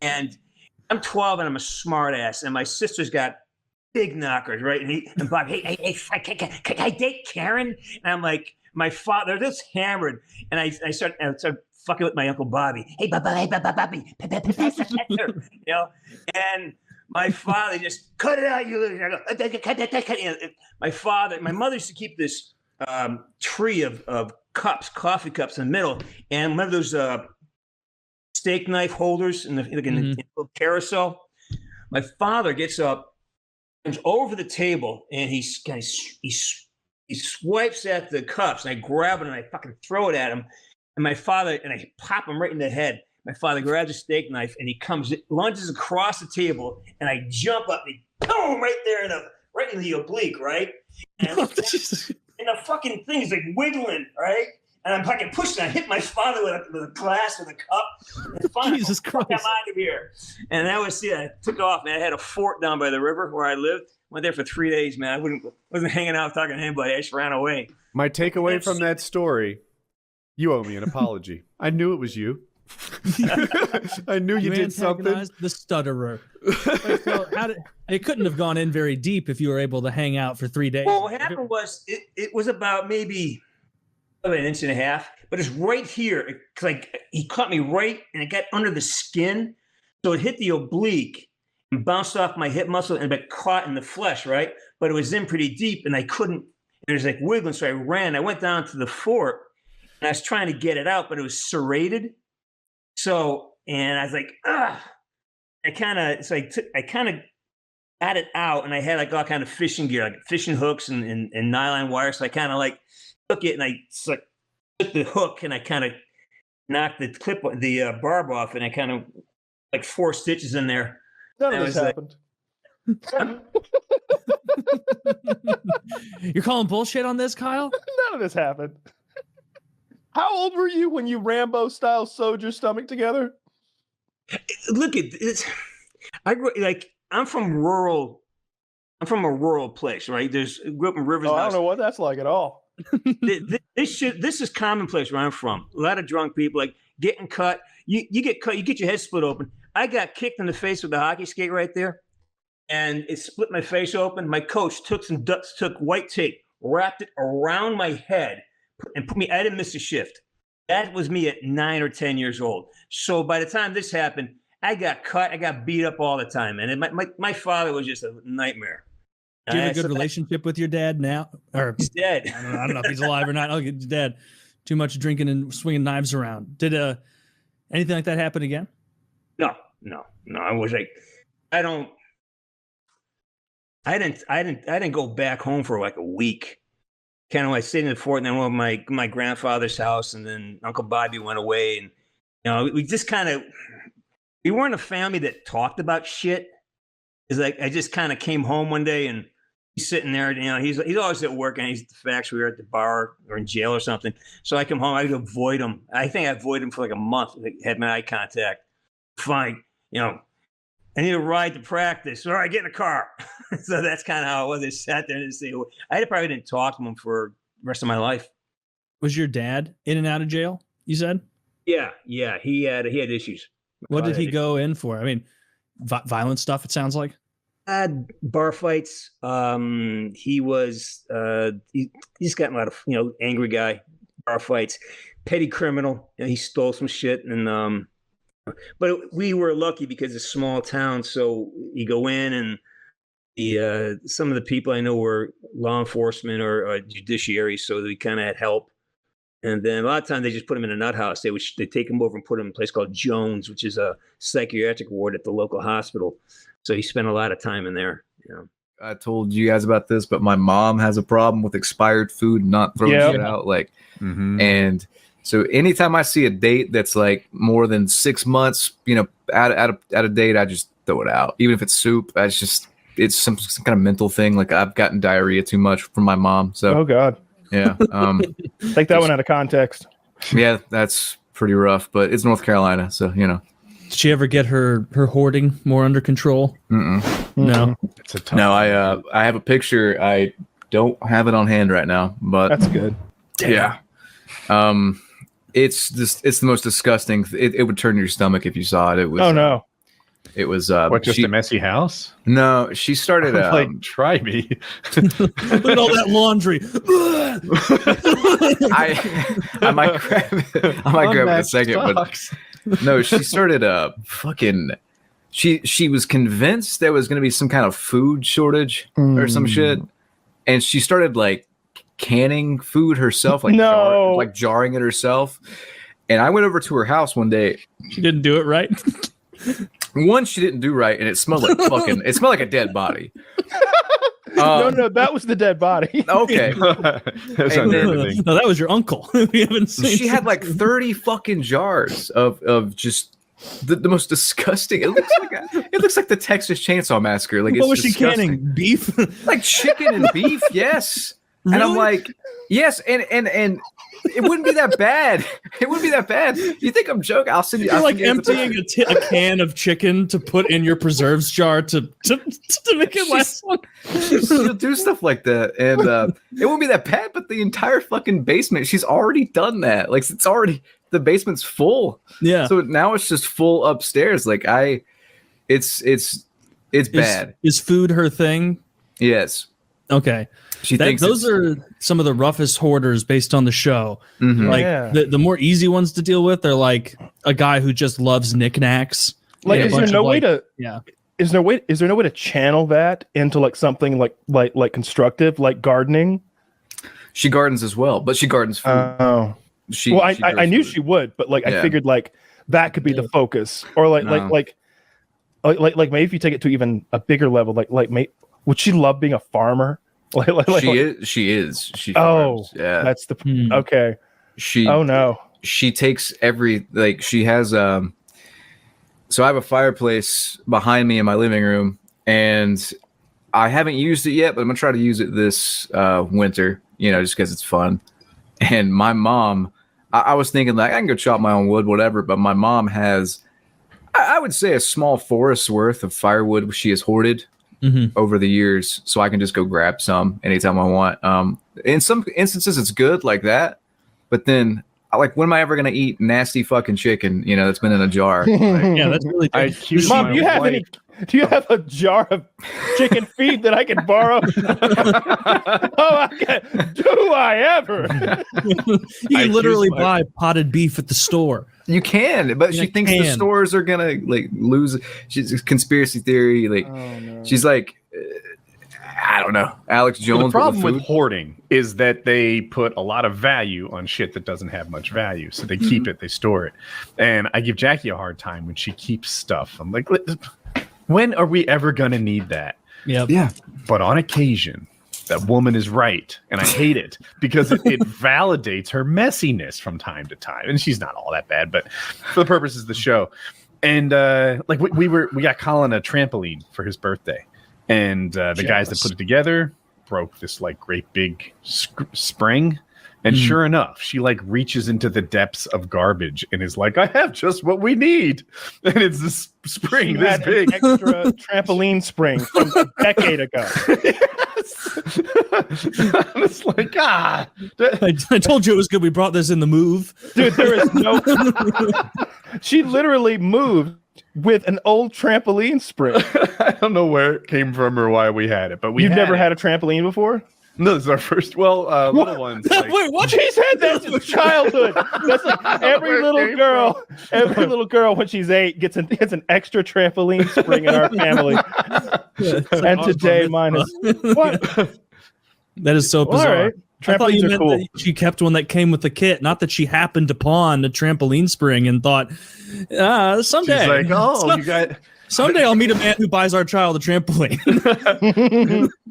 Speaker 13: And I'm 12 and I'm a smart ass, and my sister's got big knockers, right? And Bobby, hey, can I date Karen? And I'm like, my father, they're just hammered, and I start fucking with my Uncle Bobby. Hey, Bobby, and my father just cut it out. My mother used to keep this tree of cups, coffee cups in the middle, and remember those steak knife holders in the carousel. My father gets up, comes over the table, and he swipes at the cups, and I grab it and I fucking throw it at him. And I pop him right in the head. My father grabs a steak knife and he lunges across the table, and I jump up and boom, right there right in the oblique, right? And the fucking thing is like wiggling, right? And I'm fucking pushing. I hit my father with a glass with a cup. And finally,
Speaker 5: Jesus Christ!
Speaker 13: I'm out of here. And that was I took off, man. I had a fort down by the river where I lived. Went there for 3 days, man. I wasn't hanging out talking to anybody. I just ran away.
Speaker 2: My takeaway from that story: you owe me an apology. I knew it was you. I knew you did something.
Speaker 5: The stutterer. So it couldn't have gone in very deep if you were able to hang out for 3 days.
Speaker 13: Well, what happened was it was about maybe an inch and a half, but it's right here. Like he caught me right, and it got under the skin, so it hit the oblique and bounced off my hip muscle and got caught in the flesh, right? But it was in pretty deep, and I couldn't. It was like wiggling, so I ran. I went down to the fort, and I was trying to get it out, but it was serrated. So, and I was like, I kind of got it out, and I had like all kind of fishing gear, like fishing hooks and nylon wire. So I kind of like took it, and I took the hook, and I kind of knocked the barb off, and I kind of like 4 stitches in there.
Speaker 4: None of this happened.
Speaker 5: You're calling bullshit on this, Kyle?
Speaker 4: None of this happened. How old were you when you Rambo style sewed your stomach together?
Speaker 13: Look at this. I'm from a rural place, right? Grew up in Rivers.
Speaker 4: I don't know what that's like at all.
Speaker 13: This is commonplace where I'm from. A lot of drunk people, like getting cut. You get cut, you get your head split open. I got kicked in the face with a hockey skate right there, and it split my face open. My coach took white tape, wrapped it around my head, and put me. I didn't miss a shift. That was me at 9 or 10 years old. So by the time this happened, I got cut. I got beat up all the time, and my father was just a nightmare.
Speaker 5: Do you have a good relationship with your dad now? Or
Speaker 13: he's dead.
Speaker 5: I don't know if he's alive or not. Oh, he's dead. Too much drinking and swinging knives around. Did anything like that happen again?
Speaker 13: No. I was like, I didn't go back home for like a week. Kind of like stayed in the fort, and then went to my grandfather's house, and then Uncle Bobby went away, and we just we weren't a family that talked about shit. It's like I just kind of came home one day, and he's sitting there. He's always at work, and he's at the factory or at the bar or in jail or something. So I come home, I avoid him. I think I avoided him for like a month. Had my eye contact. Fine, I need a ride to practice. All right, get in the car. So that's kind of how it was. I sat there and I probably didn't talk to him for the rest of my life.
Speaker 5: Was your dad in and out of jail? You said?
Speaker 13: Yeah. He had issues.
Speaker 5: What did he go in for? I mean, violent stuff. It sounds like.
Speaker 13: Bar fights. He was. He's gotten a lot of angry guy. Bar fights. Petty criminal. He stole some shit and But we were lucky because it's a small town, so you go in and some of the people I know were law enforcement or judiciary, so we kind of had help. And then a lot of times they just put him in a nut house. They take him over and put him in a place called Jones, which is a psychiatric ward at the local hospital. So he spent a lot of time in there.
Speaker 14: I told you guys about this, but my mom has a problem with expired food, not throwing shit out. And so anytime I see a date that's like more than 6 months, out of date, I just throw it out. Even if it's soup, it's some kind of mental thing. Like I've gotten diarrhea too much from my mom. So
Speaker 4: oh God.
Speaker 14: Yeah.
Speaker 4: Take that one out of context.
Speaker 14: Yeah, that's pretty rough, but it's North Carolina, so
Speaker 5: Did she ever get her hoarding more under control? No.
Speaker 14: No, I have a picture. I don't have it on hand right now, but
Speaker 4: that's good.
Speaker 14: Yeah. It's the most disgusting. It would turn your stomach if you saw it. It was.
Speaker 4: Oh no.
Speaker 14: It was
Speaker 6: just a messy house?
Speaker 14: No, she started
Speaker 6: try me.
Speaker 5: Look at all that laundry.
Speaker 14: I might grab it in a second, but no, she started she was convinced there was going to be some kind of food shortage or some shit, and she started like canning food herself, jarring it herself. And I went over to her house one day.
Speaker 5: She didn't do it right.
Speaker 14: One, she didn't do right, and it smelled like it smelled like a dead body.
Speaker 4: No, that was the dead body.
Speaker 14: Okay.
Speaker 5: No, that was your uncle. We haven't seen.
Speaker 14: She had like 30 fucking jars of just the most disgusting. It looks like the Texas Chainsaw Massacre. Like,
Speaker 5: what was disgusting. She canning? Beef?
Speaker 14: Like chicken and beef? Yes.
Speaker 5: Really?
Speaker 14: And I'm like, yes, and it wouldn't be that bad. It wouldn't be that bad. You think I'm joking? I'll send you.
Speaker 5: You're like emptying a can of chicken to put in your preserves jar to make it last long.
Speaker 14: She'll do stuff like that, and it won't be that bad. But the entire fucking basement, she's already done that. Like the basement's full.
Speaker 5: Yeah.
Speaker 14: So now it's just full upstairs. Like it's bad.
Speaker 5: Is food her thing?
Speaker 14: Yes.
Speaker 5: Okay.
Speaker 14: She thinks
Speaker 5: those are some of the roughest hoarders based on the show.
Speaker 14: Mm-hmm.
Speaker 5: Like the more easy ones to deal with, they're like a guy who just loves knickknacks.
Speaker 4: Like, is there no way to channel that into like something like constructive, like gardening?
Speaker 14: She gardens as well, but she gardens food.
Speaker 4: Oh, I knew she would, but I figured like that could be the focus, or like maybe if you take it to even a bigger level, would she love being a farmer?
Speaker 14: She is. She
Speaker 4: farms.
Speaker 14: Yeah.
Speaker 4: That's the okay.
Speaker 14: She.
Speaker 4: Oh no.
Speaker 14: she takes she has so I have a fireplace behind me in my living room, and I haven't used it yet, but I'm gonna try to use it this winter, just because it's fun. And my mom, I was thinking like I can go chop my own wood, whatever, but my mom has, I would say, a small forest's worth of firewood she has hoarded over the years, so I can just go grab some anytime I want. In some instances it's good like that, but then like, when am I ever gonna eat nasty fucking chicken that's been in a jar?
Speaker 5: Yeah, that's really
Speaker 4: Mom, do you have a jar of chicken feed that I can borrow? Do I ever?
Speaker 5: You can literally buy potted beef at the store.
Speaker 14: You can, but she thinks the stores are gonna lose. She's a conspiracy theory. She's like, I don't know, Alex Jones.
Speaker 6: Well, the problem with hoarding is that they put a lot of value on shit that doesn't have much value. So they keep it, they store it. And I give Jackie a hard time when she keeps stuff. I'm like, when are we ever going to need that?
Speaker 5: Yep.
Speaker 14: Yeah.
Speaker 6: But on occasion, that woman is right. And I hate it because it validates her messiness from time to time. And she's not all that bad, but for the purposes of the show. And we got Colin a trampoline for his birthday. And the guys that put it together broke this great big spring. And sure enough, she reaches into the depths of garbage and is like, I have just what we need. And it's this spring this big.
Speaker 4: Extra trampoline spring from a decade ago.
Speaker 6: It's like,
Speaker 5: I told you it was good. We brought this in the move.
Speaker 4: Dude, there is no. She literally moved with an old trampoline spring.
Speaker 6: I don't know where it came from or why we had it, but
Speaker 4: You've never had a trampoline before?
Speaker 6: No, this is our first. Well, little ones.
Speaker 4: Wait, what? She's had that since childhood. That's every little girl when she's 8 gets an extra trampoline spring in our family. And today mine is what?
Speaker 5: That is so bizarre.
Speaker 4: All right.
Speaker 5: I thought you meant
Speaker 4: cool.
Speaker 5: that she kept one that came with the kit, not that she happened upon a trampoline spring and thought, someday.
Speaker 6: She's like, you got.
Speaker 5: Someday I'll meet a man who buys our child a trampoline.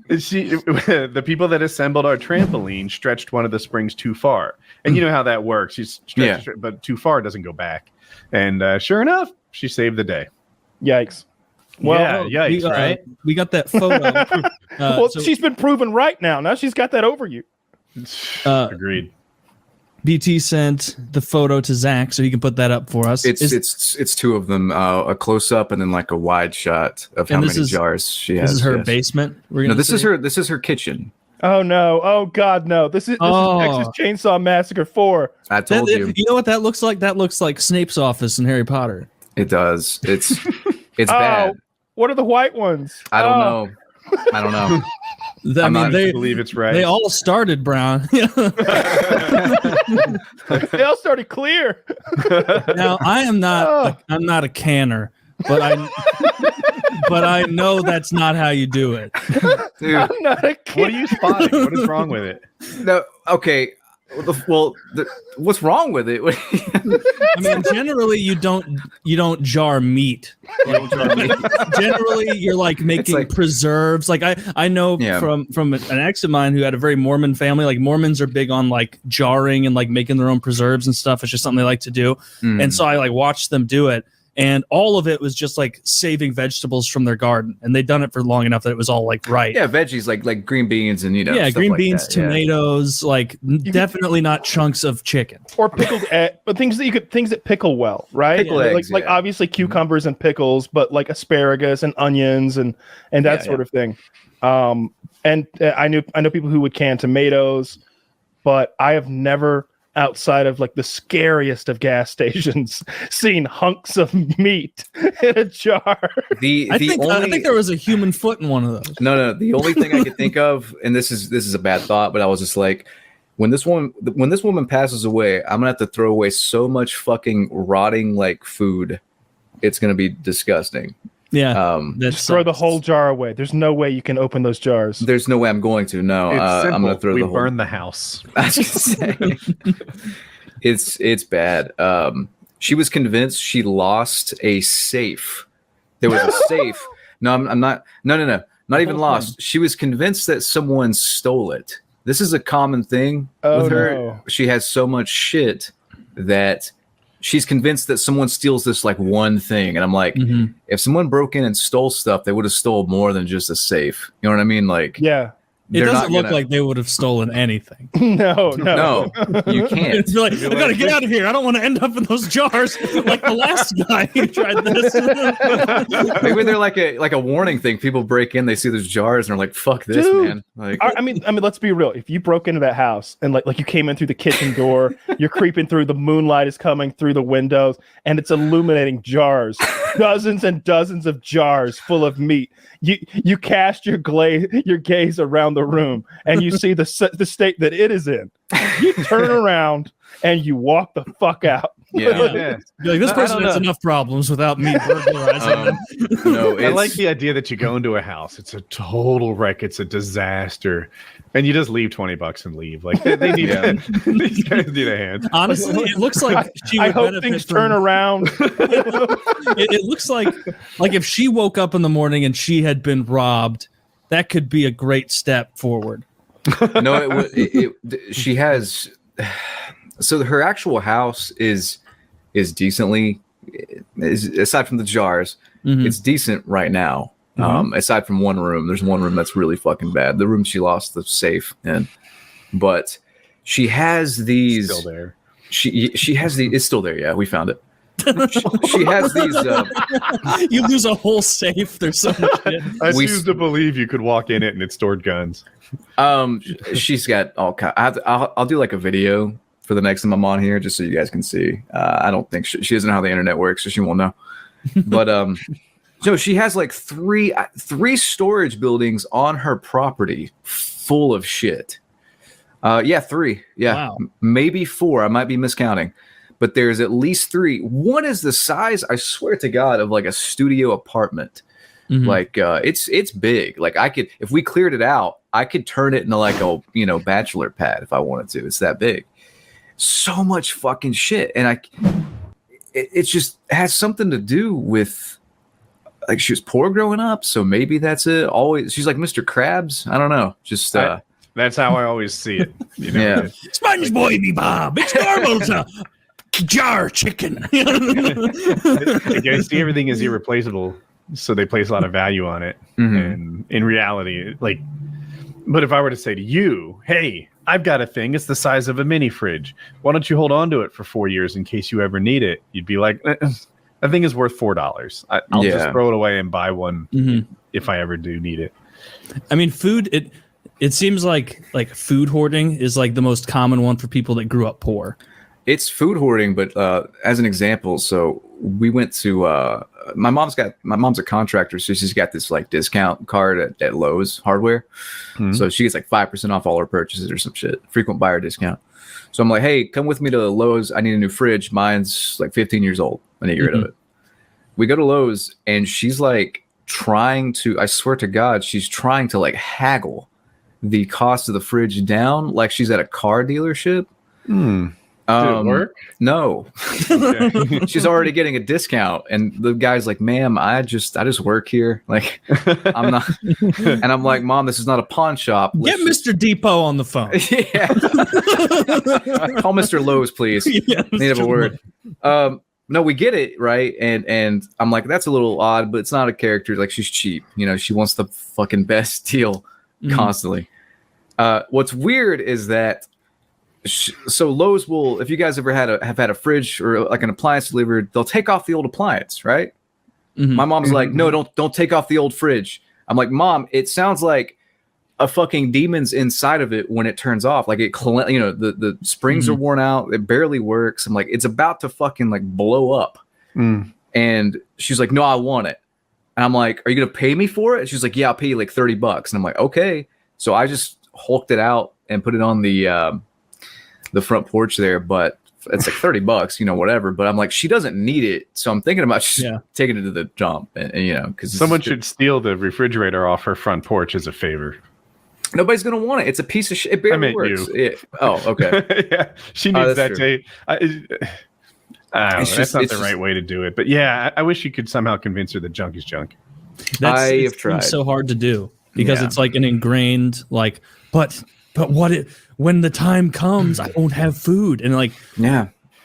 Speaker 6: The people that assembled our trampoline stretched one of the springs too far, and you know how that works. She's stretched, but too far doesn't go back. And sure enough, she saved the day.
Speaker 4: Yikes!
Speaker 6: Well, yikes! Right?
Speaker 5: We got that photo.
Speaker 4: She's been proven right now. Now she's got that over you.
Speaker 6: Agreed.
Speaker 5: BT sent the photo to Zach, so he can put that up for us.
Speaker 14: It's two of them, a close up and then a wide shot of how many jars she has.
Speaker 5: This is her basement.
Speaker 14: No, this is her kitchen.
Speaker 4: Oh no! Oh god, no! This is Texas Chainsaw Massacre 4.
Speaker 14: I told you.
Speaker 5: You know what that looks like? That looks like Snape's office in Harry Potter.
Speaker 14: It does. It's bad.
Speaker 4: What are the white ones?
Speaker 14: I don't know.
Speaker 6: I believe it's right.
Speaker 5: They all started brown.
Speaker 4: They all started clear.
Speaker 5: Now I'm not a canner, but I know that's not how you do it.
Speaker 14: Dude,
Speaker 4: I'm not a canner.
Speaker 6: What are you spotting? What is wrong with it?
Speaker 14: No, okay. What's wrong with it?
Speaker 5: I mean, generally you don't jar meat. Generally, you're making preserves. I know from an ex of mine who had a very Mormon family. Mormons are big on jarring and making their own preserves and stuff. It's just something they like to do. And so I watched them do it. And all of it was just saving vegetables from their garden, and they'd done it for long enough that it was all right.
Speaker 14: Yeah, veggies like green beans and
Speaker 5: green beans, tomatoes, definitely not chunks of chicken
Speaker 4: or pickled but things that pickle well, right?
Speaker 14: Pickle eggs,
Speaker 4: obviously cucumbers and pickles, but asparagus and onions and that sort of thing. And I know people who would can tomatoes, but I have never, outside of the scariest of gas stations, seen hunks of meat in a jar.
Speaker 5: I think there was a human foot in one of those.
Speaker 14: No. The only thing I could think of, and this is a bad thought, but I was just when this woman passes away, I'm gonna have to throw away so much fucking rotting food. It's gonna be disgusting.
Speaker 5: Yeah,
Speaker 4: just throw the whole jar away. There's no way you can open those jars.
Speaker 14: There's no way I'm going to. No, I'm going to throw the whole.
Speaker 6: We burn the house.
Speaker 14: I was just saying, it's bad. She was convinced she lost a safe. There was a safe. No, I'm not. No. Not even lost. She was convinced that someone stole it. This is a common thing with her.
Speaker 4: No.
Speaker 14: She has so much shit that she's convinced that someone steals this like one thing. And I'm like, if someone broke in and stole stuff, they would have stole more than just a safe. You know what I mean? Like,
Speaker 4: yeah.
Speaker 5: It doesn't look like they would have stolen anything.
Speaker 4: No,
Speaker 14: you can't.
Speaker 5: It's like, I gotta get out of here. I don't want to end up in those jars like the last guy who tried this.
Speaker 14: Maybe they're like a warning thing. People break in, they see those jars, and they're like, "Fuck this, man!" Like,
Speaker 4: I mean, let's be real. If you broke into that house and like you came in through the kitchen door, you're creeping through, the moonlight is coming through the windows, and it's illuminating jars, dozens and dozens of jars full of meat. You cast your gaze around the room, and you see the state that it is in. You turn around and you walk the fuck out.
Speaker 5: Yeah. Like, this person has enough problems without me burglarizing them.
Speaker 2: No, I like the idea that you go into a house. It's a total wreck. It's a disaster. And you just leave $20 and leave. Like they need these guys need a hand.
Speaker 5: Honestly, it looks like she would
Speaker 4: I hope things turn around.
Speaker 5: It looks like if she woke up in the morning and she had been robbed, that could be a great step forward.
Speaker 14: No, she has. So her actual house is decently, aside from the jars, it's decent right now. Aside from one room, there's one room that's really fucking bad. The room she lost the safe in, but she has these.
Speaker 2: Still there.
Speaker 14: She has the. It's still there. Yeah, we found it. She has these.
Speaker 5: You lose a whole safe. There's so much shit.
Speaker 2: I choose to believe you could walk in it and it stored guns.
Speaker 14: She's got all kind. I'll do like a video for the next time I'm on here, just so you guys can see. I don't think she doesn't know how the internet works, so she won't know. But so she has like three storage buildings on her property full of shit. Yeah, 3. Yeah, wow. Maybe 4. I might be miscounting, but there's at least 3. One is the size, I swear to God, of like a studio apartment. Like it's big. Like I could, if we cleared it out, I could turn it into like a bachelor pad if I wanted to. It's that big. So much fucking shit, and it just has something to do with like she was poor growing up, so maybe that's it. Always, she's like Mr. Krabs. I don't know. Just
Speaker 2: that's how I always see it.
Speaker 14: Yeah,
Speaker 5: SpongeBob, me Bob. It's normal to jar chicken.
Speaker 2: I see everything is irreplaceable, so they place a lot of value on it. And in reality, like, but if I were to say to you, hey, I've got a thing. It's the size of a mini fridge. Why don't you hold on to it for 4 years in case you ever need it? You'd be like, that thing is worth $4. I'll just throw it away and buy one if I ever do need it.
Speaker 5: I mean, food. It seems like food hoarding is like the most common one for people that grew up poor.
Speaker 14: It's food hoarding, but as an example, so we went to my mom's a contractor, so she's got this like discount card at Lowe's Hardware. So she gets like 5% off all her purchases or some shit, frequent buyer discount. So I'm like, hey, come with me to Lowe's. I need a new fridge. Mine's like 15 years old. I need to get rid of it. We go to Lowe's and she's like trying to, I swear to God, she's trying to like haggle the cost of the fridge down like she's at a car dealership.
Speaker 2: Did it work?
Speaker 14: No. Okay. She's already getting a discount, and the guy's like, "Ma'am, I just work here. Like, I'm not." And I'm like, "Mom, this is not a pawn shop.
Speaker 5: Get Mr. Depot on the phone.
Speaker 14: Yeah. Call Mr. Lowe's, please.
Speaker 5: Yeah,
Speaker 14: need of a word." No, we get it, right? And I'm like, that's a little odd, but it's not a character. Like, she's cheap. She wants the fucking best deal constantly. What's weird is that. So Lowe's will, if you guys ever have had a fridge or like an appliance delivered, they'll take off the old appliance, right? My mom's like, no, don't take off the old fridge. I'm like, Mom, it sounds like a fucking demon's inside of it when it turns off. Like the springs are worn out. It barely works. I'm like, it's about to fucking like blow up. And she's like, no, I want it. And I'm like, are you gonna pay me for it? And she's like, yeah, I'll pay you like $30. And I'm like, okay. So I just hulked it out and put it on the front porch there, but it's like $30, whatever. But I'm like, she doesn't need it, so I'm thinking about just taking it to the dump, and because
Speaker 2: someone should steal the refrigerator off her front porch as a favor.
Speaker 14: Nobody's gonna want it. It's a piece of shit. It barely works. Oh, okay.
Speaker 2: Yeah, she needs that tape. I don't know. That's not the right way to do it. But yeah, I wish you could somehow convince her that junk is junk.
Speaker 14: I have tried.
Speaker 5: So hard to do because it's like an ingrained but what when the time comes, I won't have food. And like,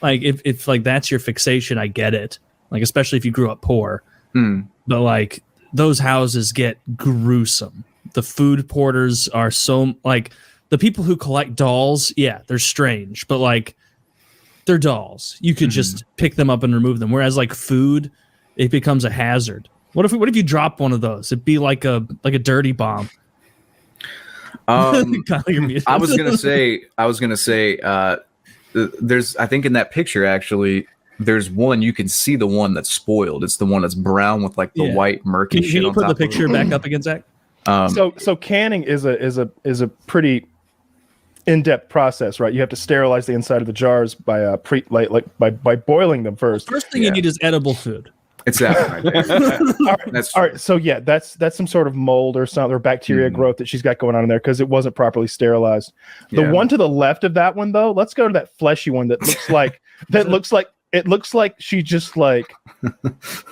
Speaker 5: like if like that's your fixation, I get it. Like especially if you grew up poor. But like those houses get gruesome. The food porters are so like the people who collect dolls, yeah, they're strange, but like they're dolls. You could just pick them up and remove them. Whereas like food, it becomes a hazard. What if you drop one of those? It'd be like a dirty bomb.
Speaker 14: I was gonna say, there's I think in that picture actually, there's one you can see the one that's spoiled. It's the one that's brown with like the white murky shit.
Speaker 5: Can you
Speaker 14: on
Speaker 5: put
Speaker 14: top
Speaker 5: the picture back up again, Zach?
Speaker 4: So canning is a pretty in-depth process, right? You have to sterilize the inside of the jars by by boiling them first.
Speaker 5: The first thing you need is edible food.
Speaker 14: It's that right there.
Speaker 4: All right. So yeah, that's some sort of mold or something or bacteria growth that she's got going on in there because it wasn't properly sterilized. The one to the left of that one, though, let's go to that fleshy one that looks like it looks like she just like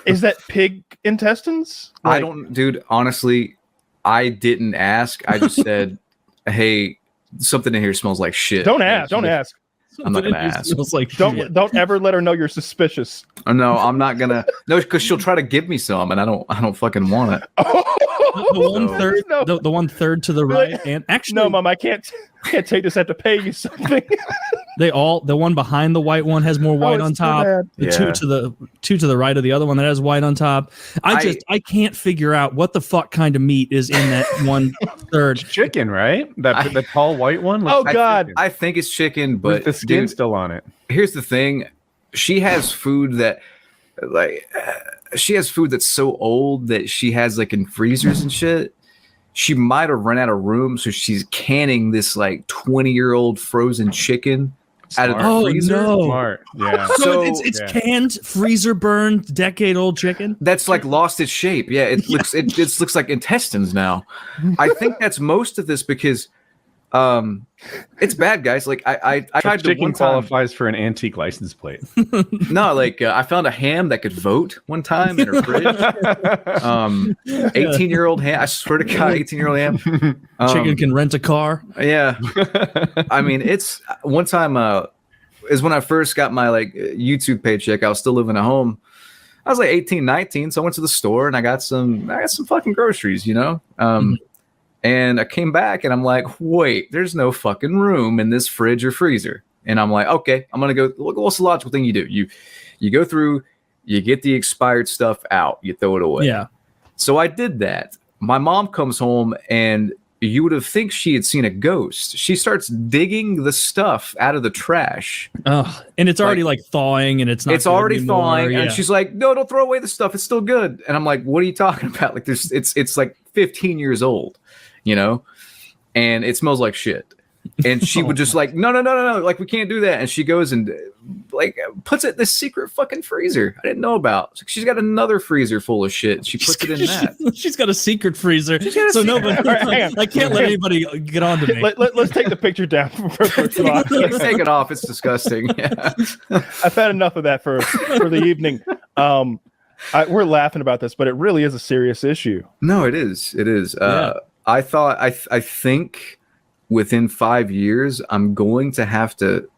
Speaker 4: is that pig intestines? Like,
Speaker 14: I don't, dude. Honestly, I didn't ask. I just said, "Hey, something in here smells like shit."
Speaker 4: Don't ask. Don't ask.
Speaker 14: I'm not gonna ask.
Speaker 5: Like
Speaker 4: don't ever let her know you're suspicious.
Speaker 14: No, I'm not gonna. No, because she'll try to give me some, and I don't fucking want it.
Speaker 5: The 1/3 to the right, and actually,
Speaker 4: no, Mom, I can't take this. I have to pay you something.
Speaker 5: The one behind the white one has more white on top. The two to the right of the other one that has white on top. I can't figure out what the fuck kind of meat is in that 1/3.
Speaker 6: Chicken, right? The tall white one.
Speaker 4: Oh God,
Speaker 14: I think it's chicken, but
Speaker 6: with the skin still on it.
Speaker 14: Here's the thing: she has food that, she has food that's so old that she has like in freezers and shit. She might have run out of room, so she's canning this like 20-year-old frozen chicken out of the freezer.
Speaker 5: No.
Speaker 6: Smart. Yeah.
Speaker 5: So it's canned, freezer burned, decade-old chicken.
Speaker 14: That's like lost its shape. Yeah, it looks like intestines now. I think that's most of this because it's bad, guys. Like I tried to
Speaker 6: chicken
Speaker 14: one time,
Speaker 6: qualifies for an antique license plate.
Speaker 14: No, like I found a ham that could vote one time in her fridge. 18-year-old ham. I swear to God, 18-year-old ham.
Speaker 5: Chicken can rent a car.
Speaker 14: Yeah. I mean, it's one time is when I first got my like YouTube paycheck. I was still living at home. I was like 18, 19, so I went to the store and I got some fucking groceries, you know. And I came back and I'm like, wait, there's no fucking room in this fridge or freezer. And I'm like, okay, I'm gonna go. What's the logical thing you do? You go through, you get the expired stuff out, you throw it away.
Speaker 5: Yeah.
Speaker 14: So I did that. My mom comes home and you would have think she had seen a ghost. She starts digging the stuff out of the trash.
Speaker 5: Oh, and it's already like thawing, and it's not.
Speaker 14: It's already
Speaker 5: anymore.
Speaker 14: thawing,
Speaker 5: Yeah.
Speaker 14: and she's like, "No, don't throw away the stuff. It's still good." And I'm like, "What are you talking about? Like, it's like 15 years old, you know, and it smells like shit." And she would just like, no, like we can't do that. And she goes and like puts it in this secret fucking freezer I didn't know about. She's got another freezer full of shit. She puts it in that.
Speaker 5: She's got a secret freezer.
Speaker 14: So
Speaker 5: nobody, I can't let anybody get on to me.
Speaker 4: Let's take the picture down.
Speaker 14: Let's take it off. It's disgusting. Yeah.
Speaker 4: I've had enough of that for the evening. We're laughing about this, but it really is a serious issue.
Speaker 14: No, it is. It is.
Speaker 5: Yeah.
Speaker 14: I think within 5 years, I'm going to have to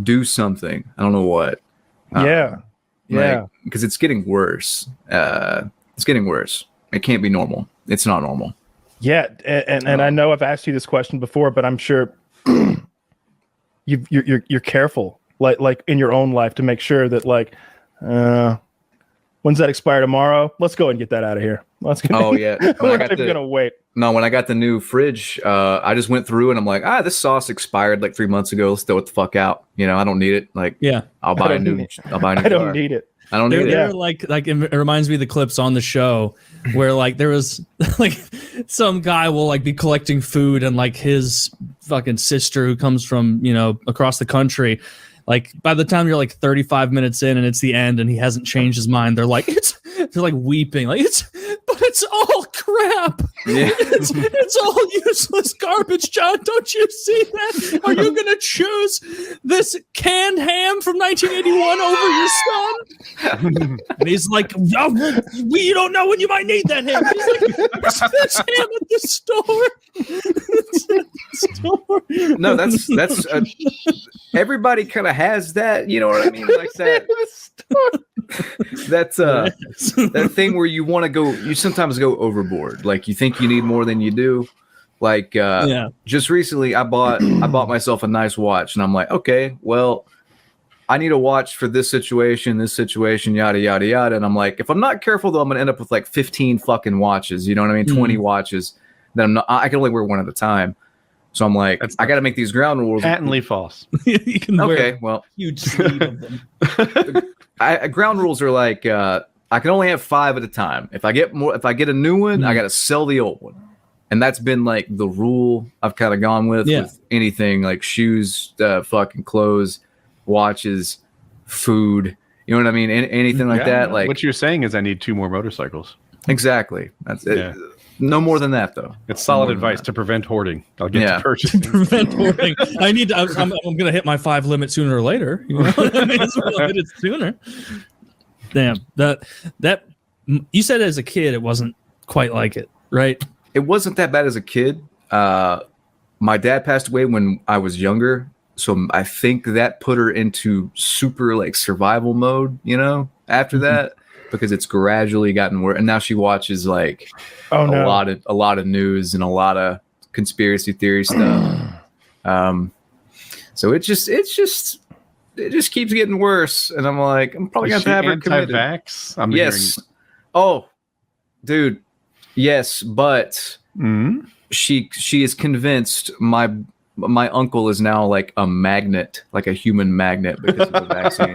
Speaker 14: do something. I don't know what. Because it's getting worse. It's getting worse. It can't be normal. It's not normal.
Speaker 4: Yeah, and I know I've asked you this question before, but I'm sure you're careful, like in your own life, to make sure that like, when's that expire tomorrow? Let's go and get that out of here. Let's go.
Speaker 14: Oh yeah,
Speaker 4: we're not even gonna wait.
Speaker 14: No, when I got the new fridge, I just went through and I'm like, this sauce expired like 3 months ago. Let's throw it the fuck out. You know, I don't need it. Like,
Speaker 5: yeah,
Speaker 14: I'll buy a new.
Speaker 4: I don't need it.
Speaker 14: I don't need it.
Speaker 5: They're like it reminds me of the clips on the show where like there was like some guy will like be collecting food and like his fucking sister who comes from, you know, across the country. Like by the time you're like 35 minutes in and it's the end and he hasn't changed his mind, they're like weeping, like it's all crap. It's all useless garbage, John. Don't you see that? Are you going to choose this canned ham from 1981 over your son? And he's like, oh, you don't know when you might need that ham. He's like, there's ham at the store.
Speaker 14: No, that's everybody kind of has that. You know what I mean? Like that. That's that thing where you want to go. You sometimes go overboard. Like you think you need more than you do. Like just recently, I bought myself a nice watch, and I'm like, okay, well, I need a watch for this situation, yada yada yada. And I'm like, if I'm not careful, though, I'm gonna end up with like 15 fucking watches. You know what I mean? 20 watches. Then I can only wear one at a time. So I'm like, I got to make these ground rules.
Speaker 6: Patently false.
Speaker 5: You can
Speaker 14: okay, well,
Speaker 5: huge sleeve of them.
Speaker 14: Ground rules are like I can only have 5 at a time. If I get a new one, I got to sell the old one, and that's been like the rule I've kind of gone with anything like shoes, fucking clothes, watches, food. You know what I mean? Anything like that. Like
Speaker 6: what you're saying is, I need 2 more motorcycles.
Speaker 14: Exactly. That's it. No more than that, though.
Speaker 6: It's solid advice to prevent hoarding. I'll get to purchase.
Speaker 5: Prevent hoarding. I need to. I'm going to hit my 5 limit sooner or later. You know? I may as well hit it sooner. Damn. That you said as a kid, it wasn't quite like it, right?
Speaker 14: It wasn't that bad as a kid. My dad passed away when I was younger, so I think that put her into super like survival mode. You know, after that. Because it's gradually gotten worse, and now she watches like a lot of news and a lot of conspiracy theory stuff. So it just keeps getting worse, and I'm like, I'm probably gonna have her committed.
Speaker 6: Anti-vax?
Speaker 14: Yes. Oh, dude. Yes, but she is convinced my uncle is now like a magnet, like a human magnet because of the vaccine.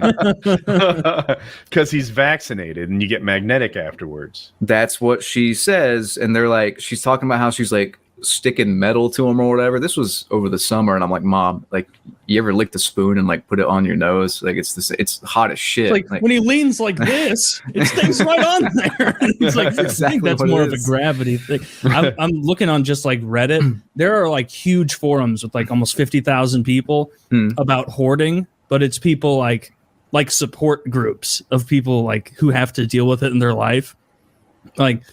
Speaker 6: Because he's vaccinated and you get magnetic afterwards.
Speaker 14: That's what she says. And they're like, she's talking about how she's like sticking metal to him or whatever. This was over the summer. And I'm like, Mom, like, you ever licked a spoon and like put it on your nose? Like it's hot as shit.
Speaker 5: Like when he leans like this, it stays right on there. It's like,
Speaker 14: exactly
Speaker 5: I think that's more of a gravity thing. I'm looking on just like Reddit. There are like huge forums with like almost 50,000 people about hoarding, but it's people like support groups of people like who have to deal with it in their life. Like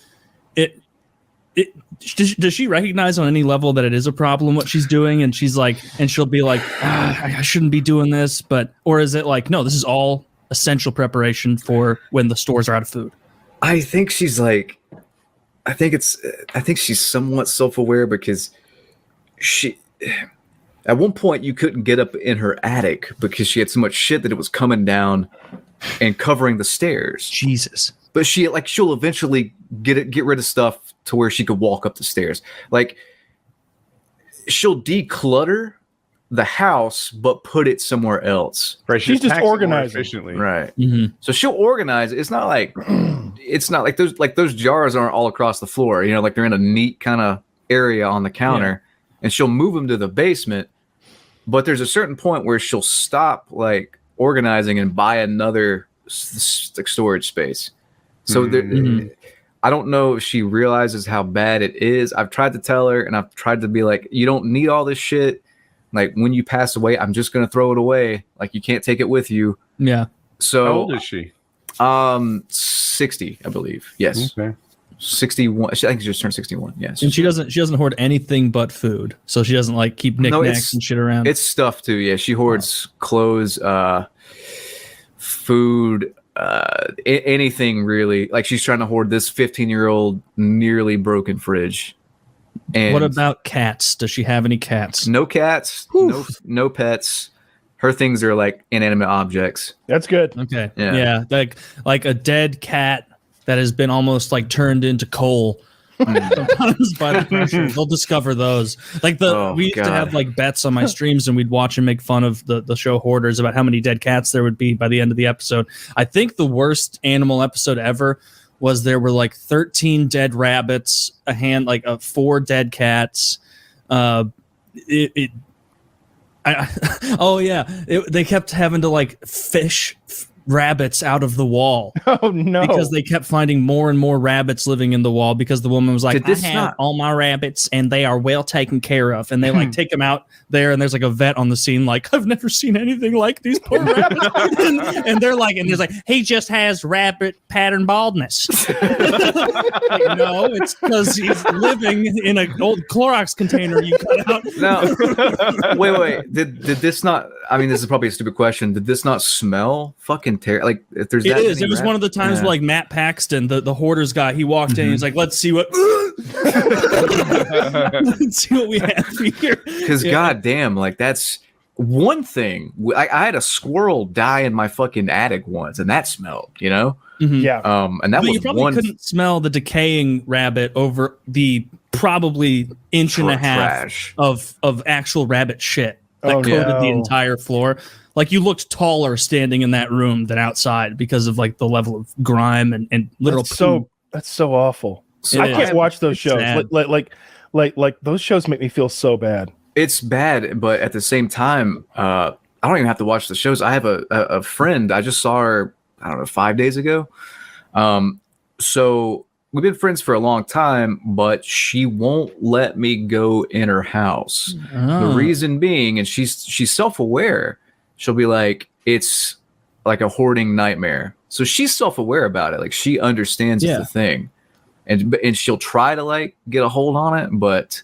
Speaker 5: does she recognize on any level that it is a problem what she's doing, and she's like, and she'll be like, I shouldn't be doing this, or is it like, no, this is all essential preparation for when the stores are out of food?
Speaker 14: I think she's like, I think she's somewhat self-aware because she, at one point you couldn't get up in her attic because she had so much shit that it was coming down and covering the stairs.
Speaker 5: Jesus.
Speaker 14: But she'll eventually get rid of stuff to where she could walk up the stairs. Like she'll declutter the house, but put it somewhere else.
Speaker 6: Right.
Speaker 4: She's just organizing
Speaker 6: efficiently.
Speaker 14: Right. Mm-hmm. So she'll organize. It's not like those jars aren't all across the floor. You know, like they're in a neat kind of area on the counter, and she'll move them to the basement. But there's a certain point where she'll stop like organizing and buy another storage space. So I don't know if she realizes how bad it is. I've tried to tell her, and I've tried to be like, you don't need all this shit. Like when you pass away, I'm just going to throw it away. Like you can't take it with you.
Speaker 5: Yeah.
Speaker 14: So
Speaker 6: how old is she?
Speaker 14: 60, I believe. Yes. Okay. 61. I think she just turned 61. Yes.
Speaker 5: And she doesn't hoard anything but food. So she doesn't like keep knickknacks and shit around.
Speaker 14: It's stuff too. Yeah. She hoards clothes, food, anything really. Like she's trying to hoard this 15-year-old nearly broken fridge. And
Speaker 5: what about cats? Does she have any cats?
Speaker 14: No cats. No pets. Her things are like inanimate objects.
Speaker 4: That's good.
Speaker 5: Okay. Yeah. Like a dead cat that has been almost like turned into coal. Sometimes by the pressure, they'll discover those. Like we used to have like bets on my streams, and we'd watch and make fun of the show Hoarders about how many dead cats there would be by the end of the episode. I think the worst animal episode ever was there were like 13 dead rabbits, 4 dead cats. They kept having to like fish rabbits out of the wall.
Speaker 4: Oh no!
Speaker 5: Because they kept finding more and more rabbits living in the wall because the woman was like, I have all my rabbits and they are well taken care of. And they like take them out there and there's like a vet on the scene like, I've never seen anything like these poor rabbits. and they're like, and he's like, he just has rabbit pattern baldness. Like, no, it's because he's living in an old Clorox container you cut out.
Speaker 14: No, wait. Did this not? I mean, this is probably a stupid question. Did this not smell fucking terrible? Like, if there's
Speaker 5: it is. It was one of the times where like Matt Paxton, the Hoarders guy, he walked in. He's like, let's see what. Let's see what we have here.
Speaker 14: Because goddamn, like that's one thing. I had a squirrel die in my fucking attic once, and that smelled. You know.
Speaker 4: Yeah.
Speaker 14: And that
Speaker 5: but
Speaker 14: was
Speaker 5: you probably couldn't smell the decaying rabbit over the probably inch and a half of actual rabbit shit that coated the entire floor. Like you looked taller standing in that room than outside because of like the level of grime and literal.
Speaker 4: That's so awful. I can't watch those shows. Like those shows make me feel so bad.
Speaker 14: It's bad, but at the same time, I don't even have to watch the shows. I have a friend. I just saw her, I don't know, 5 days ago. So we've been friends for a long time, but she won't let me go in her house. The reason being, and she's self-aware. She'll be like, it's like a hoarding nightmare. So she's self-aware about it. Like she understands it's a thing, and she'll try to like get a hold on it, but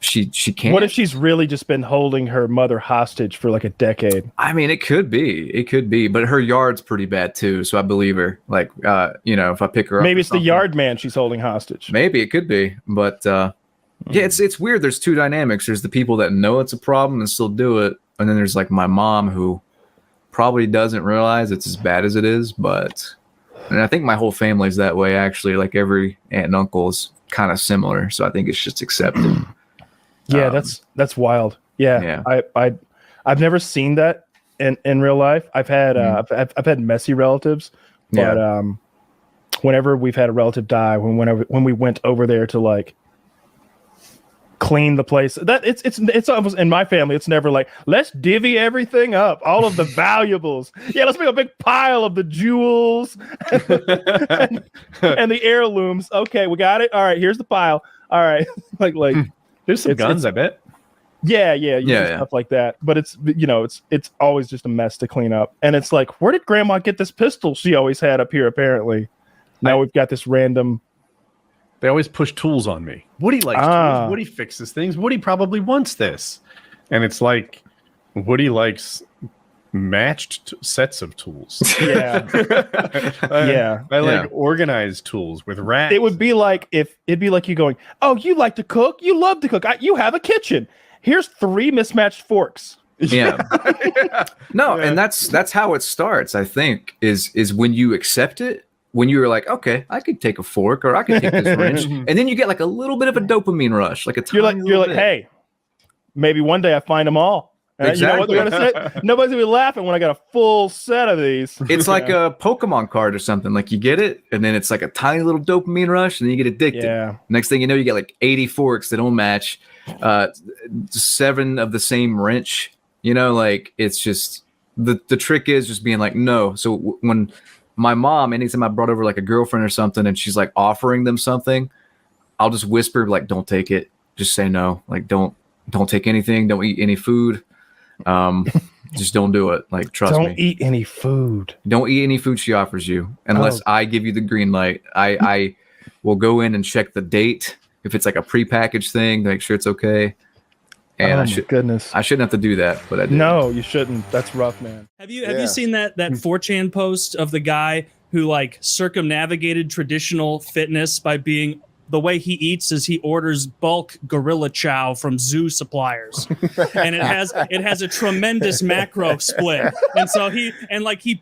Speaker 14: she can't.
Speaker 4: What if she's really just been holding her mother hostage for like a decade?
Speaker 14: I mean, it could be, but her yard's pretty bad too. So I believe her. Like, if I pick her up,
Speaker 4: maybe it's the yard man she's holding hostage.
Speaker 14: Maybe it could be, but yeah, it's weird. There's two dynamics. There's the people that know it's a problem and still do it, and then there's like my mom who probably doesn't realize it's as bad as it is. And I think my whole family's that way. Actually, like every aunt and uncle is kind of similar. So I think it's just accepted.
Speaker 4: Yeah, that's wild. Yeah. I've never seen that in real life. I've had I've had messy relatives, but whenever we've had a relative die, when we went over there to like clean the place, that it's almost in my family. It's never like, let's divvy everything up, all of the valuables. Yeah, let's make a big pile of the jewels and the heirlooms. Okay, we got it. All right, here's the pile. All right, like.
Speaker 6: There's some guns, I bet.
Speaker 4: Yeah, stuff like that. But it's it's always just a mess to clean up. And it's like, where did Grandma get this pistol she always had up here? Apparently, now we've got this random.
Speaker 6: They always push tools on me. Woody likes tools. Woody fixes things. Woody probably wants this, and it's like Woody likes matched sets of tools.
Speaker 4: Yeah.
Speaker 6: I like organized tools with racks.
Speaker 4: It'd be like you going, oh, you like to cook, you love to cook, you have a kitchen, here's 3 mismatched forks.
Speaker 14: And that's how it starts. I think is when you accept it, when you're like, okay, I could take a fork or I could take this wrench, and then you get like a little bit of a dopamine rush, like a tiny
Speaker 4: you're like, hey, maybe one day I find them all.
Speaker 14: Exactly.
Speaker 4: You know what they're gonna say? Nobody's gonna be laughing when I got a full set of these.
Speaker 14: It's like a Pokemon card or something. Like you get it, and then it's like a tiny little dopamine rush, and then you get addicted.
Speaker 4: Yeah.
Speaker 14: Next thing you know, you get like 80 forks that don't match, 7 of the same wrench. You know, like it's just the trick is just being like no. So when my mom, anytime I brought over like a girlfriend or something, and she's like offering them something, I'll just whisper like, "Don't take it. Just say no. Like don't take anything. Don't eat any food." Just don't do it. Like, trust me.
Speaker 4: Don't eat any food.
Speaker 14: Don't eat any food she offers you unless I give you the green light. I will go in and check the date if it's like a prepackaged thing to make sure it's okay. And I shouldn't have to do that, but I did.
Speaker 4: No, you shouldn't. That's rough, man.
Speaker 5: Have you seen that 4chan post of the guy who like circumnavigated traditional fitness by being the way he eats is he orders bulk gorilla chow from zoo suppliers, and it has a tremendous macro split. And so he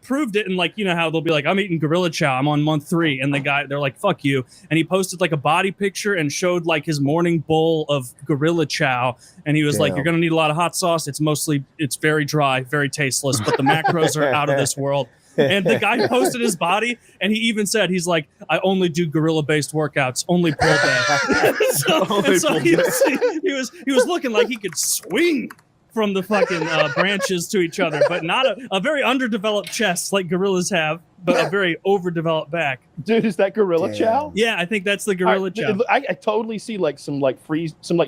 Speaker 5: proved it, and like, you know how they'll be like, I'm eating gorilla chow, I'm on month 3, and they're like, fuck you. And he posted like a body picture and showed like his morning bowl of gorilla chow, and he was like, you're gonna need a lot of hot sauce. It's very dry, very tasteless, but the macros are out of this world. And the guy posted his body, and he even said, he's like, I only do gorilla-based workouts, only pull day. so he was looking like he could swing from the fucking branches to each other, but not a very underdeveloped chest like gorillas have, but a very overdeveloped back.
Speaker 4: Dude, is that gorilla chow?
Speaker 5: Yeah, I think that's the gorilla chow.
Speaker 4: I totally see like some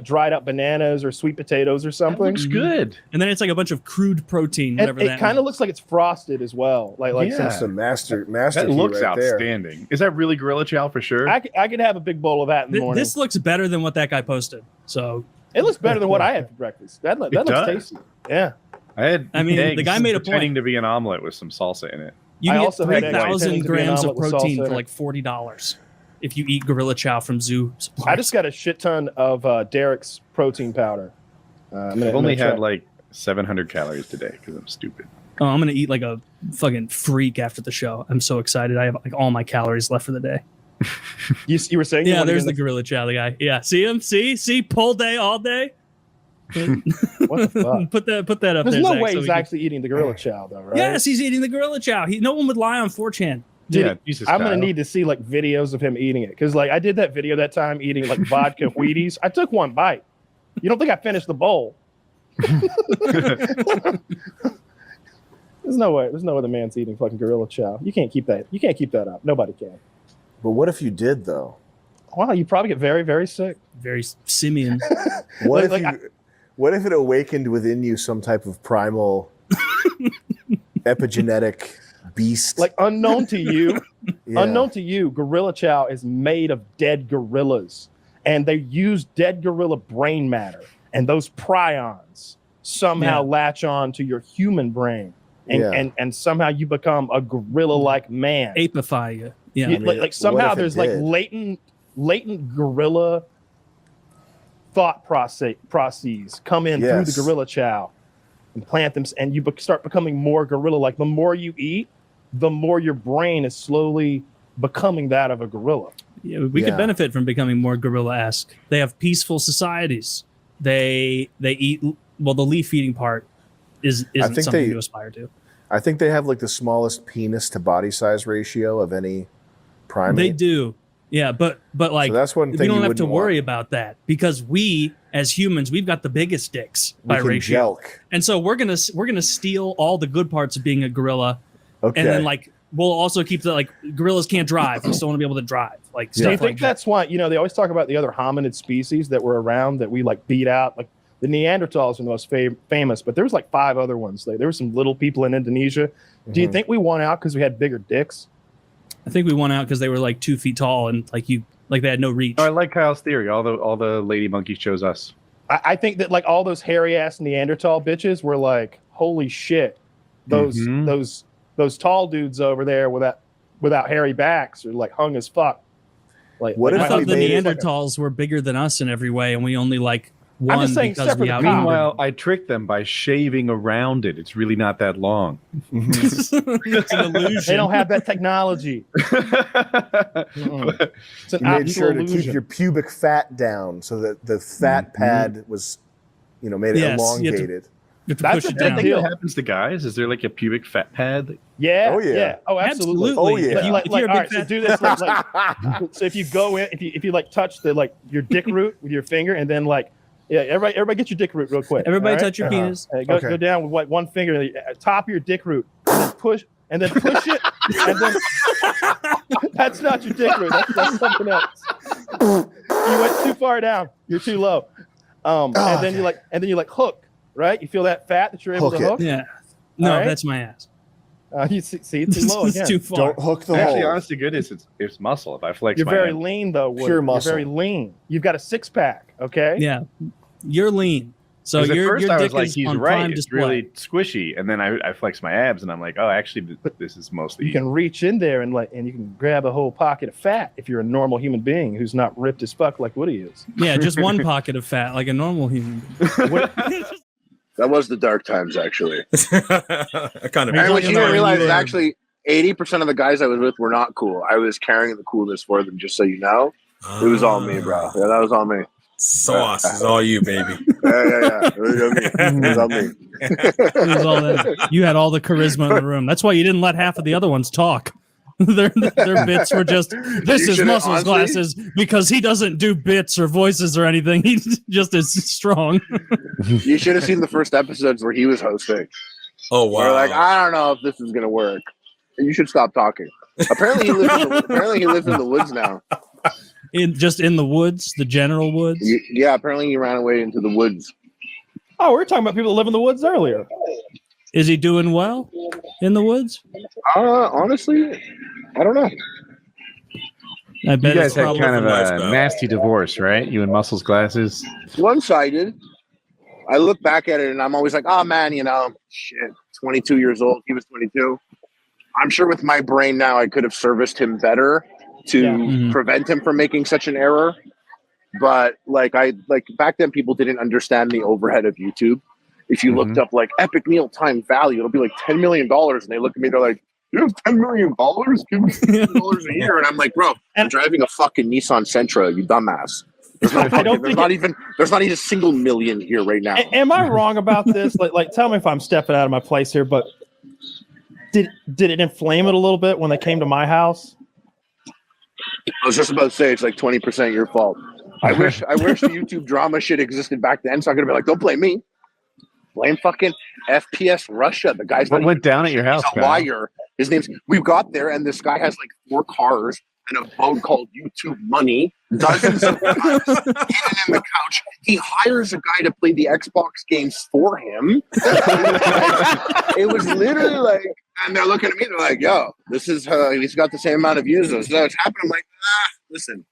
Speaker 4: dried up bananas or sweet potatoes or something.
Speaker 5: That looks
Speaker 6: good.
Speaker 5: And then it's like a bunch of crude protein, whatever
Speaker 4: and
Speaker 5: that
Speaker 4: it kind of looks like it's frosted as well. Like
Speaker 6: some
Speaker 15: master.
Speaker 6: That looks outstanding. Is that really gorilla chow for sure?
Speaker 4: I could have a big bowl of that in the morning.
Speaker 5: This looks better than what that guy posted. So
Speaker 4: it looks better than what I had for breakfast. That looks tasty. Yeah.
Speaker 5: I mean, the guy made a point.
Speaker 6: Pretending to be an omelet with some salsa in it.
Speaker 5: You can get 3,000 grams of protein for like $40 if you eat gorilla chow from Zoo Supplies.
Speaker 4: I just got a shit ton of Derek's protein powder.
Speaker 6: I've only had like 700 calories today because I'm stupid.
Speaker 5: Oh, I'm gonna eat like a fucking freak after the show. I'm so excited. I have like all my calories left for the day.
Speaker 4: You were saying?
Speaker 5: Yeah, there's the gorilla chow, the guy. Yeah, see him? See, pull day all day.
Speaker 4: What the fuck?
Speaker 5: Put that up.
Speaker 4: There's
Speaker 5: there,
Speaker 4: no
Speaker 5: Zach,
Speaker 4: way
Speaker 5: so
Speaker 4: he's actually eating the gorilla chow, though, right?
Speaker 5: Yes, he's eating the gorilla chow. No one would lie on 4chan.
Speaker 4: Dude, I'm gonna need to see like videos of him eating it because like I did that video that time eating like vodka Wheaties. I took one bite. You don't think I finished the bowl? There's no way the man's eating fucking gorilla chow. You can't keep that. You can't keep that up. Nobody can.
Speaker 15: But what if you did though?
Speaker 4: Wow, you probably get very, very sick.
Speaker 5: Very simian.
Speaker 15: What if it awakened within you some type of primal epigenetic beast?
Speaker 4: Like unknown to you, gorilla chow is made of dead gorillas. And they use dead gorilla brain matter. And those prions somehow latch on to your human brain. And somehow you become a gorilla-like man.
Speaker 5: Apify you. Yeah.
Speaker 15: I mean,
Speaker 4: like somehow there's like latent gorilla thought processes come in through the gorilla chow and plant them, and you start becoming more gorilla-like. The more you eat, the more your brain is slowly becoming that of a gorilla.
Speaker 5: Yeah, we could benefit from becoming more gorilla-esque. They have peaceful societies. They eat the leaf eating part isn't something to aspire to.
Speaker 15: I think they have like the smallest penis to body size ratio of any primate.
Speaker 5: They do. Yeah, but like
Speaker 15: so that's one thing
Speaker 5: we don't
Speaker 15: you
Speaker 5: have to
Speaker 15: wouldn't
Speaker 5: worry
Speaker 15: want.
Speaker 5: about that because we as humans we've got the biggest dicks by
Speaker 15: We can
Speaker 5: ratio.
Speaker 15: jelk.
Speaker 5: And so we're gonna steal all the good parts of being a gorilla.
Speaker 15: Okay.
Speaker 5: And then like we'll also keep the like gorillas can't drive. We still want to be able to drive. Like
Speaker 4: Do you think that's why they always talk about the other hominid species that were around that we like beat out? Like the Neanderthals are the most famous, but there was like 5 other ones. Like, there were some little people in Indonesia. Do you think we won out because we had bigger dicks?
Speaker 5: I think we won out because they were like 2 feet tall and like they had no reach.
Speaker 6: Oh, I like Kyle's theory. All the lady monkeys chose us.
Speaker 4: I think that like all those hairy ass Neanderthal bitches were like, holy shit, those tall dudes over there without hairy backs are like hung as fuck. Like,
Speaker 5: I thought the Neanderthals were bigger than us in every way, and we only like won
Speaker 4: I'm just saying,
Speaker 5: because we outnumbered.
Speaker 6: Meanwhile, I tricked them by shaving around it. It's really not that long.
Speaker 5: It's an illusion.
Speaker 4: They don't have that technology.
Speaker 15: You made sure to keep your pubic fat down so that the fat pad was, made it elongated.
Speaker 6: That's a big thing that happens to guys. Is there like a pubic fat pad?
Speaker 4: Yeah.
Speaker 15: Oh, yeah.
Speaker 4: Oh, absolutely.
Speaker 15: Oh, yeah.
Speaker 4: But all right, so do this. Like, so if you go in, if you like touch your dick root with your finger, and then like, everybody get your dick root real quick.
Speaker 5: Everybody touch your penis.
Speaker 4: Go down with like one finger, top of your dick root, and then push it, and then that's not your dick root. That's something else. You went too far down. You're too low. And then you like hook. Right? You feel that fat that you're able to hook?
Speaker 5: Yeah. No,
Speaker 4: right?
Speaker 5: That's my ass.
Speaker 4: You see, it's too low again.
Speaker 5: It's too far.
Speaker 15: Don't hook the hole.
Speaker 6: Actually, honest to goodness, it's muscle. If I flex
Speaker 4: You're
Speaker 6: my
Speaker 4: very
Speaker 6: hand.
Speaker 4: lean, though, Wood.
Speaker 15: Pure muscle.
Speaker 4: You're very lean. You've got a 6-pack, okay?
Speaker 5: Yeah. You're lean. So
Speaker 6: 'Cause at
Speaker 5: your
Speaker 6: first I
Speaker 5: dick
Speaker 6: was like,
Speaker 5: is
Speaker 6: he's
Speaker 5: on
Speaker 6: right.
Speaker 5: prime
Speaker 6: It's
Speaker 5: display.
Speaker 6: really squishy. And then I flex my abs, and I'm like, oh, actually, this is mostly.
Speaker 4: You can reach in there and you can grab a whole pocket of fat if you're a normal human being who's not ripped as fuck like Woody is.
Speaker 5: Yeah, just one pocket of fat like a normal human.
Speaker 10: That was the dark times, actually.
Speaker 16: I kind of.
Speaker 10: And what you didn't realize is actually 80% of the guys I was with were not cool. I was carrying the coolness for them, just so you know. It was all me, bro. Yeah, that was all me.
Speaker 16: Sauce is all you, baby.
Speaker 10: Yeah. It was all me.
Speaker 5: It was all that. You had all the charisma in the room. That's why you didn't let half of the other ones talk. their bits were just, this is Muscles glasses because he doesn't do bits or voices or anything. He just is strong.
Speaker 17: You should have seen the first episodes where he was hosting.
Speaker 16: Oh wow!
Speaker 17: We're like, I don't know if this is gonna work. You should stop talking. Apparently he lives in the woods now.
Speaker 5: In the woods, the general woods.
Speaker 17: Yeah, apparently he ran away into the woods.
Speaker 4: Oh, we were talking about people that live in the woods earlier.
Speaker 5: Is he doing well in the woods?
Speaker 17: Honestly, I don't know.
Speaker 5: I bet
Speaker 2: you guys had kind of a nasty divorce, right? You and Muscles glasses.
Speaker 17: One-sided. I look back at it and I'm always like, oh man, shit, 22 years old. He was 22. I'm sure with my brain now, I could have serviced him better to prevent him from making such an error. But back then, people didn't understand the overhead of YouTube. If you looked up like EpicMealTime value, it'll be like $10 million. And they look at me, they're like, you have $10 million? Give me $10 million a year. And I'm like, bro, I'm driving a fucking Nissan Sentra, you dumbass. There's not even a single million here right now.
Speaker 4: Am I wrong about this? Like, tell me if I'm stepping out of my place here, but did it inflame it a little bit when they came to my house?
Speaker 17: I was just about to say it's like 20% your fault. I wish the YouTube drama shit existed back then, so I'm gonna be like, don't blame me. Blame fucking FPSRussia. The guy's
Speaker 2: what went down at your house?
Speaker 17: He's a liar. His name's. We got there, and this guy has like 4 cars and a boat called YouTube Money. Dozens of guys hidden in the couch. He hires a guy to play the Xbox games for him. It was literally like, and they're looking at me. They're like, "Yo, this is he's got the same amount of users." So it's happening. I'm like, listen.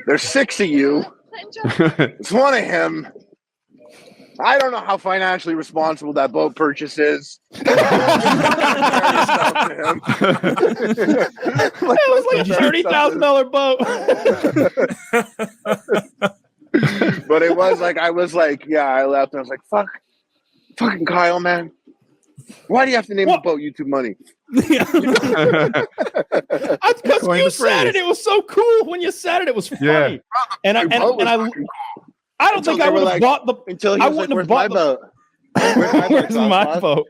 Speaker 17: There's 6 of you. It's one of him. I don't know how financially responsible that boat purchase is. It
Speaker 4: was like a $30,000 boat.
Speaker 17: But it was like, I was like, yeah, I left and I was like, fucking Kyle, man. Why do you have to name the boat YouTube Money?
Speaker 4: Because you said it. It was so cool when you said it. It was funny. Yeah. And I don't think I would have bought the.
Speaker 17: Until he was like, "Where's my boat?
Speaker 4: Where's my boat?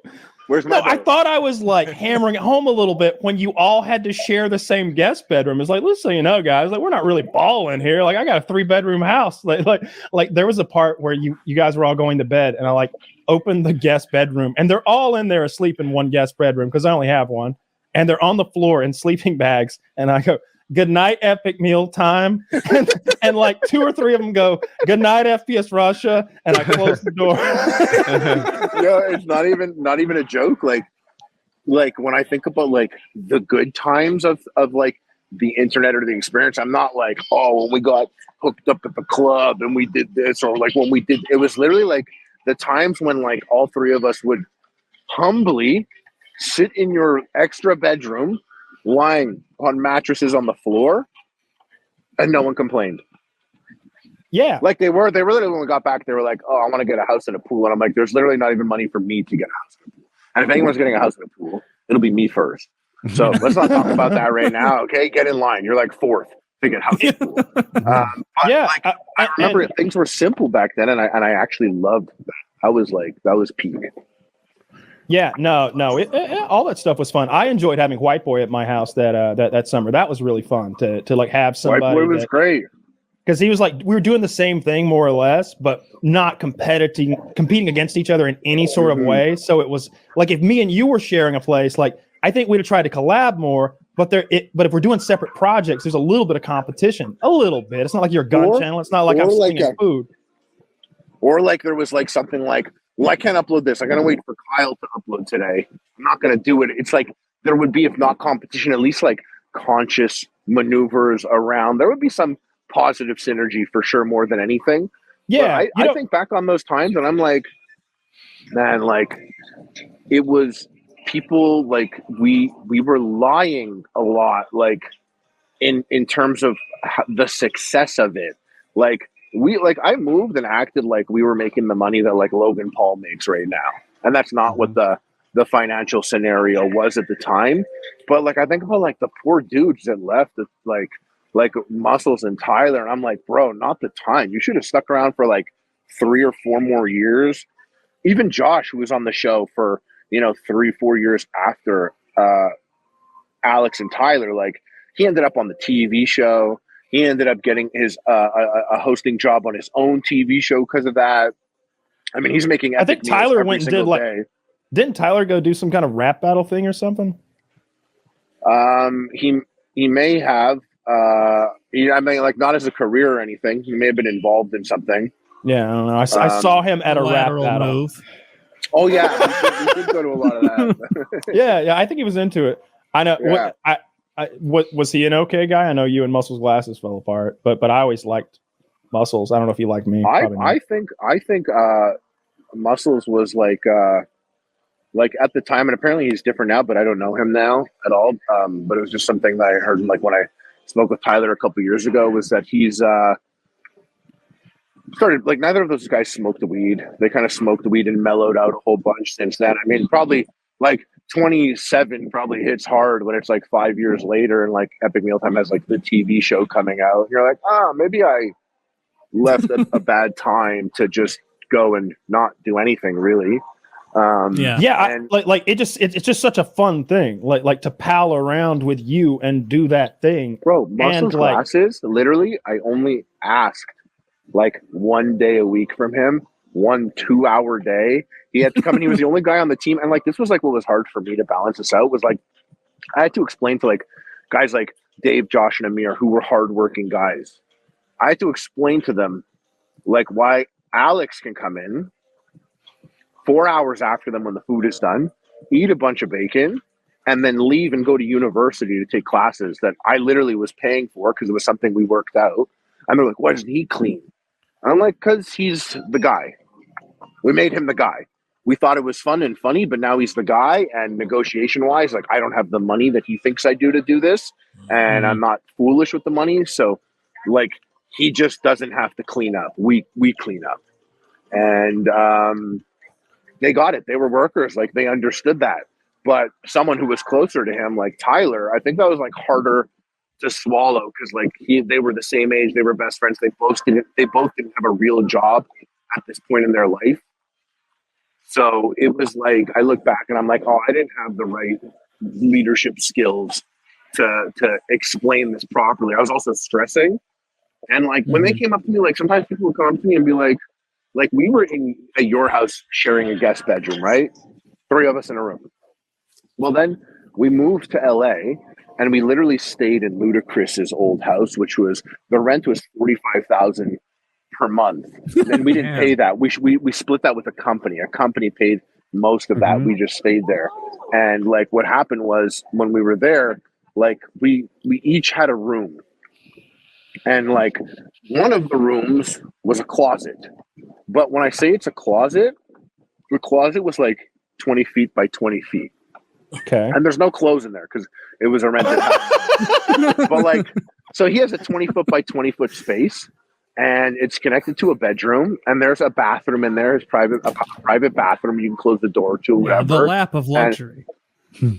Speaker 17: Where's my boat?"
Speaker 4: I thought I was like hammering it home a little bit when you all had to share the same guest bedroom. It's like, let's so you know, guys, like we're not really balling here. Like I got a 3-bedroom house. Like there was a part where you guys were all going to bed, and I like opened the guest bedroom, and they're all in there asleep in one guest bedroom because I only have one, and they're on the floor in sleeping bags, and I go, "Good night, EpicMealTime," and like 2 or 3 of them go, "Good night, FPSRussia," and I close the door.
Speaker 17: It's not even a joke. Like when I think about like the good times of like the internet or the experience, I'm not like, oh, when we got hooked up at the club and we did this, or like when we did. It was literally like the times when like all 3 of us would humbly sit in your extra bedroom, lying on mattresses on the floor, and no one complained.
Speaker 4: Yeah.
Speaker 17: Like they were literally, when we got back, they were like, oh, I want to get a house and a pool. And I'm like, there's literally not even money for me to get a house and a pool. And if anyone's getting a house and a pool, it'll be me first. So let's not talk about that right now. Okay. Get in line. You're like 4th to get a house and a pool. I remember things were simple back then. And I actually loved that. I was like, that was peak.
Speaker 4: Yeah, no, all that stuff was fun. I enjoyed having White Boy at my house that summer. That was really fun to like have somebody.
Speaker 17: White Boy was great
Speaker 4: because he was like, we were doing the same thing more or less, but not competing against each other in any sort of way. So it was like if me and you were sharing a place, like I think we'd have tried to collab more. But if we're doing separate projects, there's a little bit of competition, a little bit. It's not like you're a gun channel. It's not like I'm slinging food.
Speaker 17: Or like there was like something like, well, I can't upload this. I gotta wait for Kyle to upload today. I'm not gonna do it. It's like there would be, if not competition, at least like conscious maneuvers around. There would be some positive synergy for sure, more than anything.
Speaker 4: Yeah,
Speaker 17: I think back on those times, and I'm like, man, like it was people like we were lying a lot, like in terms of the success of it, like. I moved and acted like we were making the money that like Logan Paul makes right now. And that's not what the financial scenario was at the time. But like, I think about like the poor dudes that left, like Muscles and Tyler. And I'm like, bro, not the time. You should have stuck around for like 3 or 4 more years. Even Josh, who was on the show for, 3-4 years after, Alex and Tyler, like he ended up on the TV show. He ended up getting his a hosting job on his own TV show because of that. I mean, he's making.
Speaker 4: I think Tyler went and did like. Didn't Tyler go do some kind of rap battle thing or something?
Speaker 17: He may have. I mean, like not as a career or anything. He may have been involved in something.
Speaker 4: Yeah, I don't know. I saw him at a rap battle.
Speaker 5: Move.
Speaker 17: Oh yeah, we did go to a lot of that.
Speaker 4: yeah, I think he was into it. I know.
Speaker 17: Yeah.
Speaker 4: What was he an okay guy? I know you and Muscles glasses fell apart, but I always liked Muscles. I don't know if you like me.
Speaker 17: I think Muscles was like at the time, and apparently he's different now, but I don't know him now at all. But it was just something that I heard like when I spoke with Tyler a couple years ago, was that he's started like neither of those guys smoked the weed. They kind of smoked the weed and mellowed out a whole bunch since then. I mean, probably like 27 probably hits hard when it's like 5 years later and like EpicMealTime has like the TV show coming out. And you're like, maybe I left a bad time to just go and not do anything really.
Speaker 4: It's just such a fun thing, like to pal around with you and do that thing,
Speaker 17: bro. Muscles glasses, literally, I only asked like 1 day a week from him, 1 2-hour day. He had to come and he was the only guy on the team, and like this was like what was hard for me to balance this out was like I had to explain to like guys like Dave, Josh, and Amir who were hardworking guys. I had to explain to them like why Alex can come in 4 hours after them when the food is done, eat a bunch of bacon, and then leave and go to university to take classes that I literally was paying for because it was something we worked out. And they're like, why doesn't he clean? And I'm like, because he's the guy. We made him the guy. We thought it was fun and funny, but now he's the guy. And negotiation-wise, like I don't have the money that he thinks I do to do this. And I'm not foolish with the money. So like he just doesn't have to clean up. We clean up. And they got it. They were workers. Like they understood that. But someone who was closer to him, like Tyler, I think that was like harder to swallow because like they were the same age. They were best friends. They both didn't have a real job at this point in their life. So it was like I look back and I'm like, I didn't have the right leadership skills to explain this properly. I was also stressing. And like when they came up to me, like sometimes people would come up to me and be like we were at your house sharing a guest bedroom, right? 3 of us in a room. Well, then we moved to LA and we literally stayed in Ludacris's old house, which was the rent was $45,000 per month. And we didn't pay that. We split that with a company. A company paid most of that. We just stayed there. And like what happened was when we were there, like we each had a room. And like one of the rooms was a closet. But when I say it's a closet, the closet was like 20 feet by 20 feet.
Speaker 4: Okay.
Speaker 17: And there's no clothes in there because it was a rented house. But like, so he has a 20 foot by 20 foot space and it's connected to a bedroom and there's a bathroom in there. It's a private bathroom. You can close the door to whatever.
Speaker 5: The lap of luxury.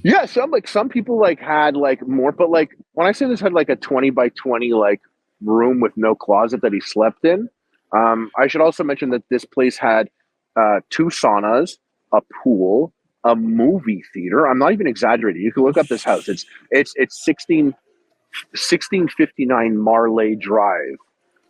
Speaker 17: Yeah. Some people like had like more, but like when I say this had like a 20 by 20 like room with no closet that he slept in. I should also mention that this place had 2 saunas, a pool, a movie theater. I'm not even exaggerating. You can look up this house. It's 1659 Marley Drive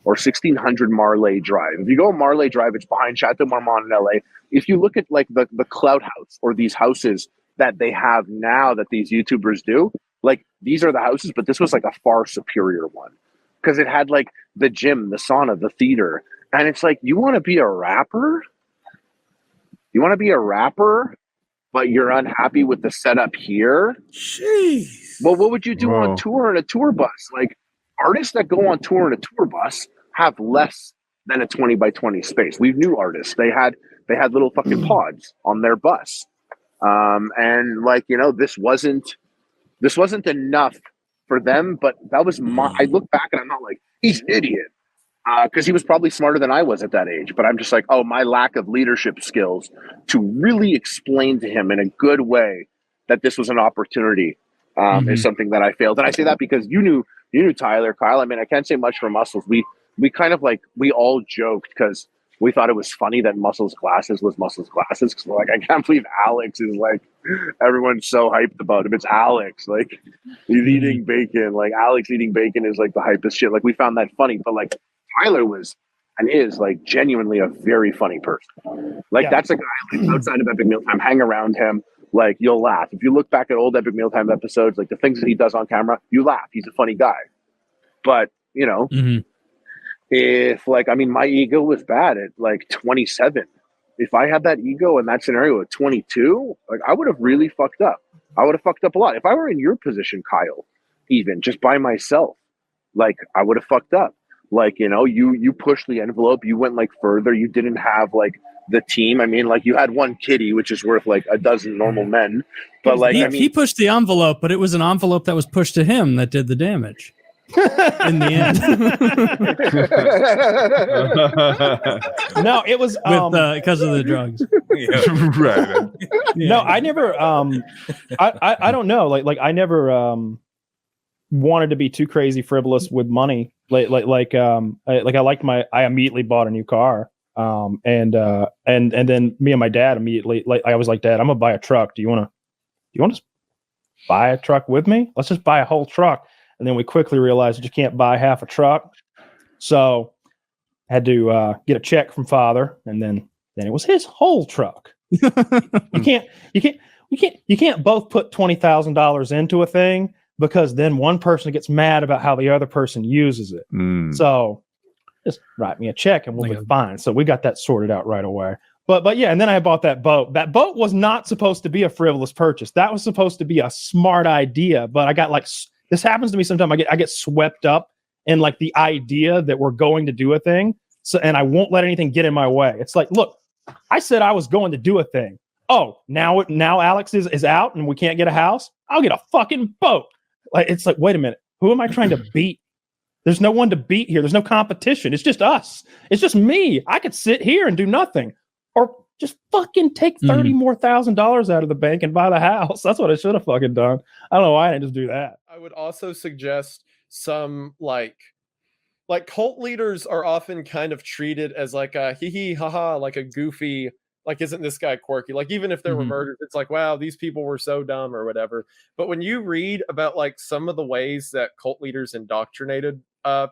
Speaker 17: or 1600 Marley Drive. If you go Marley Drive, it's behind Chateau Marmont in LA. If you look at like the Cloud House or these houses that they have now that these YouTubers do, like these are the houses, but this was like a far superior one because it had like the gym, the sauna, the theater. And it's like, you want to be a rapper? You want to be a rapper, but you're unhappy with the setup here?
Speaker 16: Jeez.
Speaker 17: Well, what would you do on tour in a tour bus? Like artists that go on tour in a tour bus have less than a 20 by 20 space. We knew artists. They had little fucking pods on their bus. And like, you know, this wasn't enough for them, but that was I look back and I'm not like, he's an idiot. Because he was probably smarter than I was at that age. But I'm just like, my lack of leadership skills to really explain to him in a good way that this was an opportunity is something that I failed. And I say that because you knew Tyler, Kyle. I mean, I can't say much for Muscles. We kind of like, we all joked because we thought it was funny that Muscles Glasses was Muscles Glasses. Because we're like, I can't believe Alex is like everyone's so hyped about him. It's Alex. Like, he's eating bacon. Like, Alex eating bacon is like the hypest shit. Like, we found that funny. But like, Tyler was and is like genuinely a very funny person. Like, that's a guy like, outside of Epic Mealtime. Hang around him. Like, you'll laugh. If you look back at old Epic Mealtime episodes, like the things that he does on camera, you laugh. He's a funny guy. But, you know, if like, I mean, my ego was bad at like 27. If I had that ego in that scenario at 22, like I would have really fucked up. I would have fucked up a lot. If I were in your position, Kyle, even just by myself, like I would have fucked up. Like, you know, you pushed the envelope, you went like further, you didn't have like the team. I mean, like you had one kitty, which is worth like a dozen normal men. But like,
Speaker 5: he pushed the envelope, but it was an envelope that was pushed to him that did the damage. In the end.
Speaker 4: No, it was
Speaker 5: because of the drugs.
Speaker 6: Right.
Speaker 4: No, I never I don't know. Like I never wanted to be too crazy frivolous with money. I immediately bought a new car. And then me and my dad immediately, like I was like, Dad, I'm gonna buy a truck. Do you want to buy a truck with me? Let's just buy a whole truck. And then we quickly realized that you can't buy half a truck. So had to get a check from Father, and then it was his whole truck. You can't both put $20,000 into a thing, because then one person gets mad about how the other person uses it. So just write me a check and we'll be fine. So we got that sorted out right away. But yeah, and then I bought that boat. That boat was not supposed to be a frivolous purchase. That was supposed to be a smart idea. But I got like, this happens to me sometimes. I get swept up in like the idea that we're going to do a thing. So, and I won't let anything get in my way. It's like, look, I said I was going to do a thing. Oh, now Alex is out and we can't get a house. I'll get a fucking boat. Like, it's like, wait a minute. Who am I trying to beat? There's no one to beat here. There's no competition. It's just us. It's just me. I could sit here and do nothing, or just fucking take $30,000 more out of the bank and buy the house. That's what I should have fucking done. I don't know why I didn't just do that.
Speaker 18: I would also suggest some like cult leaders are often kind of treated as like a hee hee haha, like a goofy, like, isn't this guy quirky? Like, even if there were murders, it's like, wow, these people were so dumb or whatever. But when you read about like some of the ways that cult leaders indoctrinated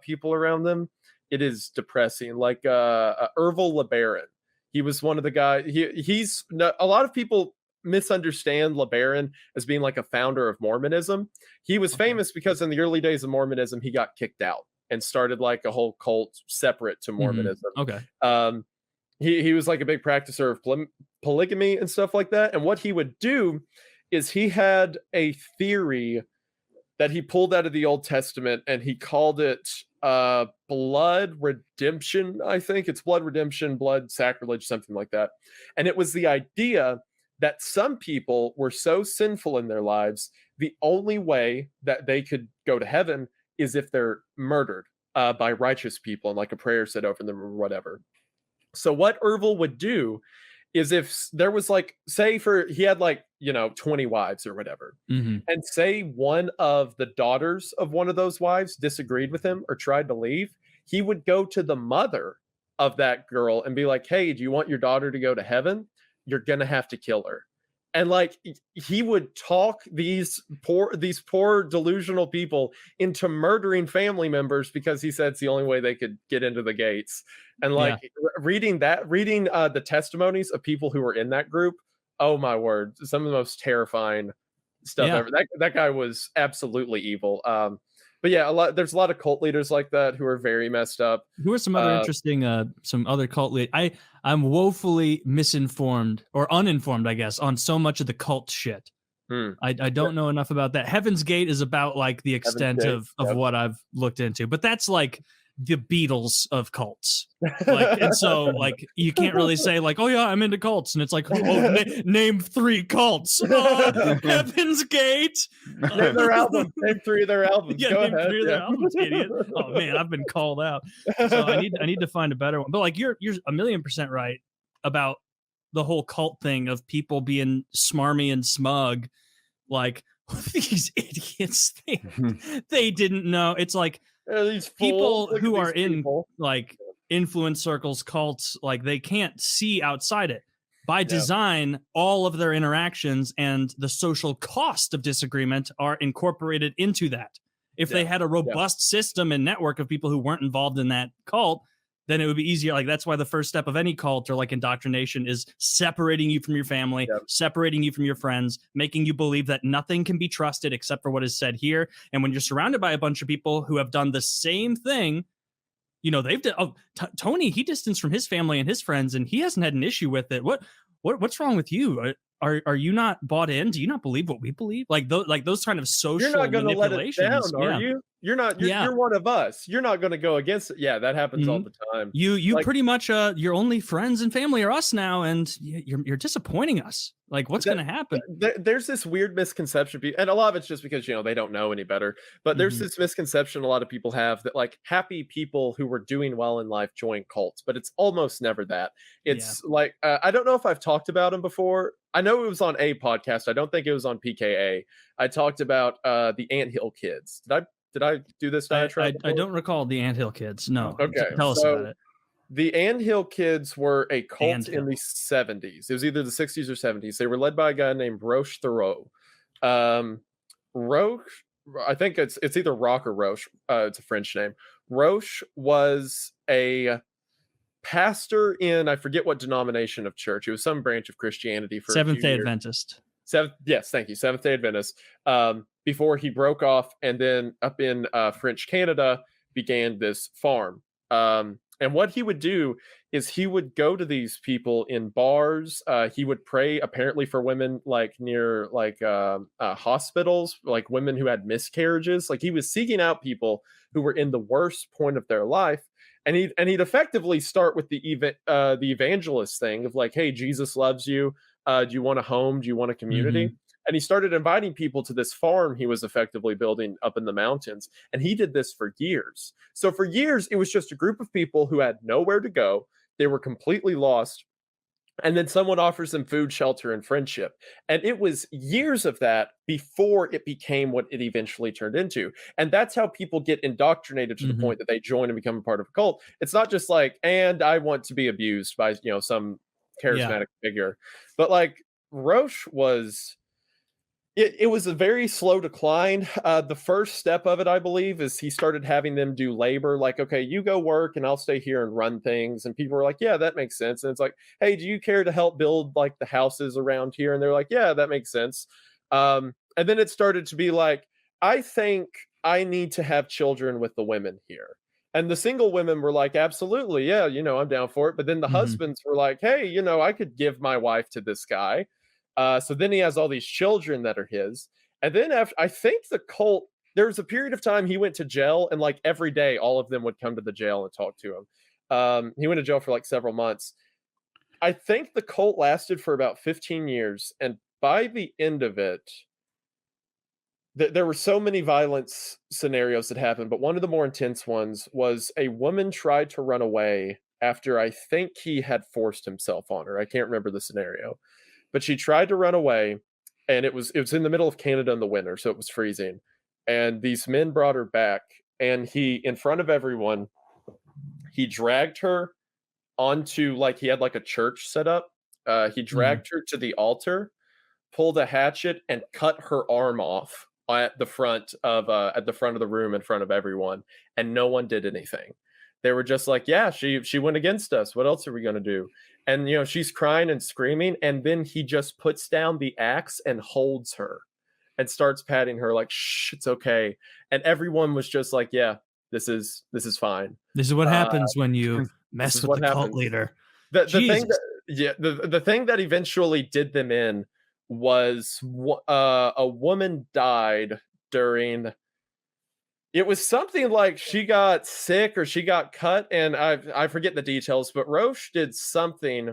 Speaker 18: people around them, it is depressing. Like Ervil LeBaron, he was one of the guys. He's a lot of people misunderstand LeBaron as being like a founder of Mormonism. He was famous because in the early days of Mormonism, he got kicked out and started like a whole cult separate to Mormonism.
Speaker 5: Okay.
Speaker 18: He was like a big practicer of polygamy and stuff like that. And what he would do is he had a theory that he pulled out of the Old Testament, and he called it blood redemption. I think it's blood redemption, blood sacrilege, something like that. And it was the idea that some people were so sinful in their lives, the only way that they could go to heaven is if they're murdered by righteous people and like a prayer said over them or whatever. So what Ervil would do is, if there was like, say he had like, 20 wives or whatever, and say one of the daughters of one of those wives disagreed with him or tried to leave, he would go to the mother of that girl and be like, hey, do you want your daughter to go to heaven? You're going to have to kill her. And like, he would talk these poor delusional people into murdering family members because he said it's the only way they could get into the gates. And like reading the testimonies of people who were in that group, oh my word, some of the most terrifying stuff ever. That guy was absolutely evil. But yeah, there's a lot of cult leaders like that who are very messed up.
Speaker 5: Who are some other interesting, some other cult leaders? I'm woefully misinformed or uninformed, I guess, on so much of the cult shit. I don't know enough about that. Heaven's Gate is about like the extent of what I've looked into, but that's like the Beatles of cults. Like, and so like you can't really say like, oh yeah, I'm into cults, and it's like, name 3 cults. Heaven's Gate.
Speaker 18: Name their album. Name 3 of their albums.
Speaker 5: Yeah,
Speaker 18: Go
Speaker 5: name
Speaker 18: ahead.
Speaker 5: 3 of their albums, idiot. Oh man, I've been called out. So I need to find a better one. But like you're 1,000,000% right about the whole cult thing of people being smarmy and smug. Like, these idiots, they didn't know. It's like
Speaker 18: these
Speaker 5: people who are in like influence circles, cults, like they can't see outside it. by design, all of their interactions and the social cost of disagreement are incorporated into that. If they had a robust system and network of people who weren't involved in that cult, then it would be easier. Like, that's why the first step of any cult or like indoctrination is separating you from your family, separating you from your friends, making you believe that nothing can be trusted except for what is said here. And when you're surrounded by a bunch of people who have done the same thing, you know, they've done. Tony, he distanced from his family and his friends, and he hasn't had an issue with it. What's wrong with you? Are you not bought in? Do you not believe what we believe? Like those kind of social
Speaker 18: You're not going to let it down, are you? You're not. You're one of us. You're not going to go against it. Yeah, that happens all the time.
Speaker 5: You like, pretty much your only friends and family are us now, and you're disappointing us. Like, what's going to happen?
Speaker 18: There's this weird misconception, and a lot of it's just because they don't know any better. But there's this misconception a lot of people have that like happy people who were doing well in life join cults, but it's almost never that. It's like I don't know if I've talked about them before. I know it was on a podcast. I don't think it was on PKA. I talked about the Anthill Kids. Did I do this diatribe?
Speaker 5: I don't recall the Anthill Kids. No.
Speaker 18: Okay.
Speaker 5: Tell us about it.
Speaker 18: The Anthill Kids were a cult in the 70s. It was either the 60s or 70s. They were led by a guy named Roche Thoreau. Roche, I think it's either Roch or Roche. It's a French name. Roche was a pastor in, I forget what denomination of church. It was some branch of Christianity for
Speaker 5: Seventh-day Adventist.
Speaker 18: Yes, thank you. Seventh-day Adventist. Before he broke off, and then up in French Canada began this farm. And what he would do is he would go to these people in bars. He would pray apparently for women like near like hospitals, like women who had miscarriages. Like he was seeking out people who were in the worst point of their life. And he'd effectively start with the evangelist thing of like, hey, Jesus loves you. Do you want a home? Do you want a community? Mm-hmm. And he started inviting people to this farm he was effectively building up in the mountains. And he did this for years. So for years, it was just a group of people who had nowhere to go. They were completely lost. And then someone offers them food, shelter, and friendship. And it was years of that before it became what it eventually turned into. And that's how people get indoctrinated to the point that they join and become a part of a cult. It's not just like, and I want to be abused by, some charismatic figure. But like Roche was... It was a very slow decline. The first step of it, I believe, is he started having them do labor. Like, okay, you go work and I'll stay here and run things. And people were like, yeah, that makes sense. And it's like, hey, do you care to help build like the houses around here? And they're like, yeah, that makes sense. And then it started to be like, I think I need to have children with the women here. And the single women were like, absolutely. Yeah, I'm down for it. But then the husbands were like, hey, I could give my wife to this guy. So then he has all these children that are his. And then after, I think the cult, there was a period of time he went to jail, and like every day, all of them would come to the jail and talk to him. He went to jail for like several months. I think the cult lasted for about 15 years. And by the end of it, there were so many violence scenarios that happened. But one of the more intense ones was a woman tried to run away after I think he had forced himself on her. I can't remember the scenario. But she tried to run away, and it was in the middle of Canada in the winter, so it was freezing. And these men brought her back, and he, in front of everyone, he dragged her onto, like, he had like a church set up. He dragged her to the altar, pulled a hatchet, and cut her arm off at the front of the room in front of everyone, and no one did anything. They were just like, yeah, she went against us. What else are we going to do? And, she's crying and screaming. And then he just puts down the axe and holds her and starts patting her like, shh, it's okay. And everyone was just like, yeah, this is fine.
Speaker 5: This is what happens when you mess with the cult leader.
Speaker 18: The thing that eventually did them in was a woman died during... It was something like she got sick or she got cut, and I forget the details, but Roche did something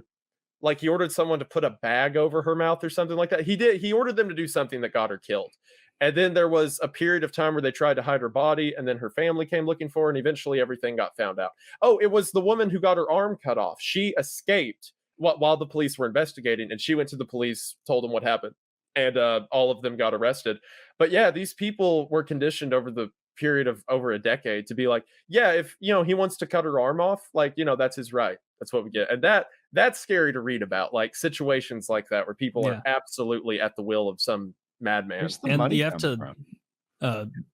Speaker 18: like he ordered someone to put a bag over her mouth or something like that. He ordered them to do something that got her killed. And then there was a period of time where they tried to hide her body, and then her family came looking for her, and eventually everything got found out. Oh, it was the woman who got her arm cut off. She escaped while the police were investigating, and she went to the police, told them what happened, and all of them got arrested. But yeah, these people were conditioned over the period of over a decade to be like, yeah, if he wants to cut her arm off, like, that's his right. That's what we get. And that that's scary to read about, like situations like that where people are absolutely at the will of some madman.
Speaker 5: And you have to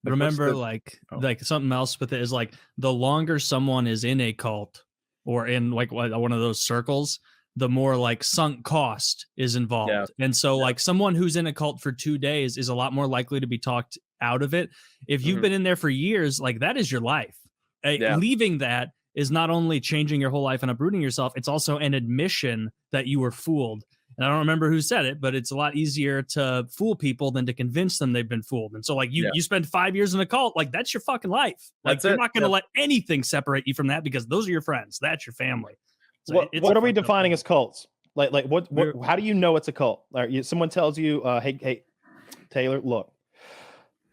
Speaker 5: remember like something else with it is like the longer someone is in a cult or in like one of those circles, the more like sunk cost is involved. And so like someone who's in a cult for 2 days is a lot more likely to be talked out of it. If you've been in there for years, like that is your life. Leaving that is not only changing your whole life and uprooting yourself, it's also an admission that you were fooled. And I don't remember who said it, but it's a lot easier to fool people than to convince them they've been fooled. And so like you spend 5 years in a cult, like that's your fucking life. Like you're not going to let anything separate you from that because those are your friends. That's your family. So
Speaker 4: what are we defining as cults? Like what how do you know it's a cult? Like someone tells you, hey, Taylor, look,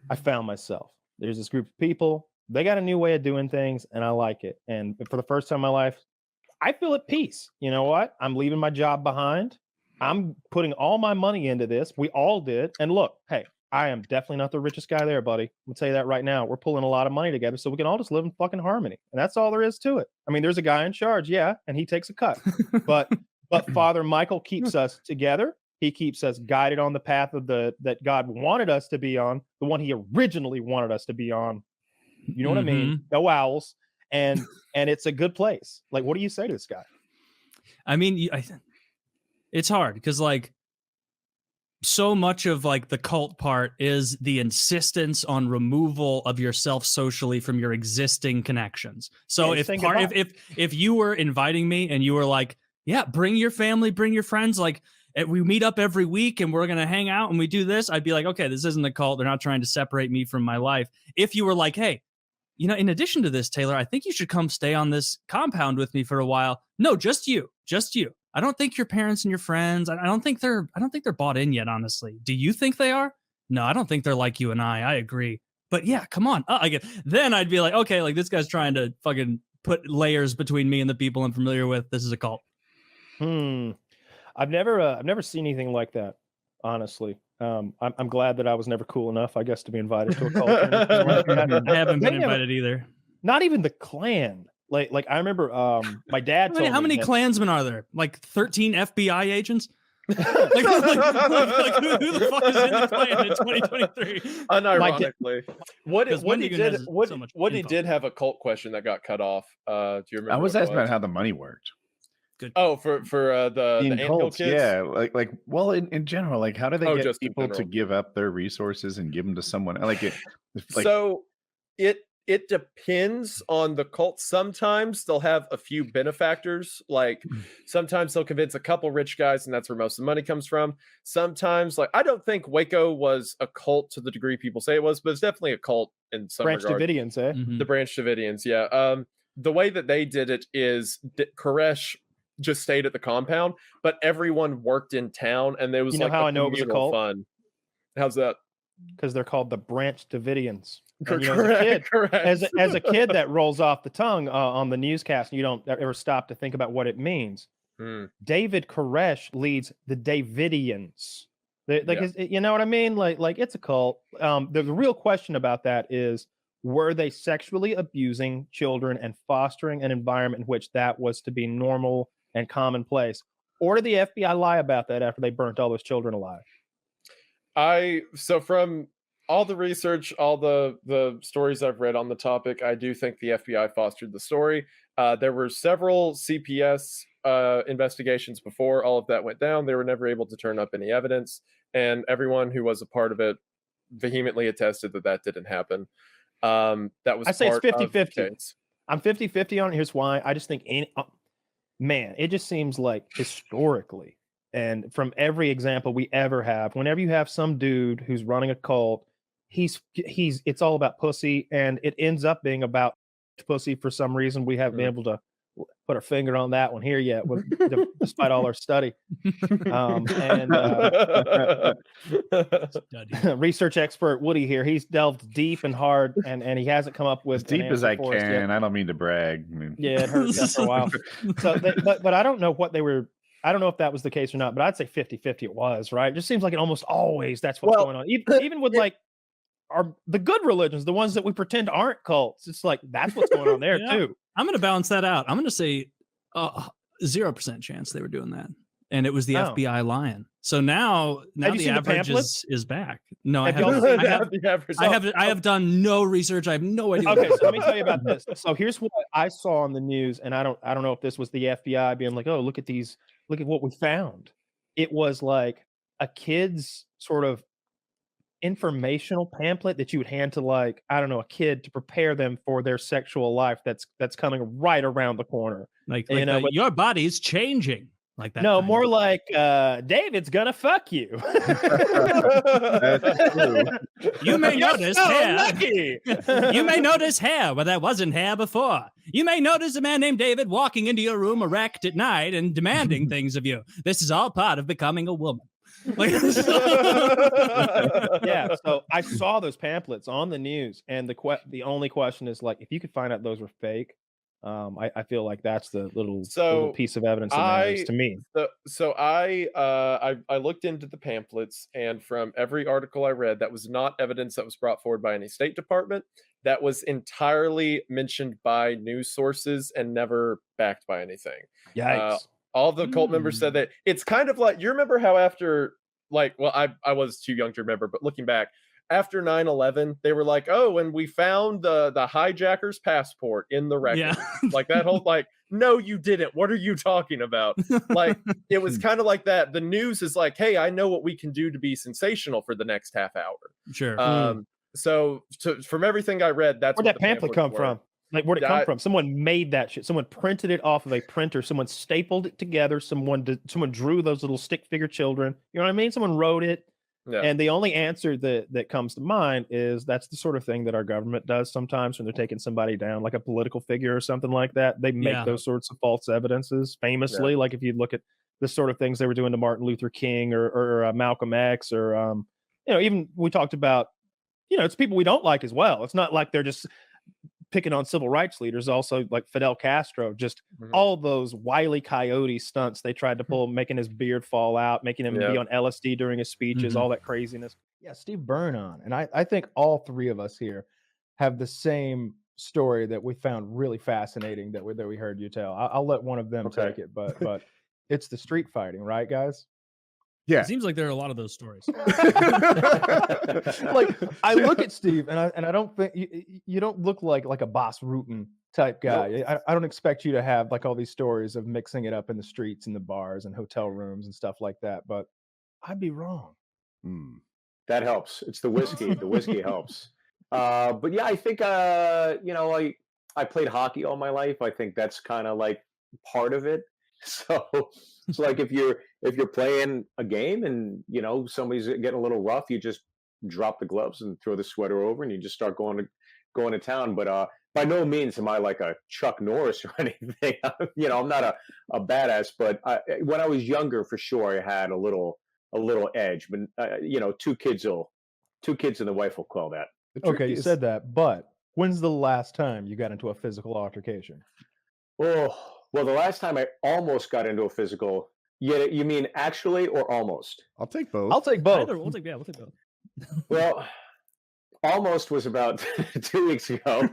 Speaker 4: I found myself. There's this group of people. They got a new way of doing things, and I like it. And for the first time in my life, I feel at peace. You know what? I'm leaving my job behind. I'm putting all my money into this. We all did. And look, hey, I am definitely not the richest guy there, buddy. I'm gonna tell you that right now. We're pulling a lot of money together so we can all just live in fucking harmony. And that's all there is to it. I mean, there's a guy in charge, and he takes a cut. But Father Michael keeps us together. He keeps us guided on the path of that God wanted us to be on, the one he originally wanted us to be on. You know what I mean? No owls. And it's a good place. Like, what do you say to this guy?
Speaker 5: I mean, it's hard because like so much of like the cult part is the insistence on removal of yourself socially from your existing connections. So if you were inviting me and you were like, yeah, bring your family, bring your friends, like we meet up every week and we're going to hang out and we do this, I'd be like, okay, this isn't a cult. They're not trying to separate me from my life. If you were like, hey, you know, in addition to this, Taylor, I think you should come stay on this compound with me for a while. No, just you. I don't think your parents and your friends, I don't think they're bought in yet, honestly. Do you think they are? No, I don't think they're like you and I agree. But yeah, come on. Then I'd be like, okay, like this guy's trying to fucking put layers between me and the people I'm familiar with. This is a cult.
Speaker 4: I've never seen anything like that, honestly. I'm glad that I was never cool enough, I guess, to be invited to a cult.
Speaker 5: I haven't been invited either.
Speaker 4: Not even the Klan. Like I remember my dad told me.
Speaker 5: How many Klansmen are there? Like 13 FBI agents? Who the fuck is in the Klan in 2023?
Speaker 18: Unironically.
Speaker 5: What
Speaker 18: Woody did have a cult question that got cut off. Do you remember?
Speaker 6: I was asking about how the money worked.
Speaker 5: Good.
Speaker 18: Oh, for the anthill kids?
Speaker 6: Yeah, well, in general, like how do they get people to give up their resources and give them to someone?
Speaker 18: So it depends on the cult. Sometimes they'll have a few benefactors. Like sometimes they'll convince a couple rich guys, and that's where most of the money comes from. Sometimes, like I don't think Waco was a cult to the degree people say it was, but it's definitely a cult in some
Speaker 4: Branch
Speaker 18: regard.
Speaker 4: Davidians, eh?
Speaker 18: The Branch Davidians, yeah. The way that they did it is Koresh just stayed at the compound, but everyone worked in town, and there was
Speaker 4: how I know it was a cult?
Speaker 18: Fun. How's that?
Speaker 4: Because they're called the Branch Davidians.
Speaker 18: Correct.
Speaker 4: As a kid, that rolls off the tongue on the newscast, and you don't ever stop to think about what it means. David Koresh leads the Davidians. You know what I mean? Like it's a cult. The real question about that is, were they sexually abusing children and fostering an environment in which that was to be normal and commonplace? Or did the FBI lie about that after they burnt all those children alive?
Speaker 18: So from all the research, all the stories I've read on the topic, I do think the FBI fostered the story. There were several CPS investigations before all of that went down. They were never able to turn up any evidence, and everyone who was a part of it vehemently attested that didn't happen. That was,
Speaker 4: I say it's 50-50. I'm 50-50 on it. Here's why. I just think, it just seems like historically, and from every example we ever have, whenever you have some dude who's running a cult, it's all about pussy, and it ends up being about pussy for some reason. We haven't been able to put our finger on that one here yet, despite all our study. Research expert Woody here, he's delved deep and hard, and he hasn't come up with
Speaker 6: as deep as I can.
Speaker 4: Yet.
Speaker 6: I don't mean to brag.
Speaker 4: Yeah, it hurts after a while. So, but I don't know what they were. I don't know if that was the case or not, but I'd say 50-50 it was, right? It just seems like it almost always that's what's going on. Even with like the good religions, the ones that we pretend aren't cults, it's like that's what's going on there too.
Speaker 5: I'm going to balance that out. I'm going to say 0% chance they were doing that. And it was the FBI lying. So now the average is back. No, I have done no research. I have no idea.
Speaker 4: Okay, so let me tell you about this. So here's what I saw on the news, and I don't know if this was the FBI being like, oh, look at what we found. It was like a kid's sort of informational pamphlet that you would hand to, like, I don't know, a kid to prepare them for their sexual life that's coming right around the corner.
Speaker 5: Like your body's changing. Like that.
Speaker 4: No, more like David's gonna fuck you.
Speaker 5: You may notice hair. You may notice hair where there wasn't hair before. You may notice a man named David walking into your room erect at night and demanding things of you. This is all part of becoming a woman.
Speaker 4: Yeah, so I saw those pamphlets on the news, and the only question is, like, if you could find out those were fake, I feel like that's the little piece of evidence that matters to me.
Speaker 18: So I looked into the pamphlets, and from every article I read, that was not evidence that was brought forward by any State Department. That was entirely mentioned by news sources and never backed by anything.
Speaker 4: Yikes.
Speaker 18: All the cult members said that it's kind of like, you remember how after, like, well, I was too young to remember, but looking back, after 9/11, they were like, oh, and we found the hijacker's passport in the wreckage.
Speaker 5: Yeah.
Speaker 18: Like that whole, like, no, you didn't. What are you talking about? Like, it was kind of like that. The news is like, hey, I know what we can do to be sensational for the next half hour.
Speaker 5: Sure.
Speaker 18: So from everything I read, that's
Speaker 4: where'd that pamphlet come from? Like, where'd it come from? Someone made that shit. Someone printed it off of a printer. Someone stapled it together. Someone drew those little stick figure children. You know what I mean? Someone wrote it. Yeah. And the only answer that comes to mind is that's the sort of thing that our government does sometimes when they're taking somebody down, like a political figure or something like that. They make those sorts of false evidences famously. Like if you look at the sort of things they were doing to Martin Luther King or Malcolm X or, even we talked about, it's people we don't like as well. It's not like they're just picking on civil rights leaders. Also, like Fidel Castro, just all those Wile E. Coyote stunts they tried to pull, making his beard fall out, making him be on LSD during his speeches, all that craziness. Yeah, Steve Byrne on. And I think all three of us here have the same story that we found really fascinating that we heard you tell. I'll let one of them take it, but it's the street fighting, right, guys?
Speaker 2: Yeah,
Speaker 5: it seems like there are a lot of those stories.
Speaker 4: Like, I look at Steve, and I don't think you don't look like a Boss Rutan type guy. Nope. I don't expect you to have like all these stories of mixing it up in the streets and the bars and hotel rooms and stuff like that. But I'd be wrong.
Speaker 19: That helps. It's the whiskey. The whiskey helps. But yeah, I think I played hockey all my life. I think that's kind of like part of it. So it's like if you're playing a game and somebody's getting a little rough, you just drop the gloves and throw the sweater over and you just start going to town. But by no means am I like a Chuck Norris or anything. I'm not a badass. But when I was younger, for sure, I had a little edge. But two kids and the wife will call that.
Speaker 4: Okay, you said that. But when's the last time you got into a physical altercation?
Speaker 19: Oh. Well, the last time I almost got into a physical, you mean actually or almost?
Speaker 2: I'll take both.
Speaker 4: I'll take both.
Speaker 5: We'll take both.
Speaker 19: Well, almost was about 2 weeks ago.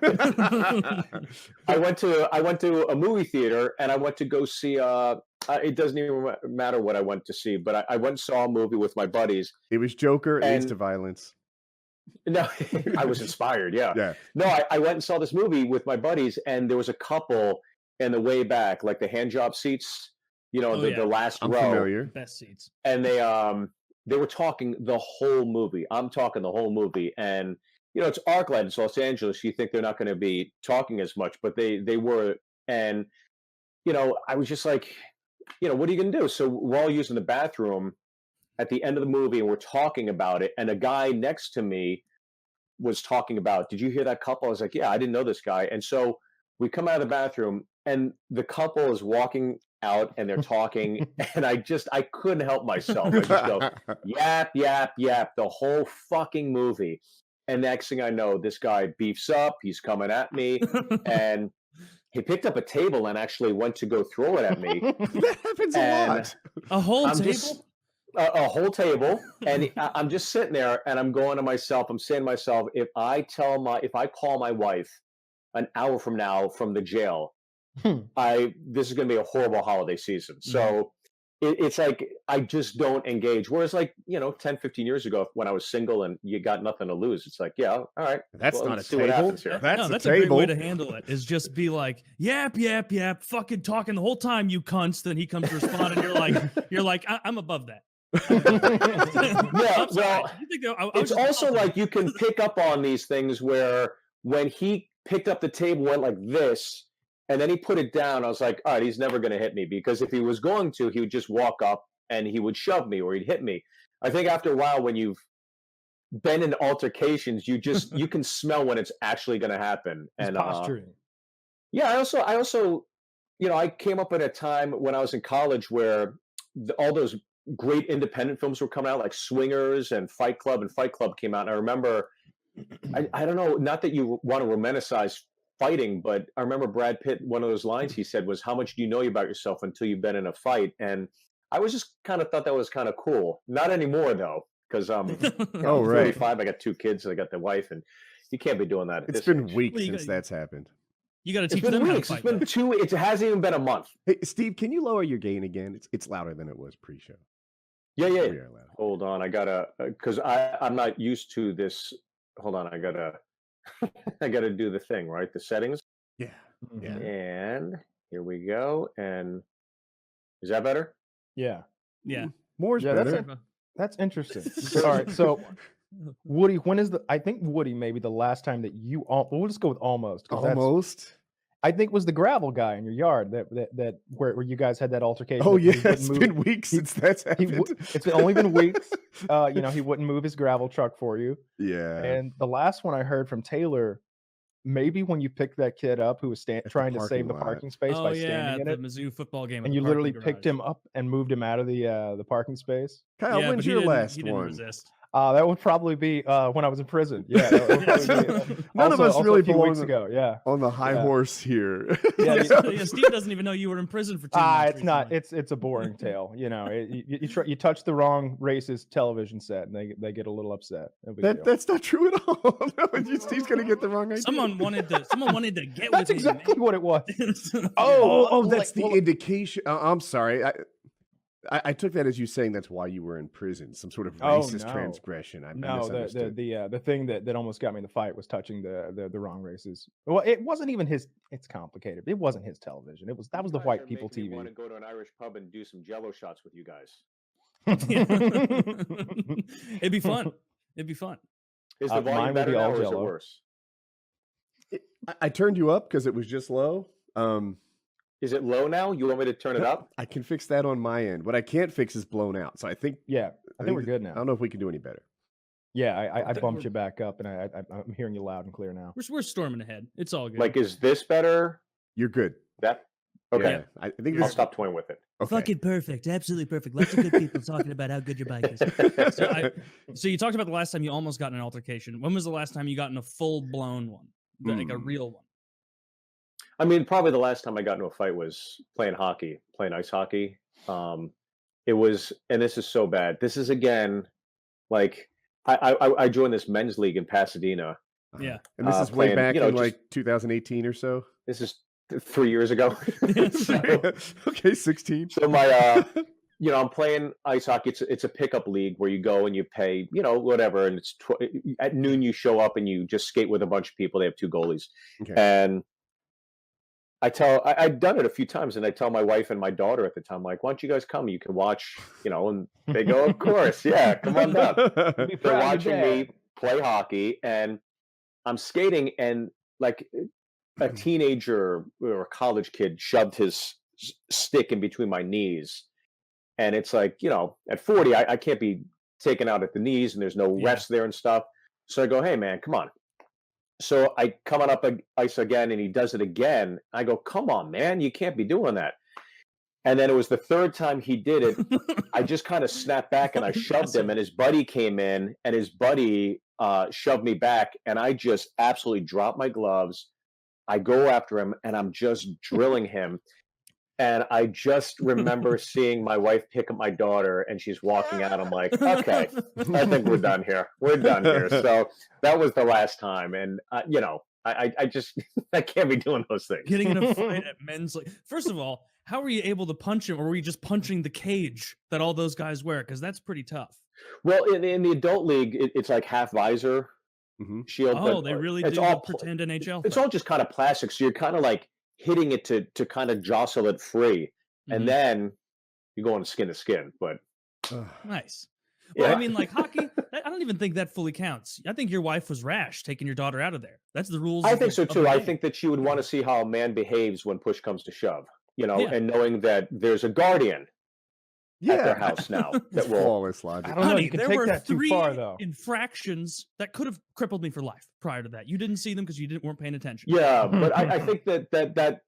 Speaker 19: I went to a movie theater and I went to go see. It doesn't even matter what I went to see, but I went and saw a movie with my buddies.
Speaker 2: It was Joker, Ace to Violence.
Speaker 19: No, I was inspired. Yeah. No, I went and saw this movie with my buddies, and there was a couple in the way back, like the Handjọb seats, the last
Speaker 2: I'm
Speaker 19: row.
Speaker 2: Familiar.
Speaker 5: Best seats.
Speaker 19: And they were talking the whole movie. I'm talking the whole movie. And, it's ArcLight, it's Los Angeles. You think they're not going to be talking as much, but they were. And, I was just like, what are you going to do? So we're all using the bathroom at the end of the movie and we're talking about it. And a guy next to me was talking about, did you hear that couple? I was like, yeah, I didn't know this guy. And so we come out of the bathroom and the couple is walking out and they're talking and I couldn't help myself. I just go, yap, yap, yap, the whole fucking movie. And next thing I know, this guy beefs up, he's coming at me and he picked up a table and actually went to go throw it at me.
Speaker 2: That happens a lot.
Speaker 5: A whole table?
Speaker 19: A whole table. And I'm just sitting there and I'm going to myself, I'm saying to myself, if I call my wife an hour from now from the jail, this is going to be a horrible holiday season. So it's like I just don't engage. Whereas, like, 10, 15 years ago, when I was single and you got nothing to lose, it's like, yeah, all right.
Speaker 2: That's not
Speaker 19: let's
Speaker 2: a
Speaker 19: see what
Speaker 2: table.
Speaker 19: happens here.
Speaker 5: That's a great way to handle it. Is just be like, yap, fucking talking the whole time, you cunts. Then he comes to respond, and you're like, I'm above that.
Speaker 19: Yeah, well, it's also like you can pick up on these things where when he picked up the table, went like this, and then he put it down, I was like, all right, he's never going to hit me, because if he was going to, he would just walk up and he would shove me or he'd hit me. I think after a while, when you've been in altercations, you can smell when it's actually going to happen. And
Speaker 4: posturing.
Speaker 19: Yeah, I also, I came up at a time when I was in college where all those great independent films were coming out, like Swingers and Fight Club came out. And I remember, I don't know, not that you want to romanticize fighting, but I remember Brad Pitt, one of those lines he said was, how much do you know about yourself until you've been in a fight? And I was just kind of thought that was kind of cool. Not anymore, though, because I'm 35, I got 2 kids, I got the wife, and you can't be doing that.
Speaker 2: It's been weeks since that's happened.
Speaker 5: You got to teach them how to fight.
Speaker 19: It's been 2 weeks. It hasn't even been a month.
Speaker 2: Hey, Steve, can you lower your gain again? It's louder than it was pre-show.
Speaker 19: Yeah. Hold on, I gotta, because I'm not used to this. Hold on, I gotta do the thing, right? The settings.
Speaker 2: Yeah.
Speaker 19: And here we go. And is that better?
Speaker 4: Yeah.
Speaker 2: More's better.
Speaker 4: That's interesting. All right, so Woody, I think Woody maybe the last time that you we'll just go with almost.
Speaker 2: Almost.
Speaker 4: I think was the gravel guy in your yard that where you guys had that altercation.
Speaker 2: Oh yeah, it's been weeks since that's happened.
Speaker 4: It's only been weeks. He wouldn't move his gravel truck for you.
Speaker 2: Yeah.
Speaker 4: And the last one I heard from Taylor, maybe when you picked that kid up who was trying to save the parking space by standing in it.
Speaker 5: The Mizzou football game.
Speaker 4: And you literally picked him up and moved him out of the parking space.
Speaker 2: Kyle, when's your last one?
Speaker 5: Resist.
Speaker 4: That would probably be when I was in prison. Yeah,
Speaker 2: none of us really belong
Speaker 4: weeks ago. Yeah,
Speaker 2: on the high horse here.
Speaker 5: Steve doesn't even know you were in prison for 2 months.
Speaker 4: It's not. It's a boring tale. You touch the wrong racist television set, and they get a little upset.
Speaker 2: That's not true at all. No, Steve's gonna get the wrong idea.
Speaker 5: Someone wanted to get.
Speaker 4: That's
Speaker 5: with
Speaker 4: exactly what it was.
Speaker 2: That's the indication. I'm sorry. I took that as you saying that's why you were in prison, some sort of racist transgression.
Speaker 4: The thing that almost got me in the fight was touching the wrong races. Well, it wasn't even his. It's complicated. It wasn't his television. That was the white people TV.
Speaker 19: I want to go to an Irish pub and do some Jello shots with you guys.
Speaker 5: It'd be fun.
Speaker 19: Is the volume better now, or is it worse?
Speaker 2: I turned you up because it was just low.
Speaker 19: Is it low now? You want me to turn it up?
Speaker 2: I can fix that on my end. What I can't fix is blown out. So I think
Speaker 4: I think we're good now.
Speaker 2: I don't know if we can do any better.
Speaker 4: Yeah, I bumped you back up, and I'm hearing you loud and clear now.
Speaker 5: We're storming ahead. It's all good.
Speaker 19: Like, is this better?
Speaker 2: You're good.
Speaker 19: That okay?
Speaker 2: Yeah, I think
Speaker 19: I'll stop toying with it.
Speaker 2: Okay.
Speaker 20: Fucking perfect, absolutely perfect. Lots of good people talking about how good your bike is.
Speaker 5: So you talked about the last time you almost got in an altercation. When was the last time you got in a full blown one, like a real one?
Speaker 19: I mean, probably the last time I got into a fight was playing ice hockey. It was, and this is so bad. This is again, like I joined this men's league in Pasadena.
Speaker 5: Yeah,
Speaker 2: and this is way back in like 2018 or so.
Speaker 19: This is 3 years ago.
Speaker 2: Okay, 16.
Speaker 19: So my, I'm playing ice hockey. It's a pickup league where you go and you pay, whatever, and it's at noon you show up and you just skate with a bunch of people. They have 2 goalies, and I'd done it a few times, and I tell my wife and my daughter at the time, like, why don't you guys come? You can watch, and they go, of course, yeah, come on down. They're watching me play hockey, and I'm skating, and like a teenager or a college kid shoved his stick in between my knees. And it's like, at 40, I can't be taken out at the knees, and there's no rest there and stuff. So I go, hey, man, come on. So I come on up ice again, and he does it again. I go, come on, man, you can't be doing that. And then it was the third time he did it. I just kind of snapped back, and I shoved him, and his buddy came in, and his buddy shoved me back, and I just absolutely dropped my gloves. I go after him, and I'm just drilling him. And I just remember seeing my wife pick up my daughter, and she's walking out. I'm like, okay, I think we're done here. We're done here. So that was the last time. And, I just I can't be doing those things.
Speaker 5: Getting in a fight at men's like. First of all, how were you able to punch him, or were you just punching the cage that all those guys wear? Because that's pretty tough.
Speaker 19: Well, in the adult league, it's like half visor shield.
Speaker 5: Oh,
Speaker 19: but
Speaker 5: they really
Speaker 19: it's
Speaker 5: do
Speaker 19: all
Speaker 5: the pretend NHL.
Speaker 19: It's all just kind of plastic, so you're kind of like hitting it to kind of jostle it free, and then you go on skin to skin. But
Speaker 5: nice. Well,
Speaker 19: Yeah.
Speaker 5: I mean, like hockey, I don't even think that fully counts. I think your wife was rash taking your daughter out of there. That's the rules.
Speaker 19: I
Speaker 5: of
Speaker 19: think
Speaker 5: the-
Speaker 19: so
Speaker 5: of the
Speaker 19: too. I
Speaker 5: game.
Speaker 19: think that she would want to see how a man behaves when push comes to shove,
Speaker 5: Yeah.
Speaker 19: and knowing that there's a guardian at their house now that will.
Speaker 2: Flawless logic.
Speaker 4: I don't know.
Speaker 5: Honey,
Speaker 4: You can
Speaker 5: there
Speaker 4: take
Speaker 5: were
Speaker 4: that too
Speaker 5: 3
Speaker 4: far, though.
Speaker 5: infractions that could have crippled me for life prior to that. You didn't see them because you weren't paying attention.
Speaker 19: Yeah, but I think that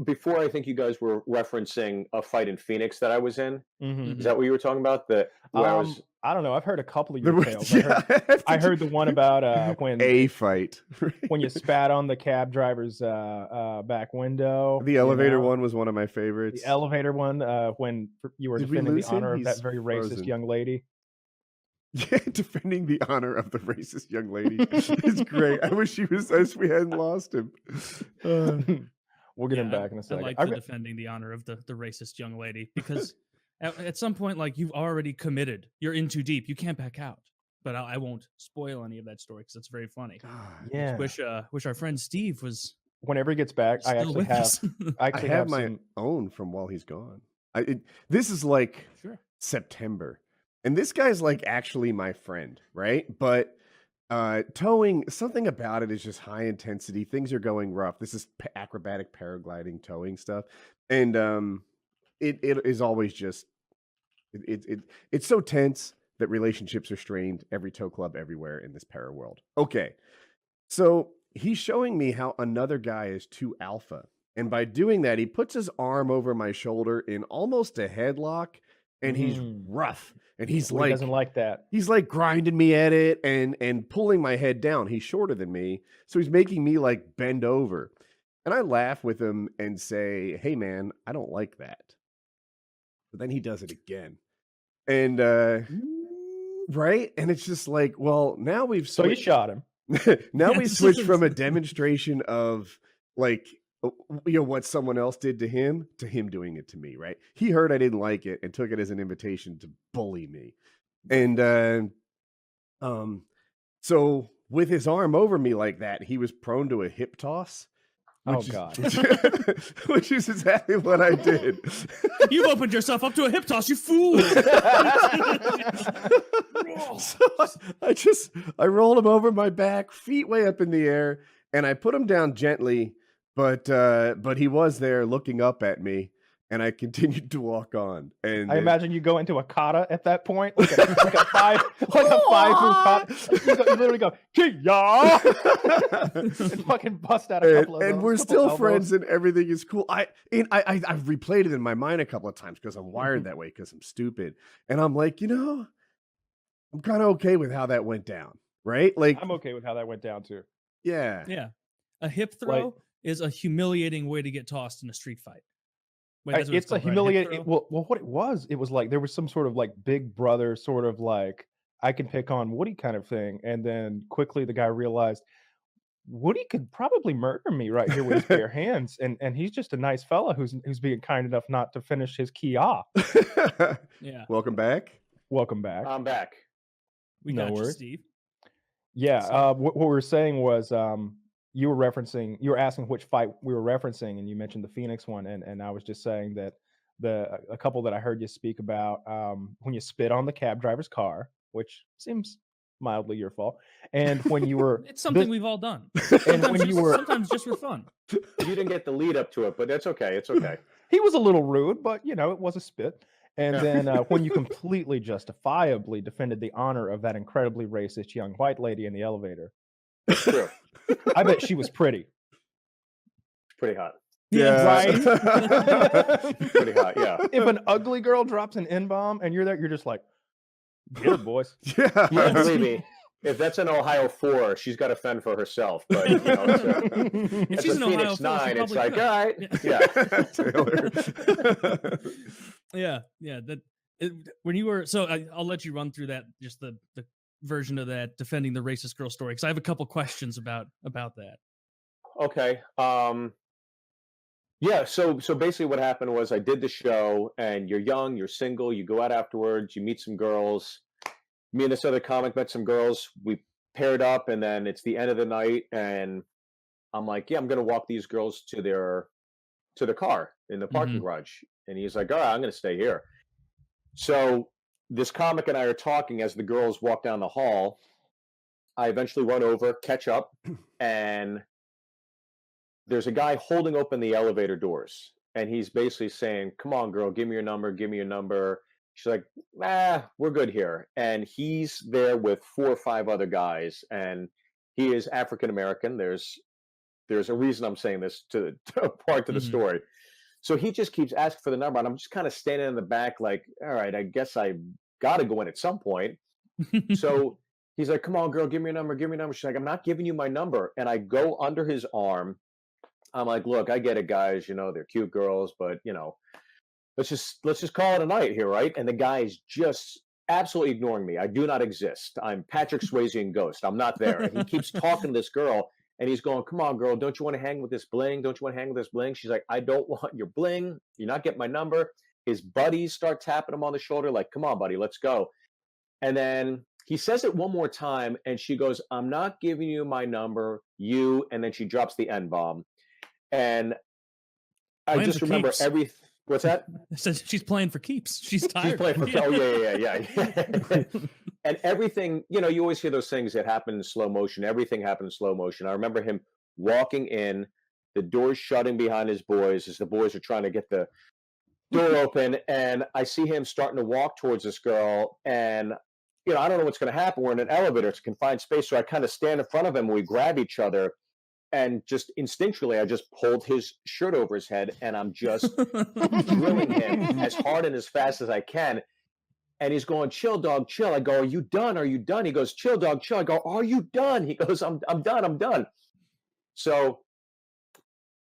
Speaker 19: before I think you guys were referencing a fight in Phoenix that I was in. Is that what you were talking about? That where I was.
Speaker 4: I don't know. I've heard a couple of
Speaker 2: There
Speaker 4: your
Speaker 2: was-
Speaker 4: tales. I heard the one about when
Speaker 2: A fight.
Speaker 4: when you spat on the cab driver's back window.
Speaker 2: The elevator one was one of my favorites.
Speaker 4: The elevator one when you were
Speaker 2: Did we
Speaker 4: defending the
Speaker 2: lose him?
Speaker 4: honor of that
Speaker 2: He's
Speaker 4: very racist
Speaker 2: frozen.
Speaker 4: young lady.
Speaker 2: Yeah, defending the honor of the racist young lady is great. I wish we hadn't lost him.
Speaker 4: We'll get him
Speaker 5: Yeah,
Speaker 4: back in a
Speaker 5: I
Speaker 4: second.
Speaker 5: like the defending the honor of the racist young lady because at some point, like you've already committed, you're in too deep. You can't back out. But I won't spoil any of that story because it's very funny.
Speaker 4: Yeah.
Speaker 5: Wish our friend Steve was.
Speaker 4: Whenever he gets back, I
Speaker 5: Still
Speaker 4: actually
Speaker 5: with
Speaker 4: have.
Speaker 5: us.
Speaker 4: I
Speaker 2: I
Speaker 4: actually
Speaker 2: have my
Speaker 4: some-
Speaker 2: own from while he's gone. This is like September, and this guy's like actually my friend, right? But towing, something about it is just high intensity. Things are going rough. This is acrobatic paragliding towing stuff, and it is always just it's so tense that relationships are strained. Every tow club everywhere in this para world. Okay, so he's showing me how another guy is too alpha. And by doing that, he puts his arm over my shoulder in almost a headlock, and he's rough. And he's
Speaker 4: He
Speaker 2: like,
Speaker 4: doesn't like that.
Speaker 2: he's like grinding me at it and pulling my head down. He's shorter than me, so he's making me like bend over. And I laugh with him and say, "Hey man, I don't like that." But then he does it again. And right? And it's just like, well, now we've
Speaker 4: So you shot him.
Speaker 2: now we
Speaker 4: Yes.
Speaker 2: switched from a demonstration of like what someone else did to him doing it to me, right? He heard I didn't like it and took it as an invitation to bully me. And so with his arm over me like that, he was prone to a hip toss.
Speaker 4: Oh,
Speaker 2: which is-
Speaker 4: God.
Speaker 2: which is exactly what I did.
Speaker 5: You've opened yourself up to a hip toss, you fool!
Speaker 2: So I rolled him over my back, feet way up in the air, and I put him down gently, but he was there looking up at me, and I continued to walk on. And
Speaker 4: I imagine you go into a kata at that point, like a five move kata. You literally go Ki-ya! and fucking bust out a couple of
Speaker 2: and
Speaker 4: those,
Speaker 2: we're
Speaker 4: couple
Speaker 2: still
Speaker 4: elbows.
Speaker 2: friends, and everything is cool. I've replayed it in my mind a couple of times because I'm wired that way because I'm stupid, and I'm like, I'm kind of okay with how that went down, right? Like
Speaker 4: I'm okay with how that went down too.
Speaker 2: Yeah.
Speaker 5: Yeah. A hip throw is a humiliating way to get tossed in a street fight. Wait, that's what
Speaker 4: It's a
Speaker 5: called, right? Hip
Speaker 4: humiliating.
Speaker 5: throw?
Speaker 4: Well, what it was like there was some sort of like big brother sort of like I can pick on Woody kind of thing, and then quickly the guy realized Woody could probably murder me right here with his bare hands, and he's just a nice fella who's being kind enough not to finish his key off.
Speaker 5: Yeah.
Speaker 2: Welcome back.
Speaker 4: Welcome back.
Speaker 19: I'm back.
Speaker 5: We
Speaker 4: No
Speaker 5: got you,
Speaker 4: worries.
Speaker 5: Steve.
Speaker 4: Yeah, what we were saying was you were asking which fight we were referencing, and you mentioned the Phoenix one, and I was just saying that a couple that I heard you speak about when you spit on the cab driver's car, which seems mildly your fault, and when you were
Speaker 5: It's something we've all done.
Speaker 4: and when you were
Speaker 5: Sometimes just for fun.
Speaker 19: You didn't get the lead up to it, but that's okay. It's okay.
Speaker 4: he was a little rude, but it was a spit. And then when you completely justifiably defended the honor of that incredibly racist young white lady in the elevator.
Speaker 19: True.
Speaker 4: I bet she was pretty.
Speaker 19: Pretty hot.
Speaker 2: Yeah.
Speaker 4: Right?
Speaker 19: Pretty hot, yeah.
Speaker 4: If an ugly girl drops an N-bomb and you're there, you're just like, get it, boys.
Speaker 2: Yeah.
Speaker 19: Yeah, believe me, if that's an Ohio 4, she's got to fend for herself. But
Speaker 5: If
Speaker 19: it's
Speaker 5: she's
Speaker 19: a
Speaker 5: an
Speaker 19: Phoenix
Speaker 5: Ohio 4, she
Speaker 19: 9, it's
Speaker 5: probably
Speaker 19: like,
Speaker 5: could.
Speaker 19: all right, yeah.
Speaker 5: Yeah. That when you were I'll let you run through that just the version of that, defending the racist girl story, because I have a couple questions about that.
Speaker 19: Okay. Yeah. So basically, what happened was I did the show, and you're young, you're single, you go out afterwards, you meet some girls. Me and this other comic met some girls. We paired up, and then it's the end of the night, and I'm like, yeah, I'm gonna walk these girls to their car in the parking garage. And he's like, all right, I'm gonna stay here. So this comic and I are talking as the girls walk down the hall. I eventually run over, catch up, and there's a guy holding open the elevator doors. And he's basically saying, come on, girl, give me your number, give me your number. She's like, we're good here. And he's there with 4 or 5 other guys, and he is African American. There's a reason I'm saying this to part to the story. So he just keeps asking for the number, and I'm just kind of standing in the back like, all right, I guess I got to go in at some point. So he's like, come on, girl, give me your number, give me your number. She's like, I'm not giving you my number. And I go under his arm. I'm like, look, I get it, guys. You know, they're cute girls, but, you know, let's just call it a night here, right? And the guy is just absolutely ignoring me. I do not exist. I'm Patrick Swayze in Ghost. I'm not there. And he keeps talking to this girl. And he's going, come on, girl, don't you want to hang with this bling? Don't you want to hang with this bling? She's like, I don't want your bling. You're not getting my number. His buddies start tapping him on the shoulder like, come on, buddy, let's go. And then he says it one more time, and she goes, I'm not giving you my number, you. And then she drops the N-bomb. And I just remember everything. What's that?
Speaker 5: Says she's playing for keeps. She's tired.
Speaker 19: She's playing for oh yeah. And everything, you know, you always hear those things that happen in slow motion. Everything happened in slow motion. I remember him walking in, the doors shutting behind his boys as the boys are trying to get the door open, and I see him starting to walk towards this girl, and you know, I don't know what's going to happen. We're in an elevator; it's a confined space, so I kind of stand in front of him. And we grab each other. And just instinctually, I just pulled his shirt over his head, and I'm just drilling him as hard and as fast as I can. And he's going, chill, dog, chill. I go, are you done? Are you done? He goes, chill, dog, chill. I go, are you done? He goes, I'm done. So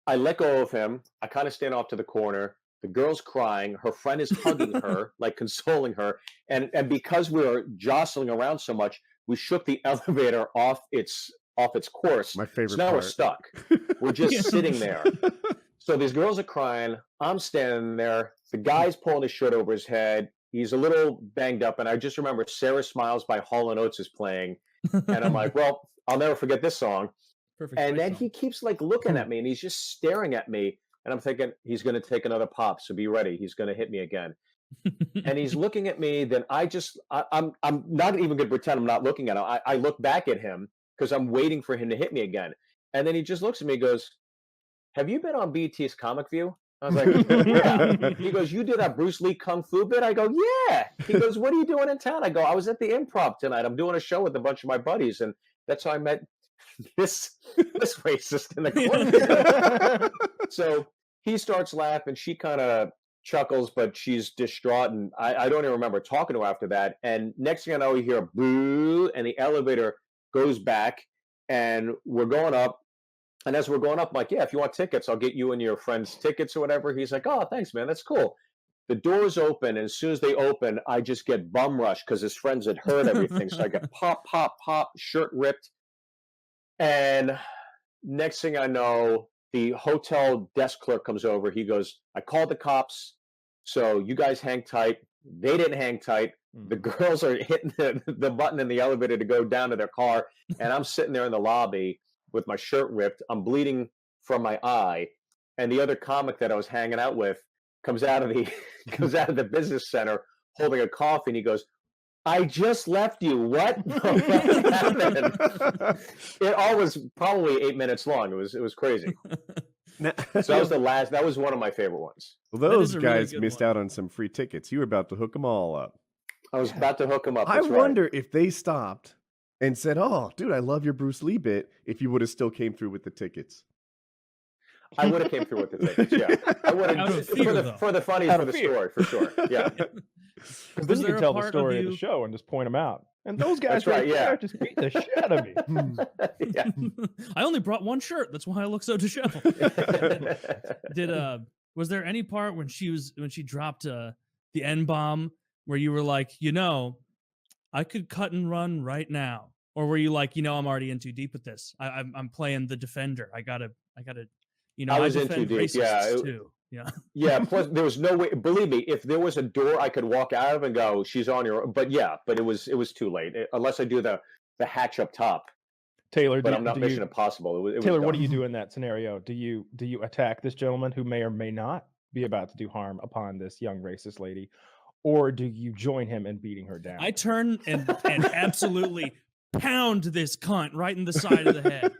Speaker 19: I let go of him. I kind of stand off to the corner. The girl's crying. Her friend is hugging her, like consoling her. And because we were jostling around so much, we shook the elevator off its course.
Speaker 2: My favorite
Speaker 19: so now
Speaker 2: part.
Speaker 19: we're stuck. We're just sitting there. So these girls are crying. I'm standing there. The guy's pulling his shirt over his head. He's a little banged up. And I just remember Sarah Smiles by Hall & Oates is playing. And I'm like, well, I'll never forget this song.
Speaker 5: Perfect.
Speaker 19: And then he keeps like looking at me, and he's just staring at me. And I'm thinking, he's going to take another pop. So be ready. He's going to hit me again. And he's looking at me. Then I'm not even going to pretend I'm not looking at him. I look back at him, because I'm waiting for him to hit me again. And then he just looks at me and goes, have you been on BT's Comic View? I was like, yeah. He goes, you did that Bruce Lee Kung Fu bit? I go, yeah. He goes, what are you doing in town? I go, I was at the Improv tonight. I'm doing a show with a bunch of my buddies. And that's how I met this racist in the corner. So he starts laughing. She kind of chuckles, but she's distraught. And I don't even remember talking to her after that. And next thing I know, you hear a boo, and the elevator goes back, and we're going up. And as we're going up, I'm like, yeah, if you want tickets, I'll get you and your friends tickets or whatever. He's like, oh, thanks, man. That's cool. The doors open, and as soon as they open, I just get bum rushed because his friends had heard everything. So I get pop, pop, pop, shirt ripped. And next thing I know, the hotel desk clerk comes over. He goes, I called the cops, so you guys hang tight. They didn't hang tight. The girls are hitting the button in the elevator to go down to their car. And I'm sitting there in the lobby with my shirt ripped. I'm bleeding from my eye. And the other comic that I was hanging out with comes out of the business center holding a coffee. And he goes, I just left you. What? It all was probably 8 minutes long. It was crazy. So that was one of my favorite ones.
Speaker 2: Well, those guys really missed out on some free tickets. You were about to hook them all up.
Speaker 19: I was about to hook them up.
Speaker 2: I wonder if they stopped and said, oh, dude, I love your Bruce Lee bit, if you would have still came through with the tickets.
Speaker 19: I would have came through with the tickets, yeah. I would have for the funnies for the story, for sure. Yeah.
Speaker 4: Because then you can tell the story of the show and just point them out. And those guys there just beat the shit out of me.
Speaker 19: Yeah.
Speaker 5: I only brought one shirt. That's why I look so disheveled. Was there any part when she dropped the N-bomb where you were like, you know, I could cut and run right now? Or were you like, I'm already in too deep with this. I'm playing the defender. I gotta,
Speaker 19: I was in too
Speaker 5: defend
Speaker 19: deep.
Speaker 5: racists too. Yeah.
Speaker 19: Yeah. Plus, there was no way. Believe me, if there was a door I could walk out of and go, "She's on your," but it was too late. Unless I do the hatch up top.
Speaker 4: Taylor,
Speaker 19: but I'm not Mission Impossible.
Speaker 4: Taylor, what do you do in that scenario? Do you attack this gentleman who may or may not be about to do harm upon this young racist lady, or do you join him in beating her down?
Speaker 5: I turn and absolutely pound this cunt right in the side of the head.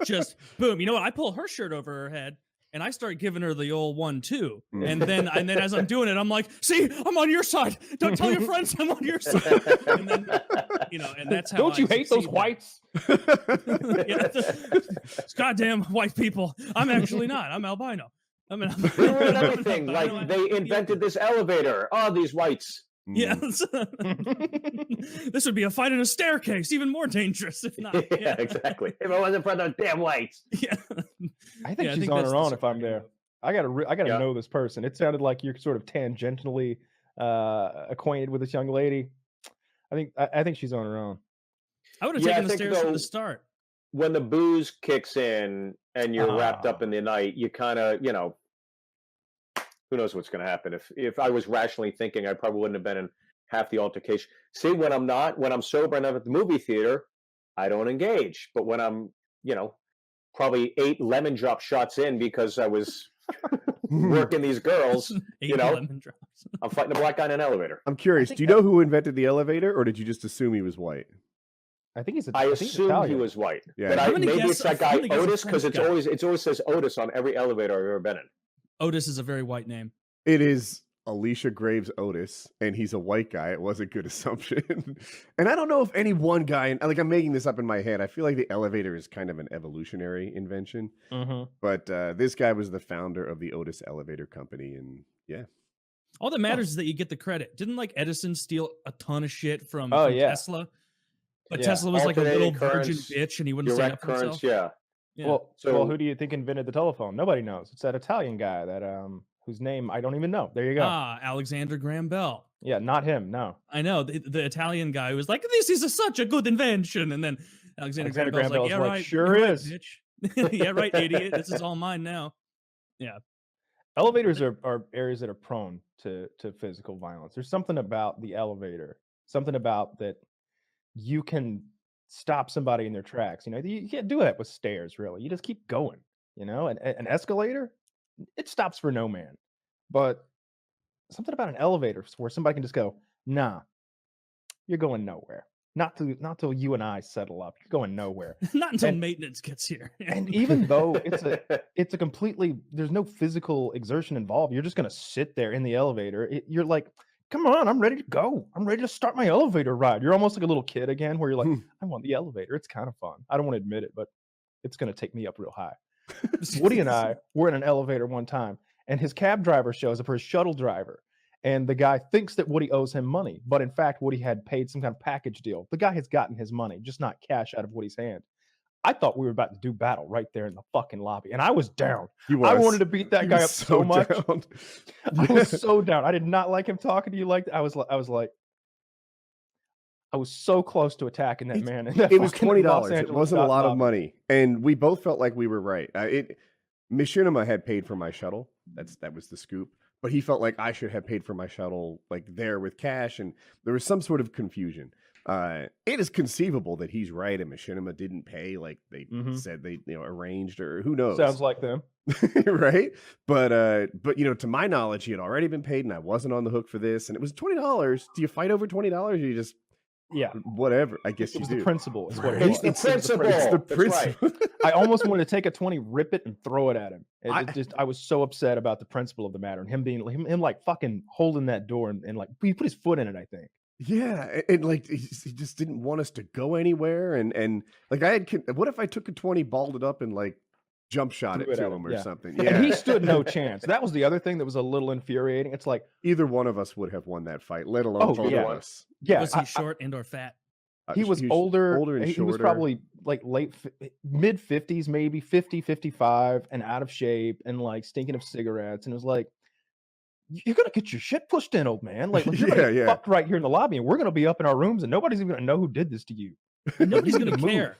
Speaker 5: Just boom. You know what? I pull her shirt over her head and I start giving her the old 1-2. And then as I'm doing it, I'm like, see, I'm on your side. Don't tell your friends I'm on your side. And then, and that's how
Speaker 4: Don't you hate those whites?
Speaker 5: Goddamn white people. I'm actually not. I'm albino. I mean,
Speaker 19: they ruined everything. Like they invented this elevator. Oh, these whites.
Speaker 5: Yes. This would be a fight in a staircase, even more dangerous if not.
Speaker 19: Yeah, exactly. If it wasn't for those damn whites.
Speaker 5: Yeah.
Speaker 4: I think she's on her own if I'm there. I gotta know this person. It sounded like you're sort of tangentially acquainted with this young lady. I think she's on her own.
Speaker 5: I would have taken the stairs from the start.
Speaker 19: When the booze kicks in and you're wrapped up in the night, you kind of, who knows what's going to happen. If I was rationally thinking, I probably wouldn't have been in half the altercation. See, when I'm sober and I'm at the movie theater, I don't engage. But when I'm, probably 8 lemon drop shots in because I was working these girls,
Speaker 5: lemon drops.
Speaker 19: I'm fighting a black guy in an elevator.
Speaker 2: I'm curious. Do you know who invented the elevator, or did you just assume he was white?
Speaker 4: I think he's.
Speaker 19: I assumed he was white.
Speaker 2: Yeah.
Speaker 19: But maybe it's that guy Otis, because it always says Otis on every elevator I've ever been in.
Speaker 5: Otis is a very white name.
Speaker 2: It is Alicia Graves Otis, and he's a white guy. It was a good assumption. And I don't know if any one guy, like I'm making this up in my head. I feel like the elevator is kind of an evolutionary invention. But this guy was the founder of the Otis Elevator Company, and yeah.
Speaker 5: All that matters is that you get the credit. Didn't Edison steal a ton of shit from Tesla? But Tesla was like a little virgin bitch, and he wouldn't stand up for himself.
Speaker 19: Yeah.
Speaker 4: Well, who do you think invented the telephone? Nobody knows. It's that Italian guy that whose name I don't even know. There you go.
Speaker 5: Alexander Graham Bell.
Speaker 4: Yeah, not him. No.
Speaker 5: I know the Italian guy who was like, "This is such a good invention," and then Alexander Graham Bell's like, "Yeah, right,
Speaker 4: sure is,
Speaker 5: bitch. Yeah, right, idiot. This is all mine now." Yeah.
Speaker 4: Elevators are areas that are prone to physical violence. There's something about the elevator, something about that you can stop somebody in their tracks. You can't do that with stairs, really. You just keep going. An escalator, it stops for no man. But something about an elevator where somebody can just go, nah, you're going nowhere. Not till you and I settle up. You're going nowhere.
Speaker 5: Not until maintenance gets here.
Speaker 4: And even though it's a completely, there's no physical exertion involved. You're just gonna sit there in the elevator. You're like, come on, I'm ready to go. I'm ready to start my elevator ride. You're almost like a little kid again, where you're like, I want the elevator. It's kind of fun. I don't want to admit it, but it's gonna take me up real high. Woody and I were in an elevator one time, and his cab driver shows up, or his shuttle driver. And the guy thinks that Woody owes him money, but in fact, Woody had paid some kind of package deal. The guy has gotten his money, just not cash out of Woody's hand. I thought we were about to do battle right there in the fucking lobby, and I was down. I wanted to beat that guy up so much. I was so down. I did not like him talking to you like that. I was so close to attacking that man.
Speaker 2: It was $20. It wasn't a lot of money, and we both felt like we were right. Machinima had paid for my shuttle. That was the scoop. But he felt like I should have paid for my shuttle like there with cash, and there was some sort of confusion. It is conceivable that he's right and Machinima didn't pay like they said they arranged, or who knows.
Speaker 4: Sounds like them.
Speaker 2: Right? But to my knowledge, he had already been paid and I wasn't on the hook for this, and it was $20. Do you fight over $20, or you just whatever? I guess
Speaker 4: it was
Speaker 2: you
Speaker 4: the
Speaker 2: do.
Speaker 4: principle. Is what
Speaker 2: Right.
Speaker 4: it was.
Speaker 2: It's the principle.
Speaker 4: Right. I almost wanted to take a 20, rip it, and throw it at him. I was so upset about the principle of the matter, and him like fucking holding that door and like he put his foot in it, I think.
Speaker 2: Yeah, and like he just didn't want us to go anywhere, and like what if I took a 20, balled it up, and like jump shot it to him or something? Yeah,
Speaker 4: and he stood no chance. That was the other thing that was a little infuriating. It's like
Speaker 2: either one of us would have won that fight, let alone both of us.
Speaker 4: Yeah,
Speaker 5: was he short and or fat?
Speaker 4: He was older
Speaker 2: and
Speaker 4: he was probably like mid 50s, maybe 50, 55, and out of shape, and like stinking of cigarettes. And it was like, you're gonna get your shit pushed in, old man. Like you're gonna get fucked right here in the lobby, and we're gonna be up in our rooms, and nobody's even gonna know who did this to you.
Speaker 5: Nobody's gonna care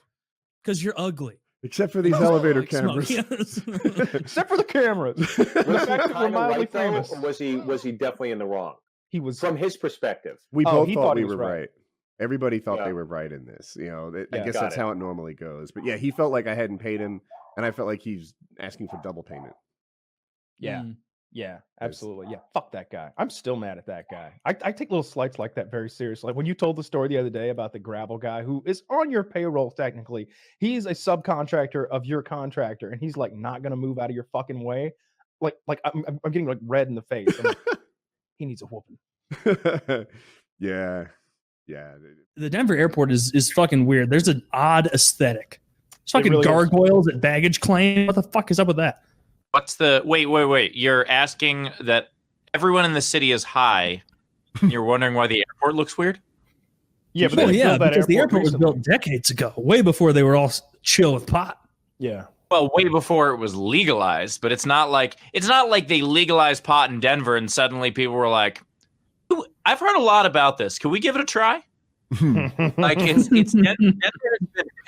Speaker 5: because you're ugly.
Speaker 2: Except for these elevator cameras.
Speaker 4: Except for the cameras.
Speaker 19: Was he kind of right, though, or was he definitely in the wrong?
Speaker 4: He was
Speaker 19: from his perspective.
Speaker 2: We both thought we were right. Everybody thought they were right in this. You know, I guess that's how it normally goes. But yeah, he felt like I hadn't paid him, and I felt like he's asking for double payment.
Speaker 4: Yeah. Yeah, absolutely. Yeah, fuck that guy. I'm still mad at that guy. I take little slights like that very seriously. Like when you told the story the other day about the gravel guy who is on your payroll technically, he's a subcontractor of your contractor, and he's like not gonna move out of your fucking way. Like I'm getting like red in the face. Like, he needs a whooping.
Speaker 2: Yeah.
Speaker 5: The Denver airport is fucking weird. There's an odd aesthetic. It's fucking really gargoyles at baggage claim. What the fuck is up with that?
Speaker 21: What's the wait? You're asking that everyone in the city is high. You're wondering why the airport looks weird?
Speaker 5: Yeah, but because the airport was built decades ago, way before they were all chill with pot.
Speaker 4: Yeah.
Speaker 21: Well, way before it was legalized, but it's not like they legalized pot in Denver and suddenly people were like, I've heard a lot about this. Can we give it a try? Like it's Denver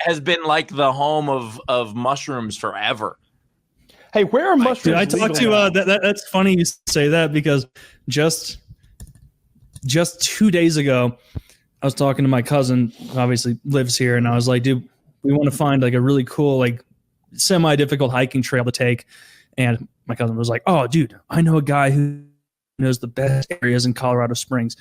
Speaker 21: has been like the home of mushrooms forever.
Speaker 4: Hey, where are mushrooms?
Speaker 5: Dude, I talked to that's funny you say that because just 2 days ago, I was talking to my cousin, who obviously lives here, and I was like, dude, we want to find like a really cool, like semi-difficult hiking trail to take. And my cousin was like, oh, dude, I know a guy who knows the best areas in Colorado Springs.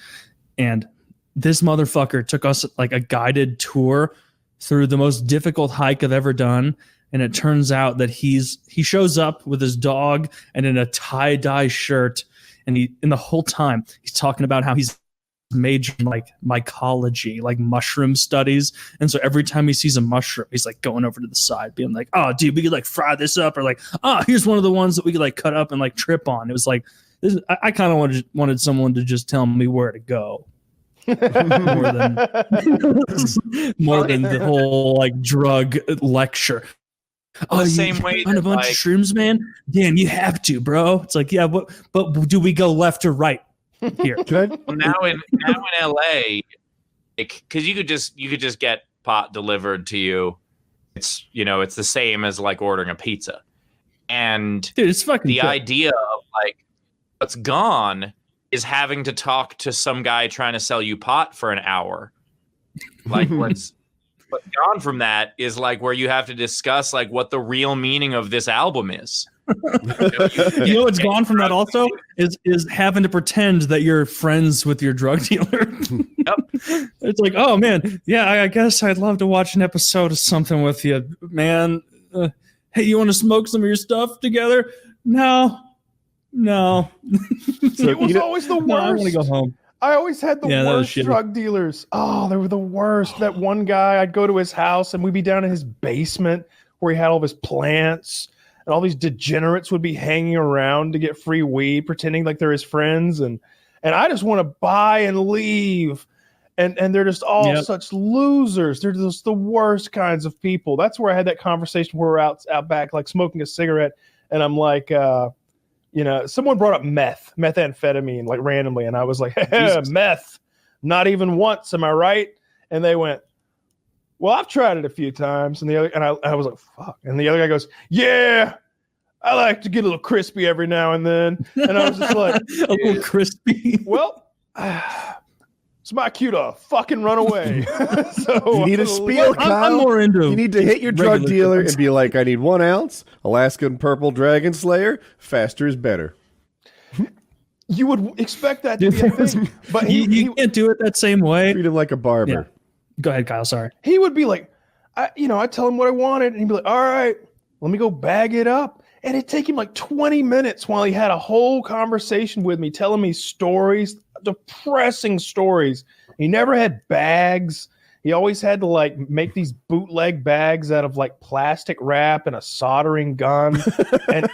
Speaker 5: And this motherfucker took us like a guided tour through the most difficult hike I've ever done. And it turns out that he shows up with his dog and in a tie-dye shirt. And the whole time he's talking about how he's majored in like mycology, like mushroom studies. And so every time he sees a mushroom, he's like going over to the side being like, oh dude, we could like fry this up, or like, oh, here's one of the ones that we could like cut up and like trip on. It was like, I kind of wanted someone to just tell me where to go. more than the whole like drug lecture. Oh,
Speaker 21: the same way
Speaker 5: on a bunch of shrooms, man. Damn, you have to, bro. It's like, yeah, but do we go left or right here?
Speaker 21: Now in LA, because you could just get pot delivered to you. It's it's the same as like ordering a pizza, and
Speaker 5: dude, it's fucking
Speaker 21: the idea of like what's gone is having to talk to some guy trying to sell you pot for an hour. Like what's gone from that is like where you have to discuss like what the real meaning of this album is.
Speaker 5: You know what's gone from that also is having to pretend that you're friends with your drug dealer.
Speaker 21: Yep.
Speaker 5: It's like, oh man, yeah, I guess I'd love to watch an episode of something with you, man. Hey, you want to smoke some of your stuff together? No.
Speaker 4: It was always the worst.
Speaker 5: No, I want to go home.
Speaker 4: I always had the worst drug dealers. Oh, they were the worst. That one guy, I'd go to his house and we'd be down in his basement where he had all of his plants, and all these degenerates would be hanging around to get free weed, pretending like they're his friends. And I just want to buy and leave. And they're just all such losers. They're just the worst kinds of people. That's where I had that conversation where we're out back, like smoking a cigarette. And I'm like, someone brought up methamphetamine, like randomly. And I was like, hey, meth, not even once. Am I right? And they went, well, I've tried it a few times. And I was like, fuck. And the other guy goes, yeah, I like to get a little crispy every now and then. And I was just like,
Speaker 5: a little crispy.
Speaker 4: Well, it's my cue to fucking run away. So
Speaker 2: you need a spiel, Kyle.
Speaker 5: I'm more into.
Speaker 2: You need to hit your drug dealer and be like, I need 1 ounce, Alaskan Purple Dragon Slayer. Faster is better.
Speaker 4: You would expect that to be a thing, but
Speaker 5: you can't do it that same way.
Speaker 2: Treat him like a barber.
Speaker 5: Yeah. Go ahead, Kyle. Sorry.
Speaker 4: He would be like, I tell him what I wanted, and he'd be like, all right, let me go bag it up. And it'd take him like 20 minutes while he had a whole conversation with me, telling me stories, depressing stories. He never had bags. He always had to like make these bootleg bags out of like plastic wrap and a soldering gun. And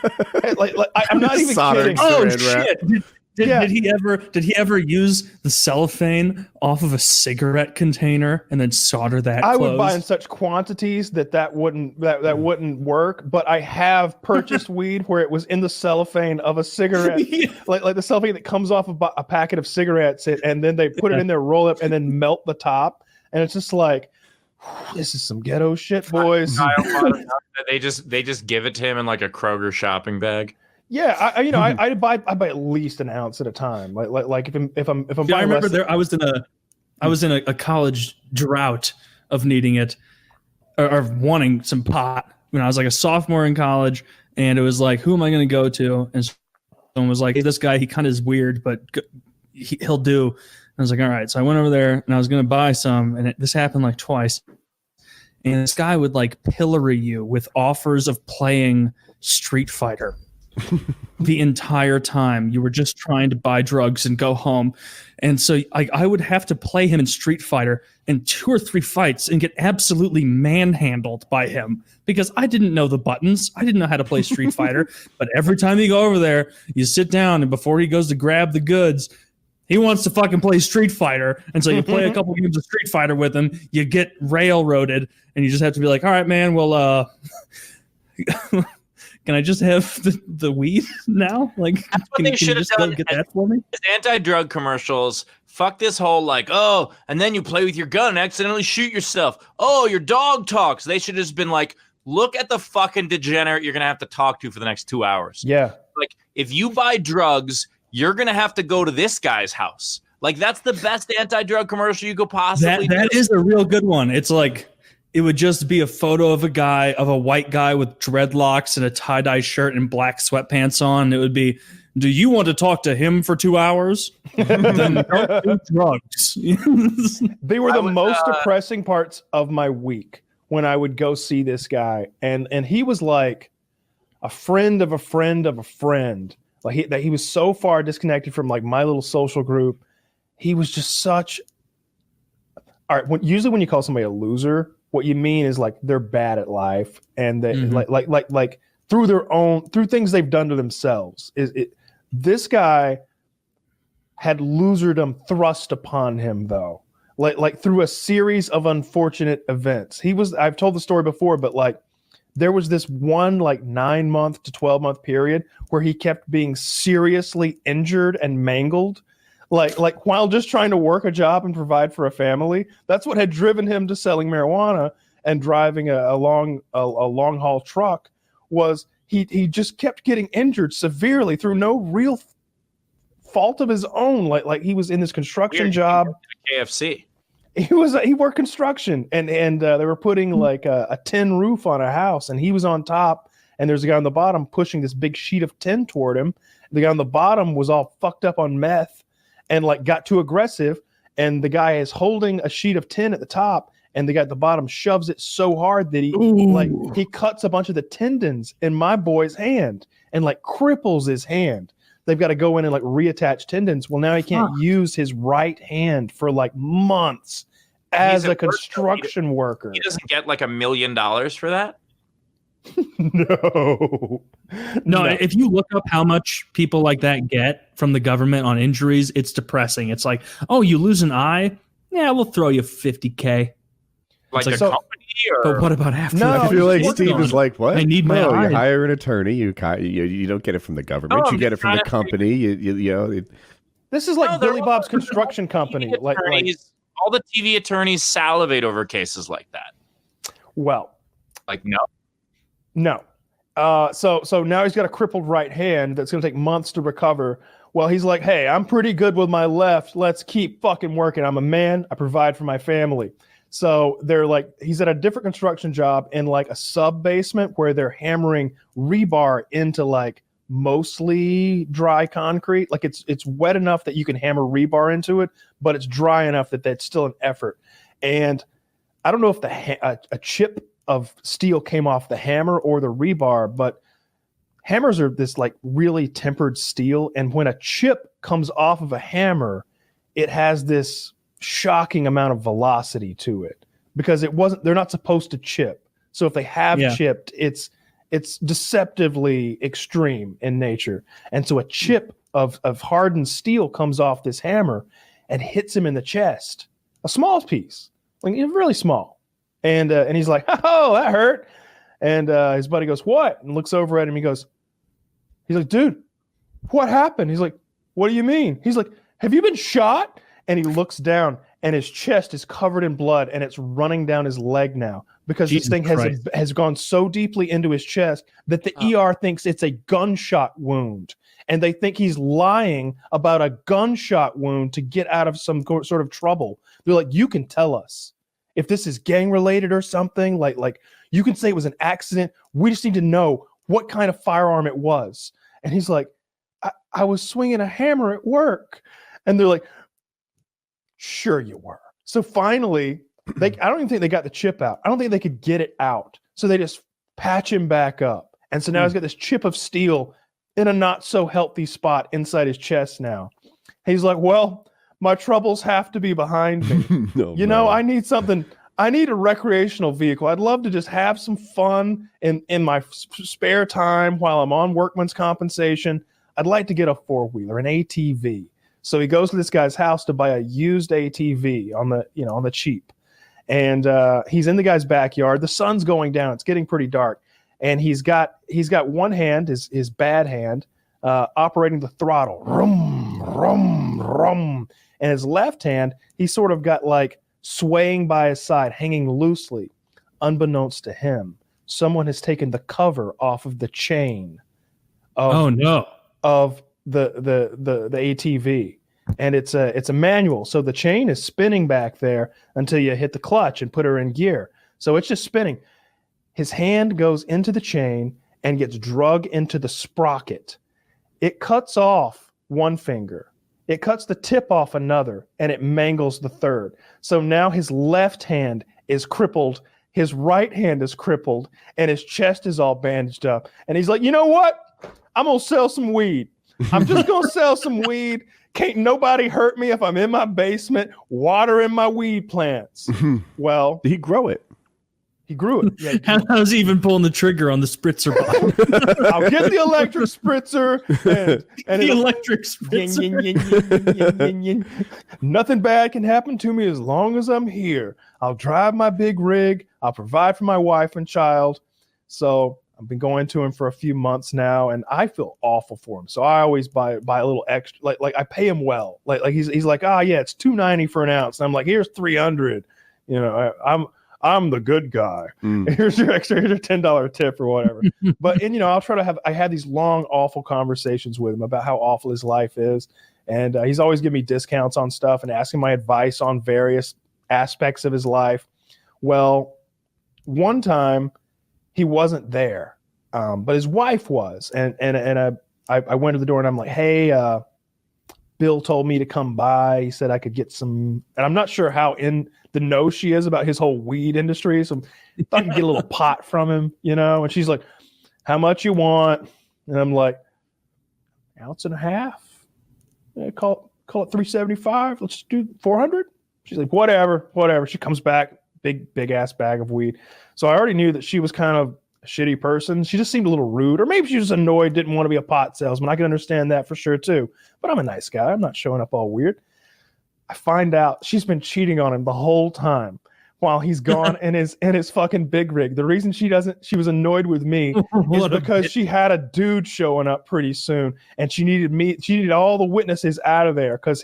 Speaker 4: like I'm not even kidding.
Speaker 5: Oh shit! Did he ever use the cellophane off of a cigarette container and then solder that?
Speaker 4: I would buy in such quantities that wouldn't work. But I have purchased weed where it was in the cellophane of a cigarette, like the cellophane that comes off of a packet of cigarettes, and then they put it in there, roll up, and then melt the top, and it's just like, this is some ghetto shit, boys.
Speaker 21: They just give it to him in like a Kroger shopping bag.
Speaker 4: Yeah, I buy at least an ounce at a time. Like if I'm
Speaker 5: I
Speaker 4: buying
Speaker 5: remember
Speaker 4: less,
Speaker 5: I was in a college drought of needing it or wanting some pot when I was like a sophomore in college, and it was like, who am I going to go to? And someone was like, hey, this guy, he kind of is weird, but he'll do. And I was like, all right. So I went over there and I was going to buy some, and this happened like twice. And this guy would like pillory you with offers of playing Street Fighter the entire time. You were just trying to buy drugs and go home. And so I would have to play him in Street Fighter in 2 or 3 fights and get absolutely manhandled by him because I didn't know the buttons. I didn't know how to play Street Fighter. But every time you go over there, you sit down, and before he goes to grab the goods, he wants to fucking play Street Fighter. And so you play a couple games of Street Fighter with him, you get railroaded, and you just have to be like, all right, man, well, can I just have the weed now? Like,
Speaker 21: that's what they should have done.
Speaker 5: Get that for me?
Speaker 21: As anti-drug commercials, fuck this whole like, oh, and then you play with your gun and accidentally shoot yourself. Oh, your dog talks. They should have just been like, look at the fucking degenerate you're gonna have to talk to for the next 2 hours.
Speaker 4: Yeah.
Speaker 21: Like, if you buy drugs, you're gonna have to go to this guy's house. Like, that's the best anti-drug commercial you could possibly do.
Speaker 5: That is a real good one. It's like, it would just be a photo of a white guy with dreadlocks and a tie-dye shirt and black sweatpants on. It would be, do you want to talk to him for 2 hours? Then don't do drugs.
Speaker 4: They were the most depressing parts of my week when I would go see this guy. And he was like a friend of a friend of a friend. Like he was so far disconnected from like my little social group. He was just such. All right. Usually when you call somebody a loser, what you mean is like they're bad at life, and they like through things they've done to themselves. This guy had loserdom thrust upon him though, like through a series of unfortunate events. I've told the story before, but like there was this one like 9-month to 12-month period where he kept being seriously injured and mangled. Like while just trying to work a job and provide for a family. That's what had driven him to selling marijuana and driving a long haul truck. Was he just kept getting injured severely through no real fault of his own. Like he was in this construction job.
Speaker 21: KFC.
Speaker 4: He worked construction, and they were putting like a tin roof on a house, and he was on top, and there's a guy on the bottom pushing this big sheet of tin toward him. The guy on the bottom was all fucked up on meth and like got too aggressive, and the guy is holding a sheet of tin at the top, and the guy at the bottom shoves it so hard that he cuts a bunch of the tendons in my boy's hand and like cripples his hand. They've got to go in and like reattach tendons. Well, now he can't use his right hand for like months as a construction worker.
Speaker 21: He doesn't get like $1 million for that.
Speaker 5: No, if you look up how much people like that get from the government on injuries, it's depressing. It's like, oh, you lose an eye? Yeah, we'll throw you $50K.
Speaker 21: Like the company, or
Speaker 5: but what about after?
Speaker 2: No, I feel like Steve is like, what?
Speaker 5: I need my eye.
Speaker 2: You hire an attorney. You don't get it from the government. You get it from the company. You know.
Speaker 4: This is like Billy Bob's construction company. Like
Speaker 21: all the TV attorneys salivate over cases like that.
Speaker 4: Well,
Speaker 21: like
Speaker 4: no. So now he's got a crippled right hand that's going to take months to recover. Well, he's like, hey, I'm pretty good with my left. Let's keep fucking working. I'm a man. I provide for my family. So they're like, he's at a different construction job in like a sub basement where they're hammering rebar into like mostly dry concrete. Like it's wet enough that you can hammer rebar into it, but it's dry enough that that's still an effort. And I don't know if a chip of steel came off the hammer or the rebar, but hammers are this like really tempered steel. And when a chip comes off of a hammer, it has this shocking amount of velocity to it because they're not supposed to chip. So if they have chipped, it's deceptively extreme in nature. And so a chip of hardened steel comes off this hammer and hits him in the chest. A small piece, like really small. And he's like, oh, that hurt. And his buddy goes, what? And looks over at him. He's like, dude, what happened? He's like, what do you mean? He's like, have you been shot? And he looks down and his chest is covered in blood and it's running down his leg now because
Speaker 5: Jesus
Speaker 4: this thing has gone so deeply into his chest that the ER thinks it's a gunshot wound. And they think he's lying about a gunshot wound to get out of some sort of trouble. They're like, you can tell us if this is gang related or something. Like you can say it was an accident. We just need to know what kind of firearm it was. And he's like, I was swinging a hammer at work. And they're like, sure you were. So finally, I don't even think they got the chip out. I don't think they could get it out. So they just patch him back up. And so now he's got this chip of steel in a not so healthy spot inside his chest now. He's like, well, my troubles have to be behind me. No, I need something. I need a recreational vehicle. I'd love to just have some fun in my spare time while I'm on workman's compensation. I'd like to get a four-wheeler, an ATV. So he goes to this guy's house to buy a used ATV on the cheap. And he's in the guy's backyard. The sun's going down. It's getting pretty dark. And he's got one hand, his bad hand, operating the throttle. Rum, rum, rum. And his left hand, he's sort of got like swaying by his side, hanging loosely. Unbeknownst to him, someone has taken the cover off of the chain of the ATV. And it's a manual. So the chain is spinning back there until you hit the clutch and put her in gear. So it's just spinning. His hand goes into the chain and gets drug into the sprocket. It cuts off one finger. It cuts the tip off another, and it mangles the third. So now his left hand is crippled, his right hand is crippled, and his chest is all bandaged up. And he's like, you know what? I'm going to sell some weed. I'm just going to sell some weed. Can't nobody hurt me if I'm in my basement watering my weed plants. Well,
Speaker 2: did he grow it?
Speaker 4: He grew it. Yeah,
Speaker 5: how's he even pulling the trigger on the spritzer bottle?
Speaker 4: I'll get the electric spritzer. And
Speaker 5: the electric spritzer.
Speaker 4: Nothing bad can happen to me as long as I'm here. I'll drive my big rig. I'll provide for my wife and child. So I've been going to him for a few months now, and I feel awful for him. So I always buy a little extra. Like I pay him well. Like he's like, yeah, it's $2.90 for an ounce. And I'm like, here's $300. You know, I'm the good guy. Here's your $10 tip or whatever. But I'll try to I had these long, awful conversations with him about how awful his life is. And he's always giving me discounts on stuff and asking my advice on various aspects of his life. Well, one time he wasn't there, but his wife was. And I went to the door and I'm like, hey, Bill told me to come by. He said I could get some, and I'm not sure how in the know she is about his whole weed industry. So I thought I could get a little pot from him, and she's like, how much you want? And I'm like, ounce and a half. Yeah, call it 375. Let's do 400. She's like, whatever. She comes back, big ass bag of weed. So I already knew that she was kind of a shitty person. She just seemed a little rude, or maybe she was annoyed, didn't want to be a pot salesman. I can understand that for sure too. But I'm a nice guy. I'm not showing up all weird. I find out she's been cheating on him the whole time while he's gone in his fucking big rig. The reason she was annoyed with me is because she had a dude showing up pretty soon, and she needed all the witnesses out of there because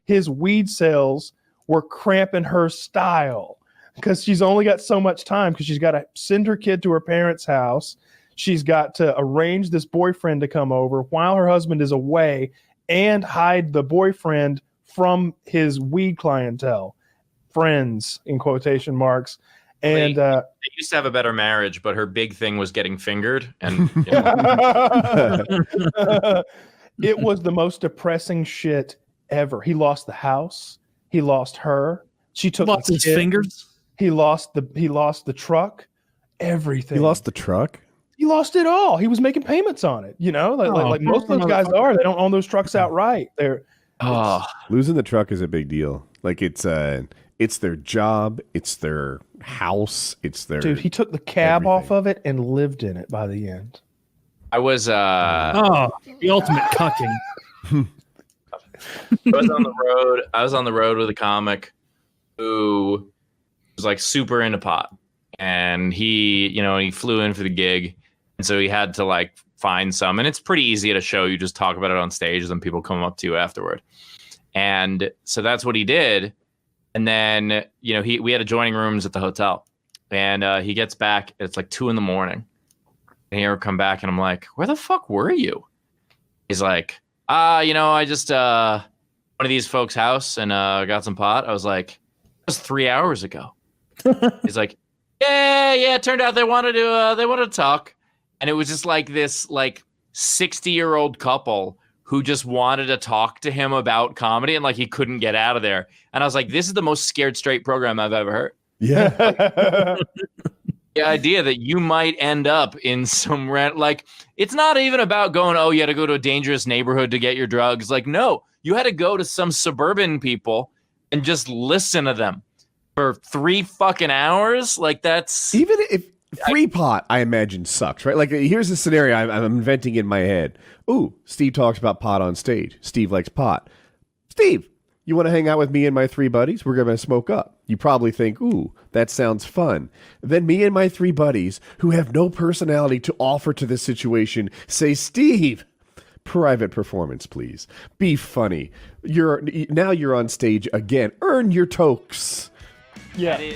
Speaker 4: his weed sales were cramping her style. Because she's only got so much time, because she's got to send her kid to her parents' house. She's got to arrange this boyfriend to come over while her husband is away and hide the boyfriend from his weed clientele, friends in quotation marks. And
Speaker 21: they used to have a better marriage, but her big thing was getting fingered. And
Speaker 4: it was the most depressing shit ever. He lost the house. He lost her. She took
Speaker 5: lost his fingers.
Speaker 4: He lost the truck. Everything.
Speaker 2: He lost the truck.
Speaker 4: He lost it all. He was making payments on it. Like most of those guys are. They don't own those trucks outright.
Speaker 2: Losing the truck is a big deal. Like it's their job, it's their house, it's their
Speaker 4: dude. He took the cab off of it and lived in it by the end.
Speaker 21: I was
Speaker 5: the ultimate cucking.
Speaker 21: I was on the road. I was on the road with a comic who was like super into pot, and he flew in for the gig, and so he had to like find some. And it's pretty easy at a show. You just talk about it on stage, and then people come up to you afterward. And so that's what he did. And then we had adjoining rooms at the hotel, and he gets back. It's like 2 a.m. and he come back, and I'm like, "Where the fuck were you?" He's like, I just one of these folks' house and got some pot. I was like, it was 3 hours ago. He's like, yeah. It turned out they wanted to talk, and it was just like this 60-year-old couple who just wanted to talk to him about comedy, and like he couldn't get out of there. And I was like, this is the most scared straight program I've ever heard.
Speaker 2: Yeah.
Speaker 21: The idea that you might end up in some it's not even about going, you had to go to a dangerous neighborhood to get your drugs. Like, no, you had to go to some suburban people and just listen to them for 3 fucking hours. Like, that's
Speaker 2: even if free pot, I imagine, sucks, right? Like, here's a scenario I'm inventing in my head. Ooh, Steve talks about pot on stage. Steve likes pot. Steve, you want to hang out with me and my 3 buddies? We're going to smoke up. You probably think, ooh, that sounds fun. Then me and my 3 buddies, who have no personality to offer to this situation, say, Steve, private performance, please. Be funny. You're on stage again. Earn your tokes.
Speaker 4: Yeah.